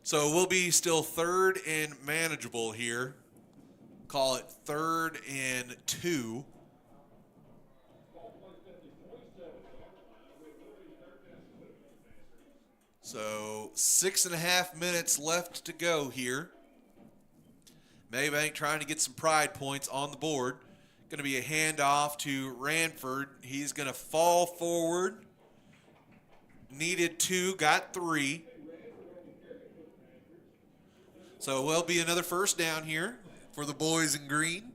So we'll be still 3rd and manageable here. Call it 3rd and 2. So 6.5 minutes left to go here. Mabank trying to get some pride points on the board. Going to be a handoff to Ranford. He's going to fall forward. Needed 2, got 3. So it will be another first down here for the boys in green.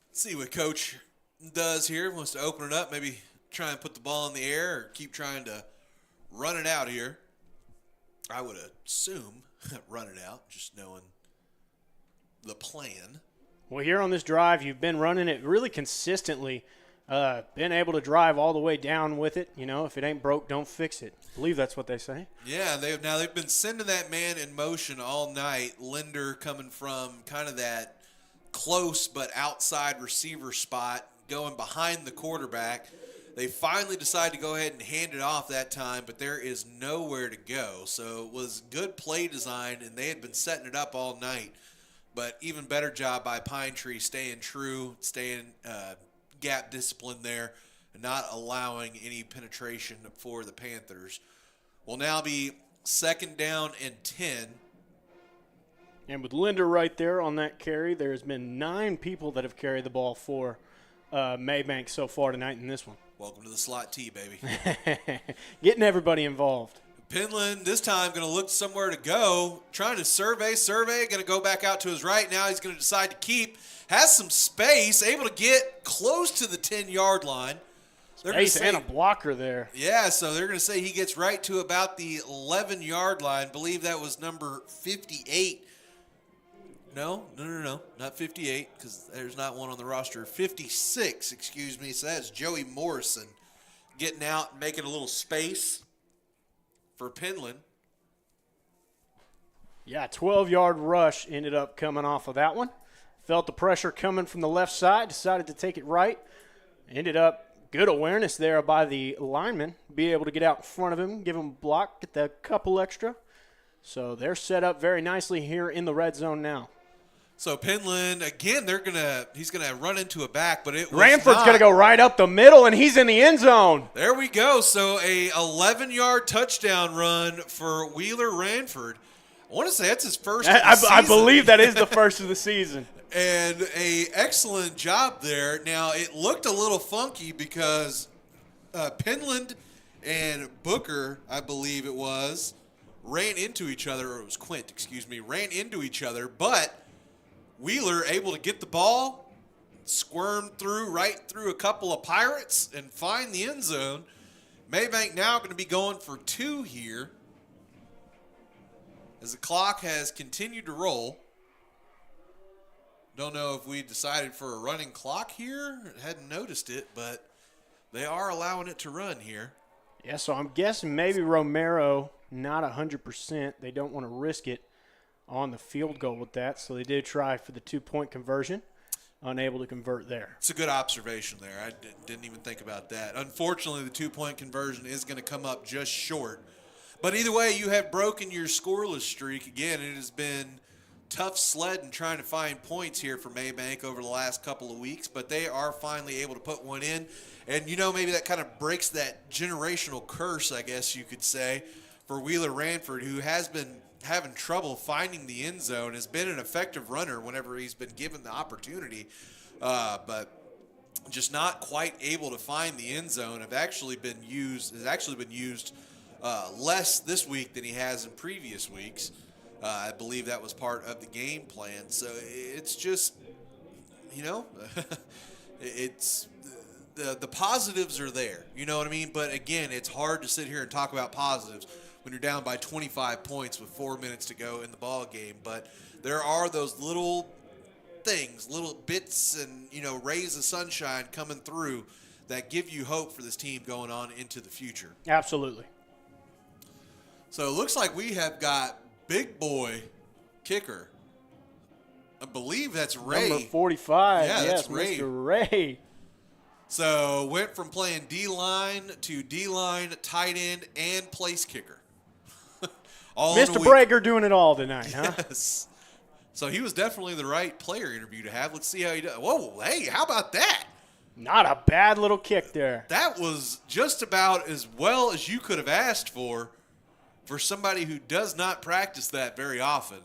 Let's see what Coach does here. Wants to open it up, maybe try and put the ball in the air or keep trying to run it out here. I would assume run it out, just knowing the plan. Well, here on this drive, you've been running it really consistently, been able to drive all the way down with it. You know, if it ain't broke, don't fix it. I believe that's what they say. Yeah, they've been sending that man in motion all night. Linder coming from kind of that close but outside receiver spot, going behind the quarterback. They finally decided to go ahead and hand it off that time, but there is nowhere to go. So it was good play design, and they had been setting it up all night. But even better job by Pine Tree staying true, staying gap discipline there, and not allowing any penetration for the Panthers. Will now be 2nd down and 10. And with Linder right there on that carry, there's been 9 people that have carried the ball for Mabank so far tonight in this one. Welcome to the slot T, baby. Getting everybody involved. Penland this time going to look somewhere to go, trying to survey, going to go back out to his right. Now he's going to decide to keep, has some space, able to get close to the 10-yard line. Space and a blocker there. Yeah, so they're going to say he gets right to about the 11-yard line. Believe that was number 58. No, not 58, because there's not one on the roster. 56, excuse me. So that's Joey Morrison getting out and making a little space for Penland. Yeah, 12-yard rush ended up coming off of that one. Felt the pressure coming from the left side, decided to take it right. Ended up good awareness there by the lineman, be able to get out in front of him, give him a block, get the couple extra. So they're set up very nicely here in the red zone now. So Penland, again, he's going to run into a back, but it was Ranford's going to go right up the middle, and he's in the end zone. There we go. So a 11-yard touchdown run for Wheeler Ranford. I want to say that's his first of the season. I believe that is the first of the season. And a excellent job there. Now, it looked a little funky because Penland and Booker, I believe it was, ran into each other, or it was Quint, ran into each other, but Wheeler able to get the ball, squirm right through a couple of Pirates, and find the end zone. Mabank now going to be going for 2 here as the clock has continued to roll. Don't know if we decided for a running clock here. Hadn't noticed it, but they are allowing it to run here. Yeah, so I'm guessing maybe Romero not 100%. They don't want to risk it on the field goal with that, so they did try for the 2-point conversion. Unable to convert there. It's a good observation there. I didn't even think about that. Unfortunately, the 2-point conversion is going to come up just short. But either way, you have broken your scoreless streak. Again, it has been tough sledding trying to find points here for Mabank over the last couple of weeks, but they are finally able to put one in. And, maybe that kind of breaks that generational curse, I guess you could say, for Wheeler Ranford, who has been having trouble finding the end zone, has been an effective runner whenever he's been given the opportunity, but just not quite able to find the end zone. Has actually been used less this week than he has in previous weeks. I believe that was part of the game plan. So it's just, it's the positives are there. You know what I mean? But again, it's hard to sit here and talk about positives when you're down by 25 points with 4 minutes to go in the ball game. But there are those little things, little bits and, rays of sunshine coming through that give you hope for this team going on into the future. Absolutely. So it looks like we have got big boy kicker. I believe that's Ray. Number 45. Yeah, yes, that's Ray. Mr. Ray. So went from playing D-line to D-line, tight end, and place kicker. All Mr. Breger doing it all tonight, huh? Yes. So he was definitely the right player interview to have. Let's see how he does. Whoa, hey, how about that? Not a bad little kick there. That was just about as well as you could have asked for somebody who does not practice that very often.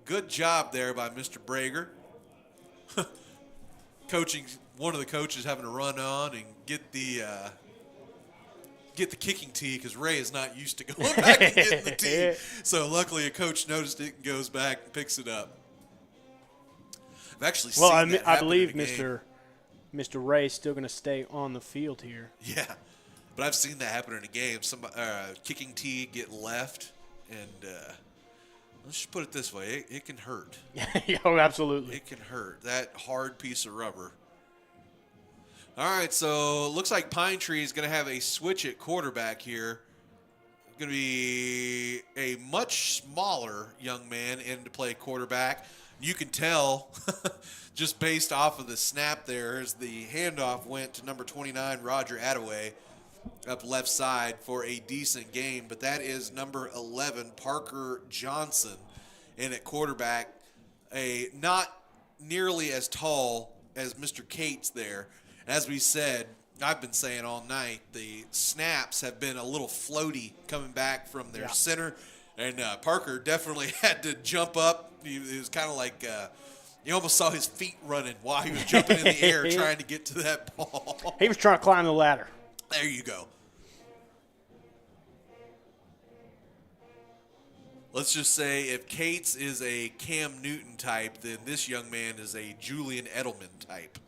Good job there by Mr. Breger. Coaching, one of the coaches having to run on and get the kicking tee because Ray is not used to going back and getting the tee. So luckily a coach noticed it and goes back and picks it up. I've actually seen that I happen believe in a game. Mr. Ray's still going to stay on the field here. Yeah, but I've seen that happen in a game. Some kicking tee get left, and let's just put it this way: it can hurt. Oh, absolutely. It can hurt. That hard piece of rubber. All right, so it looks like Pine Tree is going to have a switch at quarterback here. Going to be a much smaller young man in to play quarterback. You can tell just based off of the snap there as the handoff went to number 29, Roger Attaway, up left side for a decent game. But that is number 11, Parker Johnson, in at quarterback. A not nearly as tall as Mr. Cates there. As we said, I've been saying all night, the snaps have been a little floaty coming back from their center. And Parker definitely had to jump up. He was kind of like you almost saw his feet running while he was jumping in the air trying to get to that ball. He was trying to climb the ladder. There you go. Let's just say if Cates is a Cam Newton type, then this young man is a Julian Edelman type.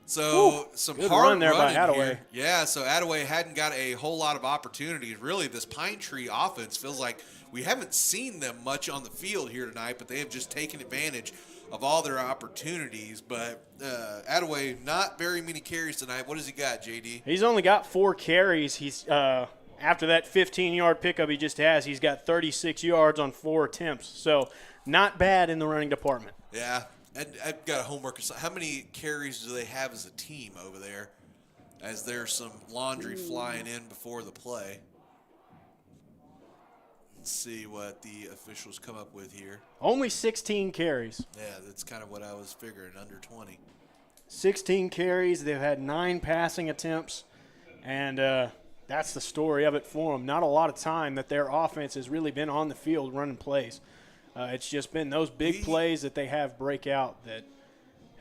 So some good hard run there by running Attaway. here. Yeah, so Attaway hadn't got a whole lot of opportunities. Really, this Pine Tree offense feels like we haven't seen them much on the field here tonight, but they have just taken advantage of all their opportunities. But Attaway, not very many carries tonight. What has he got, JD? He's only got 4 carries. He's after that 15-yard pickup he just has, he's got 36 yards on 4 attempts. So not bad in the running department. Yeah. I've got a homework. How many carries do they have as a team over there? As there's some laundry flying in before the play. Let's see what the officials come up with here. Only 16 carries. Yeah, that's kind of what I was figuring, under 20. 16 carries. They've had 9 passing attempts, and that's the story of it for them. Not a lot of time that their offense has really been on the field running plays. It's just been those big plays that they have break out that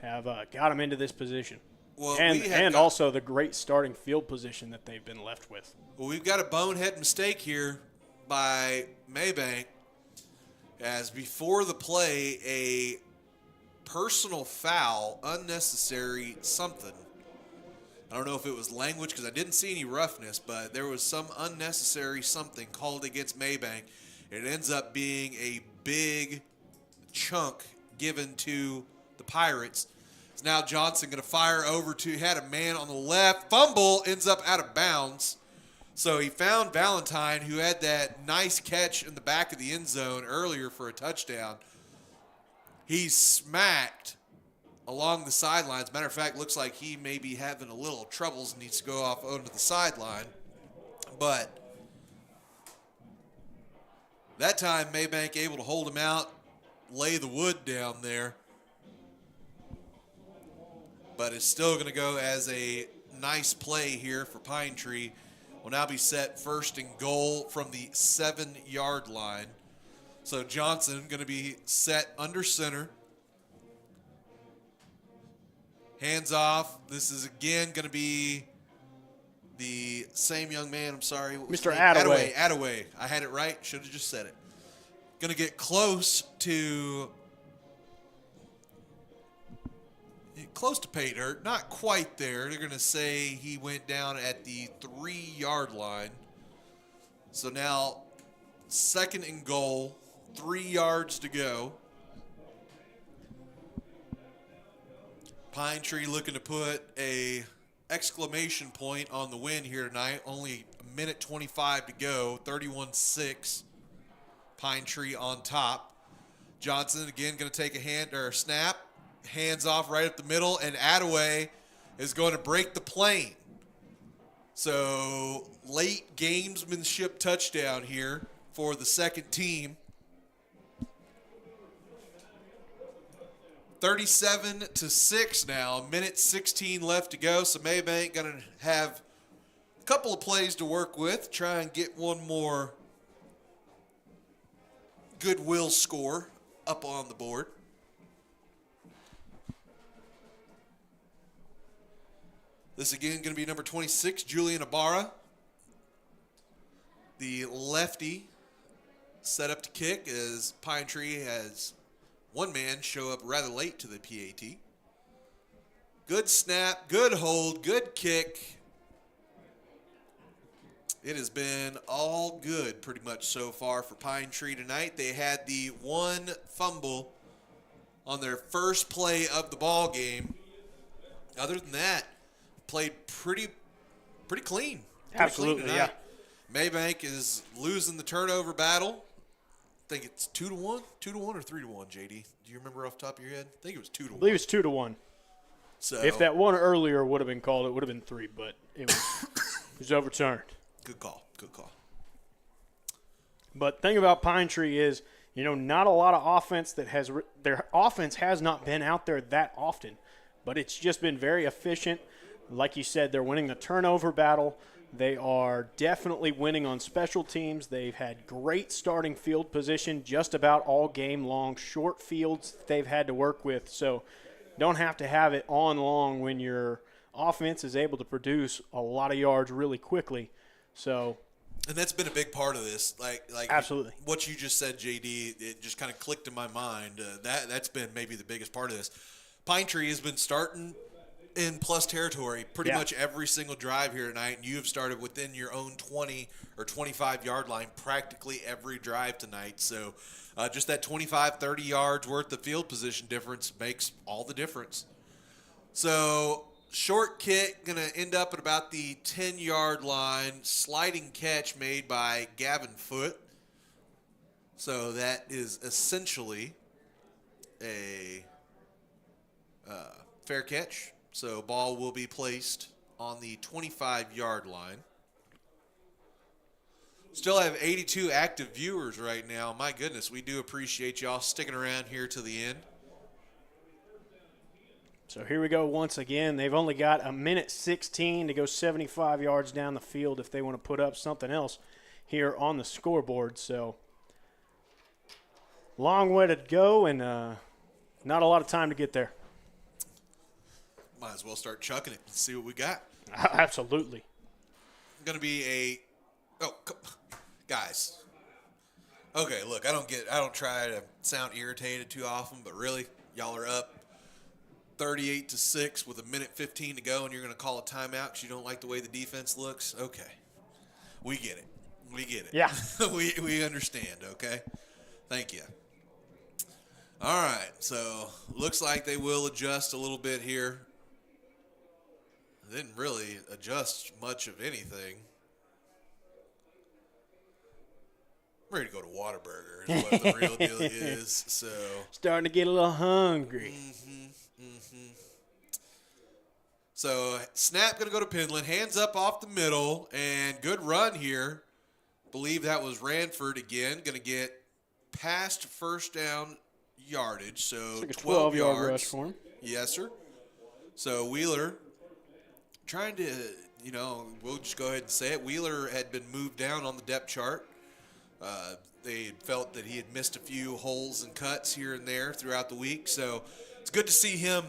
have got them into this position. Well, and also the great starting field position that they've been left with. Well, we've got a bonehead mistake here by Mabank, as before the play, a personal foul, unnecessary something. I don't know if it was language because I didn't see any roughness, but there was some unnecessary something called against Mabank. It ends up being a big chunk given to the Pirates. It's now Johnson going to fire over to, had a man on the left, fumble, ends up out of bounds. So he found Valentine, who had that nice catch in the back of the end zone earlier for a touchdown. He's smacked along the sidelines. Matter of fact, looks like he may be having a little troubles, needs to go off onto the sideline. But that time, Mabank able to hold him out, lay the wood down there. But it's still going to go as a nice play here for Pine Tree. Will now be set first and goal from the 7-yard line. So Johnson going to be set under center. Hands off. This is again going to be the same young man. I'm sorry. What was Mr. his name? Attaway. Attaway. I had it right. Should have just said it. Going to get close to pay dirt. Not quite there. They're going to say he went down at the 3-yard line. So now second and goal, 3 yards to go. Pine Tree looking to put a exclamation point on the win here tonight. Only a minute 25 to go, 31-6. Pine Tree on top. Johnson again going to take a snap, hands off right up the middle, and Attaway is going to break the plane. So late gamesmanship touchdown here for the second team. 37-6 now, a minute 16 left to go. So Mabank going to have a couple of plays to work with, try and get one more goodwill score up on the board. This again going to be number 26, Julian Ibarra. The lefty set up to kick as Pine Tree has one man show up rather late to the PAT. Good snap, good hold, good kick. It has been all good pretty much so far for Pine Tree tonight. They had the one fumble on their first play of the ball game. Other than that, played pretty clean. Absolutely, clean yeah. Mabank is losing the turnover battle. I think it's 2-1, 2-1 or 3-1. JD, do you remember off the top of your head? I think it was 2-1. I believe it's 2-1. So if that one earlier would have been called, it would have been 3, but it was overturned. Good call. Good call. But the thing about Pine Tree is, not a lot of offense their offense has not been out there that often, but it's just been very efficient. Like you said, they're winning the turnover battle. They are definitely winning on special teams. They've had great starting field position just about all game long, short fields they've had to work with. So don't have to have it on long when your offense is able to produce a lot of yards really quickly. So, and that's been a big part of this. Like absolutely. What you just said, JD, it just kind of clicked in my mind. That's been maybe the biggest part of this. Pine Tree has been starting in plus territory pretty much every single drive here tonight, and you have started within your own 20 or 25-yard line practically every drive tonight. So just that 25, 30 yards worth of field position difference makes all the difference. So short kick going to end up at about the 10-yard line, sliding catch made by Gavin Foote. So that is essentially a fair catch. So ball will be placed on the 25-yard line. Still have 82 active viewers right now. My goodness, we do appreciate y'all sticking around here to the end. So here we go once again. They've only got a minute 16 to go 75 yards down the field if they want to put up something else here on the scoreboard. So long way to go and not a lot of time to get there. Might as well start chucking it and see what we got. Absolutely. Going to be guys. Okay, look, I don't try to sound irritated too often, but really, y'all are up 38-6 with a minute 15 to go, and you're going to call a timeout because you don't like the way the defense looks? Okay. We get it. Yeah. we understand, okay? Thank you. All right, so looks like they will adjust a little bit here. Didn't really adjust much of anything. I'm ready to go to Whataburger is what the real deal is. So starting to get a little hungry. So snap going to go to Penland. Hands up off the middle, and good run here. Believe that was Ranford again. Going to get past first down yardage. So it's like a 12 12-yard yards. rush for him. Yes, sir. So Wheeler trying to, we'll just go ahead and say it. Wheeler had been moved down on the depth chart. They had felt that he had missed a few holes and cuts here and there throughout the week. So it's good to see him,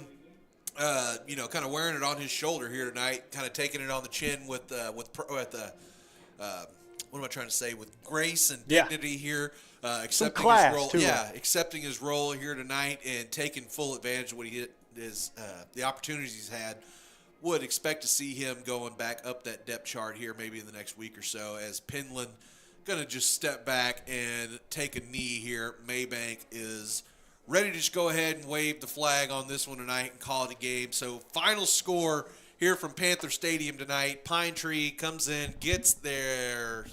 kind of wearing it on his shoulder here tonight, kind of taking it on the chin with what am I trying to say? With grace and dignity here, accepting his role. Accepting his role here tonight and taking full advantage of what the opportunities he's had. Would expect to see him going back up that depth chart here maybe in the next week or so as Penland going to just step back and take a knee here. Mabank is ready to just go ahead and wave the flag on this one tonight and call it a game. So final score here from Panther Stadium tonight. Pine Tree comes in, gets their,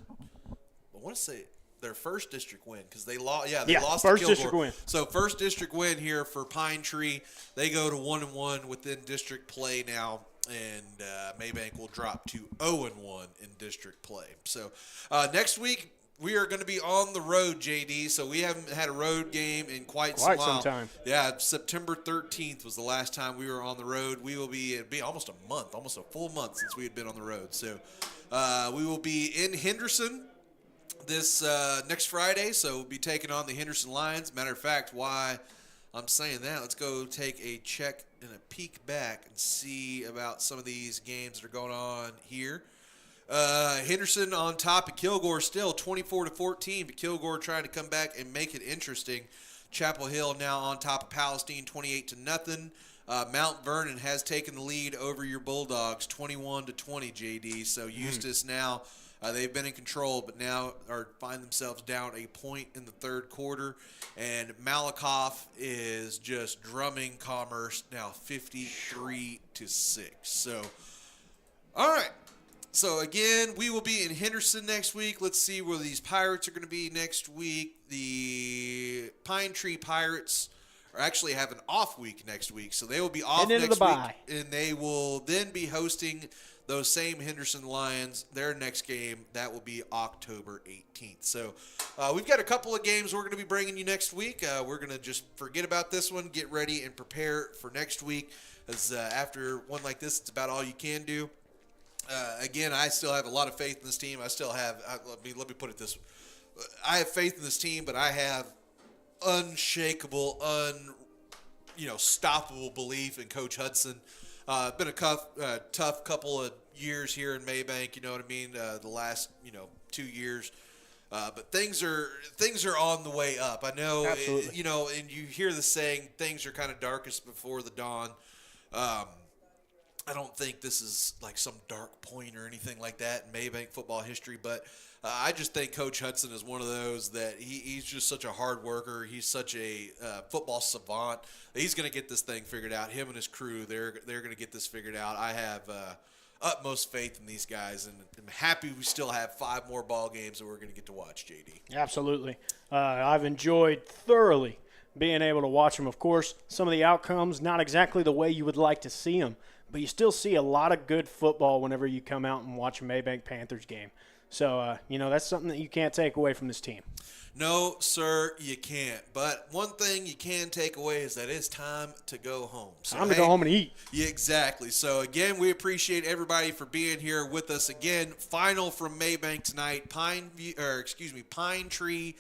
I want to say their first district win because they lost. Yeah, they lost first to Kilgore. district win. So first district win here for Pine Tree. They go to 1-1 within district play now, and Mabank will drop to 0-1 in district play. So next week we are going to be on the road, JD. So we haven't had a road game in quite some time. Yeah, September 13th was the last time we were on the road. We will be, it'll be almost a month, almost a full month since we had been on the road. So we will be in Henderson this next Friday, so we'll be taking on the Henderson Lions. Matter of fact, why I'm saying that, let's go take a check and a peek back and see about some of these games that are going on here. Henderson on top of Kilgore still 24-14, but Kilgore trying to come back and make it interesting. Chapel Hill now on top of Palestine 28-0. Mount Vernon has taken the lead over your Bulldogs 21-20, JD. So Eustis now, they've been in control, but now find themselves down a point in the third quarter. And Mabank-Oct is just drumming Commerce now 53-6. So, all right. So, again, we will be in Henderson next week. Let's see where these Pirates are going to be next week. The Pine Tree Pirates are actually have an off week next week, so they will be off next week. And they will then be hosting those same Henderson Lions. Their next game, that will be October 18th. So we've got a couple of games we're going to be bringing you next week. We're going to just forget about this one, get ready, and prepare for next week. As after one like this, it's about all you can do. Again, I still have a lot of faith in this team. I still have, let me put it this way. I have faith in this team, but I have unshakable, stoppable belief in Coach Hudson. Been a tough couple of years here in Mabank, you know what I mean, the last, 2 years. But things are on the way up. I know, and you hear the saying, things are kind of darkest before the dawn. I don't think this is like some dark point or anything like that in Mabank football history, but I just think Coach Hudson is one of those that he's just such a hard worker. He's such a football savant. He's going to get this thing figured out. Him and his crew, they're going to get this figured out. I have utmost faith in these guys, and I'm happy we still have 5 more ball games that we're going to get to watch, JD. Absolutely. I've enjoyed thoroughly being able to watch them. Of course, some of the outcomes, not exactly the way you would like to see them, but you still see a lot of good football whenever you come out and watch a Mabank Panthers game. So, that's something that you can't take away from this team. No, sir, you can't. But one thing you can take away is that it's time to go home. So, time to go home and eat. Yeah, exactly. So, again, we appreciate everybody for being here with us. Again, final from Mabank tonight, Pine Tree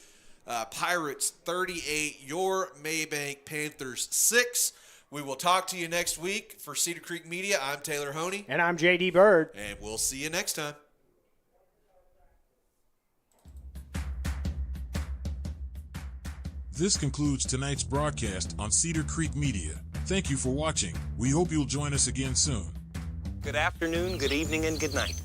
Pirates 38, your Mabank Panthers 6. We will talk to you next week. For Cedar Creek Media, I'm Taylor Honey. And I'm J.D. Bird. And we'll see you next time. This concludes tonight's broadcast on Cedar Creek Media. Thank you for watching. We hope you'll join us again soon. Good afternoon, good evening, and good night.